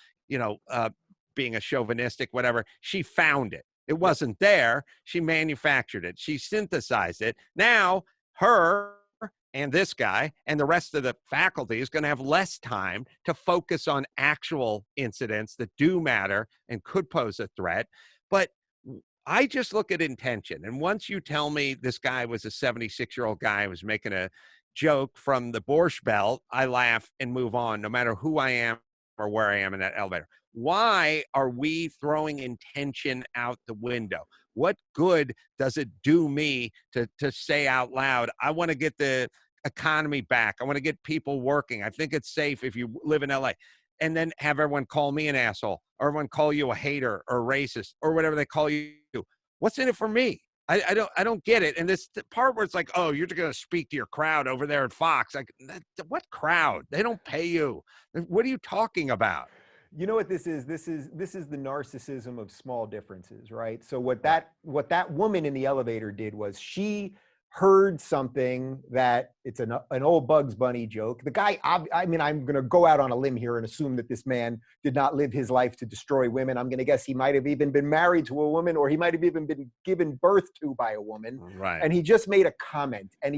being a chauvinistic, whatever. She found it. It wasn't there. She manufactured it. She synthesized it. Now her and this guy and the rest of the faculty is going to have less time to focus on actual incidents that do matter and could pose a threat. But I just look at intention. And once you tell me this guy was a 76-year-old guy who was making a joke from the Borscht Belt, I laugh and move on, no matter who I am or where I am in that elevator. Why are we throwing intention out the window? What good does it do me to say out loud, I want to get the economy back. I want to get people working. I think it's safe if you live in LA. And then have everyone call me an asshole, or everyone call you a hater or racist or whatever they call you. What's in it for me? I don't get it. And this part where it's like, oh, you're going to speak to your crowd over there at Fox. Like, what crowd? They don't pay you. What are you talking about? You know what this is? This is the narcissism of small differences, right? So what that woman in the elevator did was she heard something that it's an old Bugs Bunny joke. The guy, I mean, I'm going to go out on a limb here and assume that this man did not live his life to destroy women. I'm going to guess he might have even been married to a woman, or he might have even been given birth to by a woman. Right. And he just made a comment. And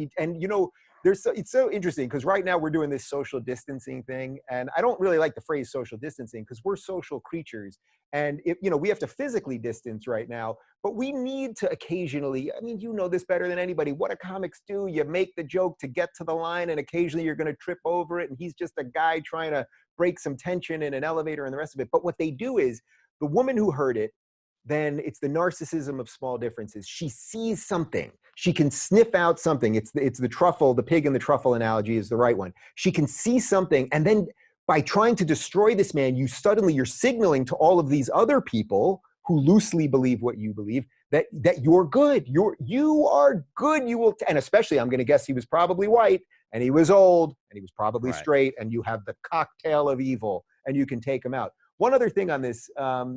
it's so interesting, because right now we're doing this social distancing thing. And I don't really like the phrase social distancing, because we're social creatures. And we have to physically distance right now, but we need to occasionally, I mean, you know this better than anybody. What do comics do? You make the joke to get to the line, and occasionally you're going to trip over it. And he's just a guy trying to break some tension in an elevator and the rest of it. But what they do is, the woman who heard it, then it's the narcissism of small differences. She sees something. She can sniff out something. It's the truffle, the pig and the truffle analogy is the right one. She can see something, and then by trying to destroy this man, you're signaling to all of these other people who loosely believe what you believe, that you're good. You are good. You will, and especially, I'm going to guess he was probably white, and he was old, and he was probably straight, and you have the cocktail of evil, and you can take him out. One other thing on this,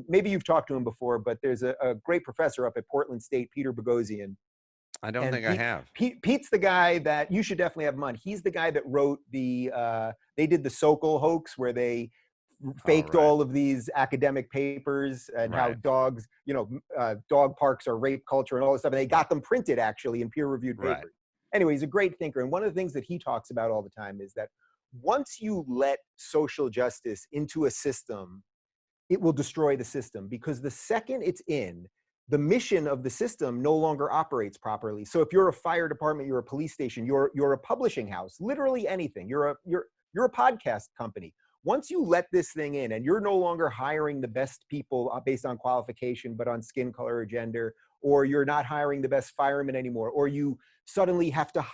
maybe you've talked to him before, but there's a great professor up at Portland State, Peter Boghossian. I don't think I have. Pete's the guy that you should definitely have him on. He's the guy that wrote they did the Sokol hoax, where they faked all of these academic papers and how dogs, dog parks are rape culture and all this stuff. And they got them printed actually in peer-reviewed papers. Right. Anyway, he's a great thinker. And one of the things that he talks about all the time is that once you let social justice into a system, it will destroy the system, because the second it's in, the mission of the system no longer operates properly. So if you're a fire department, you're a police station, you're a publishing house, literally anything, you're a podcast company. Once you let this thing in, and you're no longer hiring the best people based on qualification, but on skin color or gender, or you're not hiring the best firemen anymore, or you suddenly have to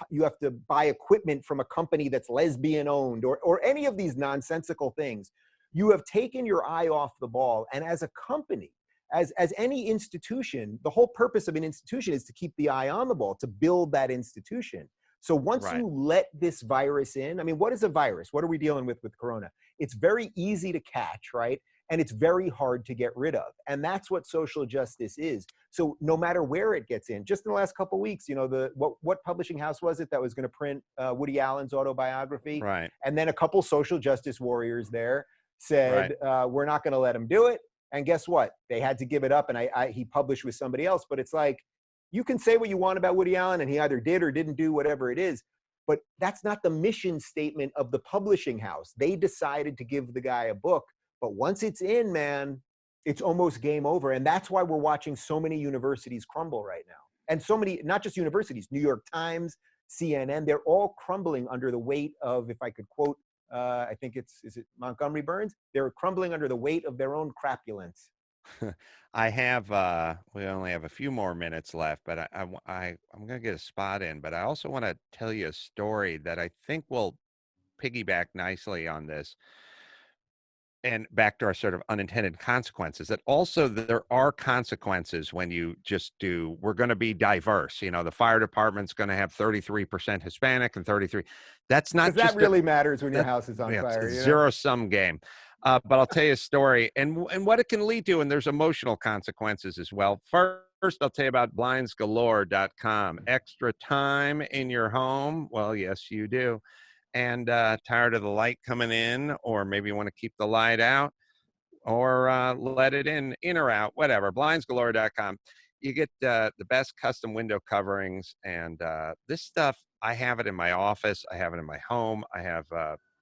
buy equipment from a company that's lesbian owned, or any of these nonsensical things, you have taken your eye off the ball. And as a company, as any institution, the whole purpose of an institution is to keep the eye on the ball, to build that institution. So once you let this virus in, I mean, what is a virus? What are we dealing with Corona? It's very easy to catch, right? And it's very hard to get rid of. And that's what social justice is. So no matter where it gets in, just in the last couple of weeks, what publishing house was it that was going to print Woody Allen's autobiography? Right. And then a couple social justice warriors there said, we're not going to let him do it. And guess what? They had to give it up, and he published with somebody else. But it's like, you can say what you want about Woody Allen, and he either did or didn't do whatever it is, but that's not the mission statement of the publishing house. They decided to give the guy a book, but once it's in, man, it's almost game over. And that's why we're watching so many universities crumble right now. And so many, not just universities, New York Times, CNN, they're all crumbling under the weight of, if I could quote, I think is it Montgomery Burns? They're crumbling under the weight of their own crapulence. I have, we only have a few more minutes left, but I'm going to get a spot in, but I also want to tell you a story that I think will piggyback nicely on this. And back to our sort of unintended consequences, that also there are consequences when you just do, we're going to be diverse. You know, the fire department's going to have 33% Hispanic and 33. That's not just that really matters when your house is on fire. It's a zero-sum game. But I'll tell you a story and what it can lead to. And there's emotional consequences as well. First, I'll tell you about blindsgalore.com. Extra time in your home? Well, yes, you do. And tired of the light coming in, or maybe you want to keep the light out, or let it in or out, whatever. Blindsgalore.com. You get the best custom window coverings, and this stuff, I have it in my office, I have it in my home, I have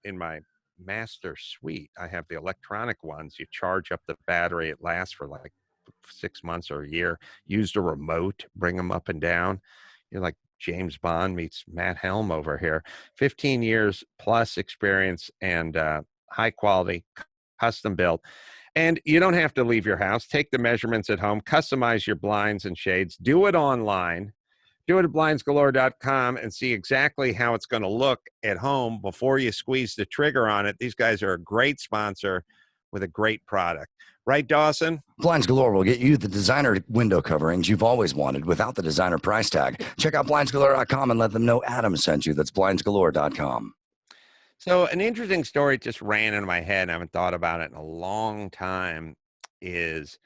in my master suite, I have the electronic ones. You charge up the battery, it lasts for like 6 months or a year. Use the remote, bring them up and down. You're like James Bond meets Matt Helm over here. 15 years plus experience and high quality, custom built. And you don't have to leave your house. Take the measurements at home, customize your blinds and shades, do it online. Do it at blindsgalore.com and see exactly how it's going to look at home before you squeeze the trigger on it. These guys are a great sponsor with a great product. Right, Dawson? Blinds Galore will get you the designer window coverings you've always wanted without the designer price tag. Check out blindsgalore.com and let them know Adam sent you. That's blindsgalore.com. So an interesting story just ran in my head, and I haven't thought about it in a long time, is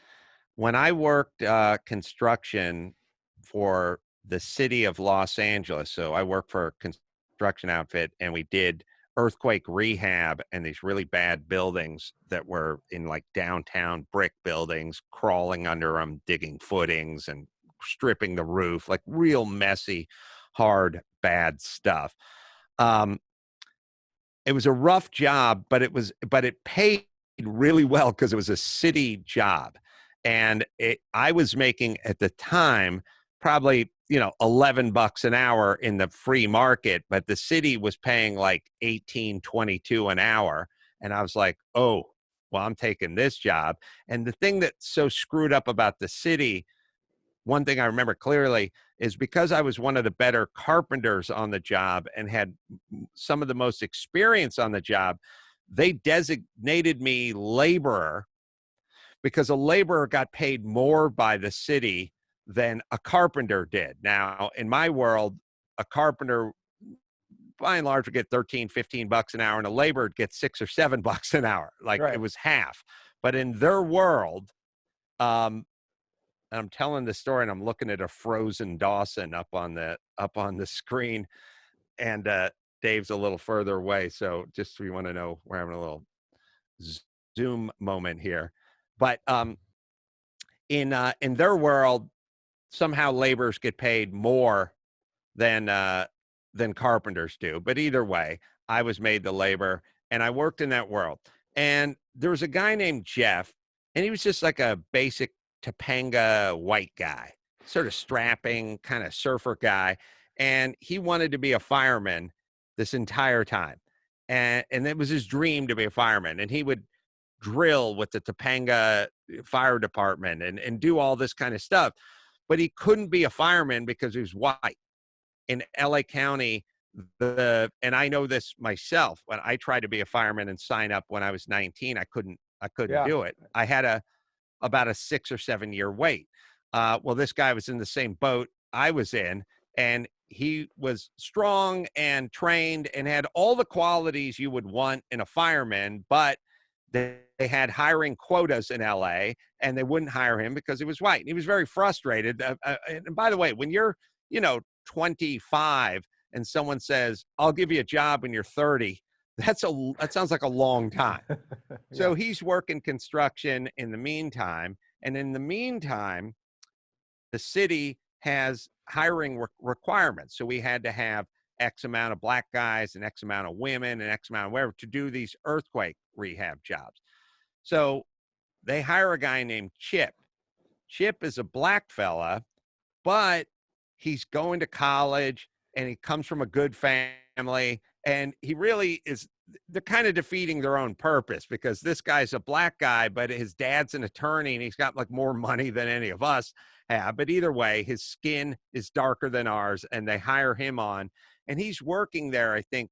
when I worked construction for the city of Los Angeles. So I worked for a construction outfit, and we did earthquake rehab and these really bad buildings that were in like downtown brick buildings, crawling under them, digging footings and stripping the roof, like real messy, hard, bad stuff. It was a rough job, but it paid really well because it was a city job. And I was making at the time probably, $11 an hour in the free market, but the city was paying like $18, $22 an hour. And I was like, oh, well, I'm taking this job. And the thing that's so screwed up about the city, one thing I remember clearly, is because I was one of the better carpenters on the job and had some of the most experience on the job, they designated me laborer because a laborer got paid more by the city than a carpenter did. Now, in my world, a carpenter, by and large, would get 13, 15 bucks an hour, and a laborer would get $6 or $7 an hour. Like It was half. But in their world, and I'm telling the story, and I'm looking at a frozen Dawson up on the screen, and Dave's a little further away. So just so you want to know, we're having a little Zoom moment here. But in their world, somehow laborers get paid more than carpenters do. But either way, I was made the labor, and I worked in that world. And there was a guy named Jeff, and he was just like a basic Topanga white guy, sort of strapping kind of surfer guy. And he wanted to be a fireman this entire time. And it was his dream to be a fireman. And he would drill with the Topanga Fire Department and do all this kind of stuff. But he couldn't be a fireman because he was white. In LA County, and I know this myself, when I tried to be a fireman and sign up when I was 19, I couldn't do it. I had about a 6 or 7 year wait. Well, this guy was in the same boat I was in, and he was strong and trained and had all the qualities you would want in a fireman, but they had hiring quotas in LA, and they wouldn't hire him because he was white. And he was very frustrated. And by the way, when you're, 25 and someone says, I'll give you a job when you're 30, That sounds like a long time. Yeah. So he's working construction in the meantime. And in the meantime, the city has hiring requirements. So we had to have X amount of black guys and X amount of women and X amount of whatever to do these earthquake rehab jobs. So they hire a guy named Chip. Chip is a black fella, but he's going to college and he comes from a good family. And he really is, they're kind of defeating their own purpose because this guy's a black guy, but his dad's an attorney and he's got like more money than any of us have. But either way, his skin is darker than ours and they hire him on. And he's working there, I think,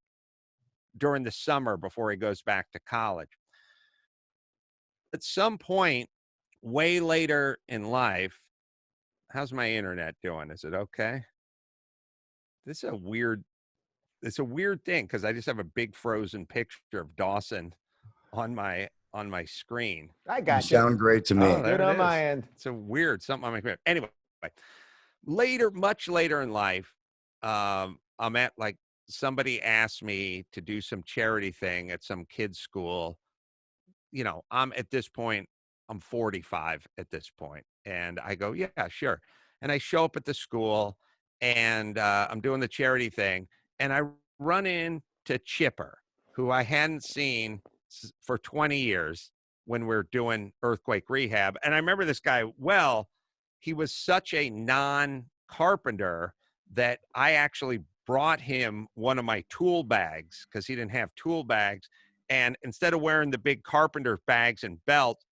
during the summer before he goes back to college. At some point, way later in life, how's my internet doing? Is it okay? This is a weird, it's a weird thing because I just have a big frozen picture of Dawson on my screen. I got you. Sound great to me. Oh, Good on my end. It's a weird something on my computer. Anyway, later, much later in life, I'm at like somebody asked me to do some charity thing at some kid's school. You know, I'm at this point, I'm 45 at this point, and I go, yeah, sure. And I show up at the school, and I'm doing the charity thing, and I run into Chipper, who I hadn't seen for 20 years when we're doing earthquake rehab. And I remember this guy well. He was such a non-carpenter that I actually brought him one of my tool bags because he didn't have tool bags. And instead of wearing the big carpenter bags and belt,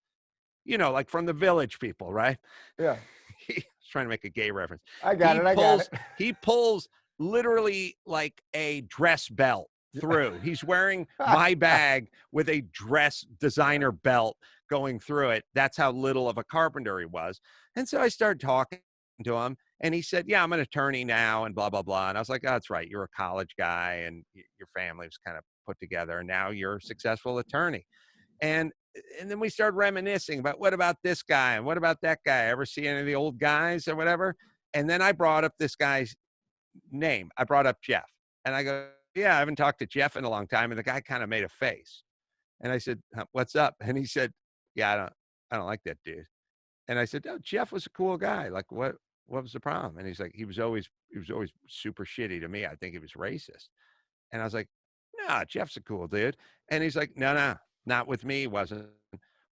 you know, like from the Village People, right? Yeah. He's trying to make a gay reference. I got it. He pulls literally like a dress belt through. He's wearing my bag with a dress designer belt going through it. That's how little of a carpenter he was. And so I started talking to him, and he said, yeah, I'm an attorney now and blah, blah, blah. And I was like, oh, that's right. You're a college guy and your family was kind of put together, and now you're a successful attorney. And then we started reminiscing about what about this guy and what about that guy? Ever see any of the old guys or whatever? And then I brought up this guy's name. I brought up Jeff, and I go, yeah, I haven't talked to Jeff in a long time. And the guy kind of made a face, and I said, what's up? And he said, yeah, I don't like that dude. And I said, oh, Jeff was a cool guy. Like, what was the problem? And he's like, he was always super shitty to me. I think he was racist. And I was like, no, Jeff's a cool dude. And he's like, no, not with me. He wasn't.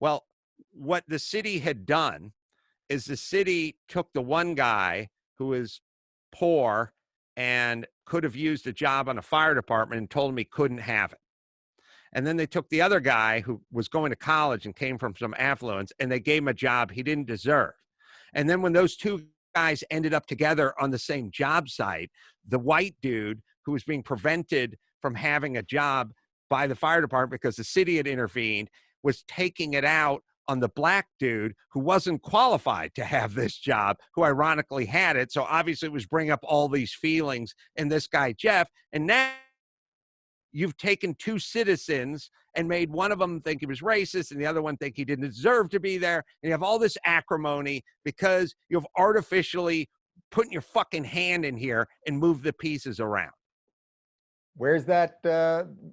Well, what the city had done is the city took the one guy who was poor and could have used a job on a fire department and told him he couldn't have it. And then they took the other guy who was going to college and came from some affluence, and they gave him a job he didn't deserve. And then when those two guys ended up together on the same job site, the white dude who was being prevented from having a job by the fire department because the city had intervened was taking it out on the black dude who wasn't qualified to have this job, who ironically had it. So obviously it was bringing up all these feelings in this guy, Jeff. And now you've taken two citizens and made one of them think he was racist and the other one think he didn't deserve to be there. And you have all this acrimony because you've artificially put your fucking hand in here and moved the pieces around. Where's that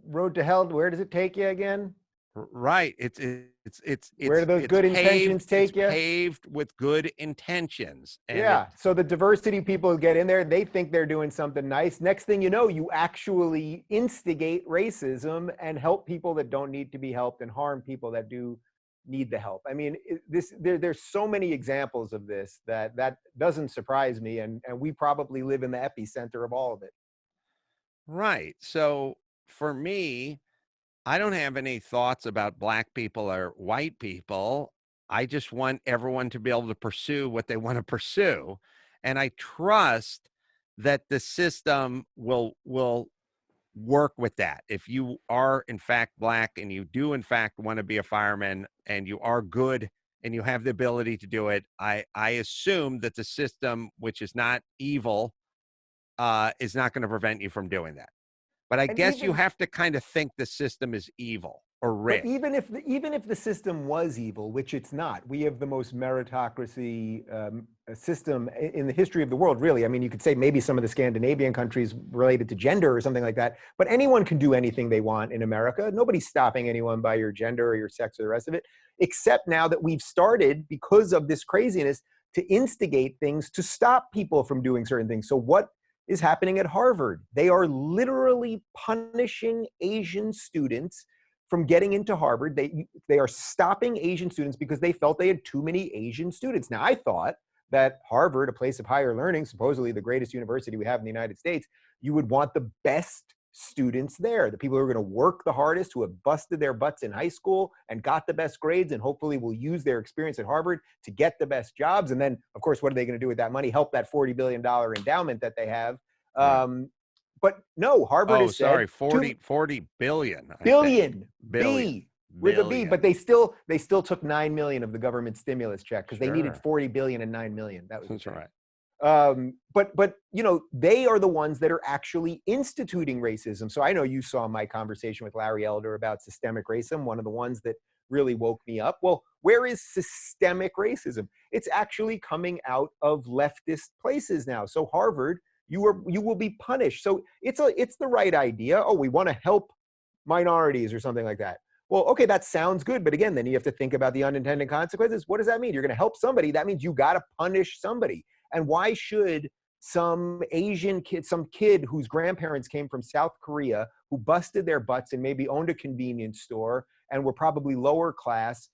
road to hell? Where does it take you again? Right. It's where do those good intentions take you? Paved with good intentions. And yeah. So the diversity people get in there, they think they're doing something nice. Next thing you know, you actually instigate racism and help people that don't need to be helped and harm people that do need the help. I mean, there's so many examples of this that doesn't surprise me. And we probably live in the epicenter of all of it. Right. So for me, I don't have any thoughts about black people or white people. I just want everyone to be able to pursue what they want to pursue. And I trust that the system will work with that. If you are in fact black and you do in fact want to be a fireman and you are good and you have the ability to do it, I assume that the system, which is not evil, is not going to prevent you from doing that. But I guess you have to kind of think the system is evil. or rich. But even if the system was evil, which it's not, we have the most meritocracy system in the history of the world, really. I mean, you could say maybe some of the Scandinavian countries related to gender or something like that, but anyone can do anything they want in America. Nobody's stopping anyone by your gender or your sex or the rest of it, except now that we've started, because of this craziness, to instigate things to stop people from doing certain things. So what is happening at Harvard? They are literally punishing Asian students from getting into Harvard. They are stopping Asian students because they felt they had too many Asian students. Now, I thought that Harvard, a place of higher learning, supposedly the greatest university we have in the United States, you would want the best students there, the people who are going to work the hardest, who have busted their butts in high school and got the best grades, and hopefully will use their experience at Harvard to get the best jobs. And then, of course, what are they going to do with that money? Help that $40 billion endowment that they have. But no, Harvard has said 40 billion. Billion. Billion. With a B, but they still took $9 million of the government stimulus check because they needed $40 billion and $9 million. That's right. But you know, they are the ones that are actually instituting racism. So I know you saw my conversation with Larry Elder about systemic racism, one of the ones that really woke me up. Well, where is systemic racism? It's actually coming out of leftist places now. So Harvard, you will be punished. So it's the right idea. Oh, we want to help minorities or something like that. Well, okay, that sounds good. But again, then you have to think about the unintended consequences. What does that mean? You're going to help somebody. That means you got to punish somebody. And why should some Asian kid, some kid whose grandparents came from South Korea, who busted their butts and maybe owned a convenience store and were probably lower class,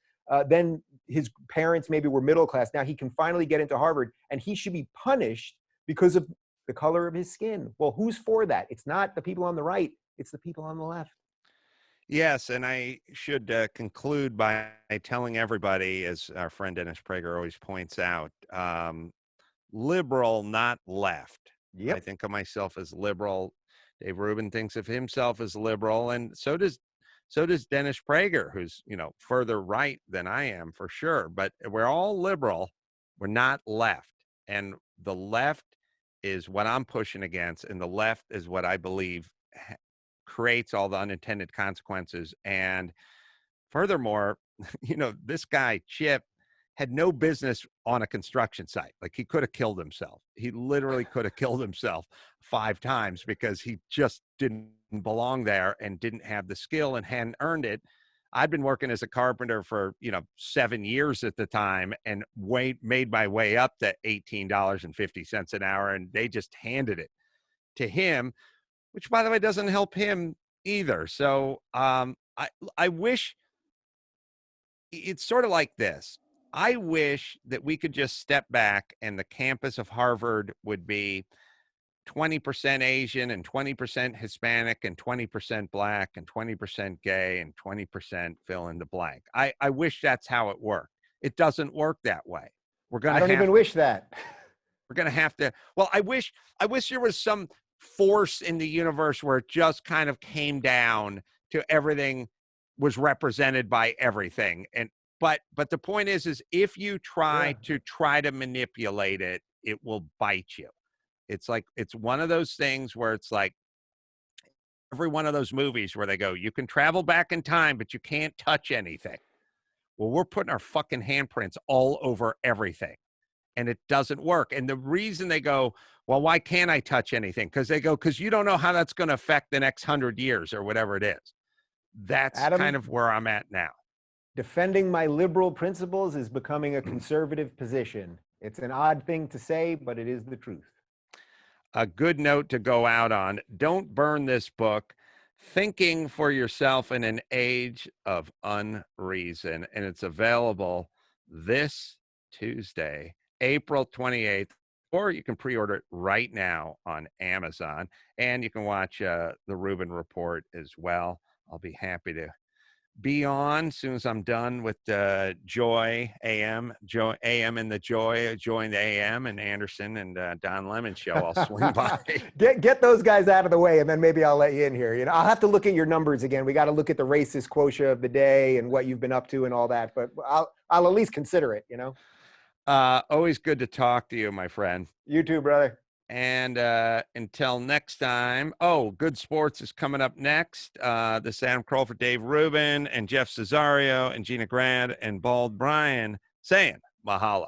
then his parents maybe were middle class. Now he can finally get into Harvard and he should be punished because of the color of his skin. Well, who's for that? It's not the people on the right. It's the people on the left. Yes, and I should conclude by telling everybody, as our friend Dennis Prager always points out, liberal, not left. Yep. I think of myself as liberal. Dave Rubin thinks of himself as liberal, and so does Dennis Prager, who's, you know, further right than I am for sure. But we're all liberal. We're not left, and the left is what I'm pushing against, and the left is what I believe creates all the unintended consequences. And furthermore, you know, this guy Chip had no business on a construction site. Like, he could have killed himself. He literally could have killed himself 5 times because he just didn't belong there and didn't have the skill and hadn't earned it. I'd been working as a carpenter for, 7 years at the time and made my way up to $18.50 an hour. And they just handed it to him, which, by the way, doesn't help him either. So I wish it's sort of like this. I wish that we could just step back and the campus of Harvard would be 20% Asian and 20% Hispanic and 20% Black and 20% gay and 20% fill in the blank. I wish that's how it worked. It doesn't work that way. I don't even wish that. We're going to have to, well, I wish there was some force in the universe where it just kind of came down to everything was represented by everything. But the point is if you try to manipulate it, it will bite you. It's one of those things where it's like every one of those movies where they go, you can travel back in time, but you can't touch anything. Well, we're putting our fucking handprints all over everything, and it doesn't work. And the reason they go, well, why can't I touch anything? Because you don't know how that's going to affect the next 100 years or whatever it is. That's Adam, kind of where I'm at now. Defending my liberal principles is becoming a conservative position. It's an odd thing to say, but it is the truth. A good note to go out on. Don't burn this book. Thinking for Yourself in an Age of Unreason. And it's available this Tuesday, April 28th, or you can pre-order it right now on Amazon. And you can watch the Rubin Report as well. I'll be happy to be on as soon as I'm done with Joy AM and the Joy and the AM and Anderson and Don Lemon show. I'll swing by. Get those guys out of the way, and then maybe I'll let you in here. I'll have to look at your numbers again. We got to look at the racist quotient of the day and what you've been up to and all that. But I'll at least consider it. Always good to talk to you, my friend. You too, brother. And until next time, Good Sports is coming up next. This is Adam Carolla for Dave Rubin and Jeff Cesario and Gina Grad and Bald Brian saying mahalo.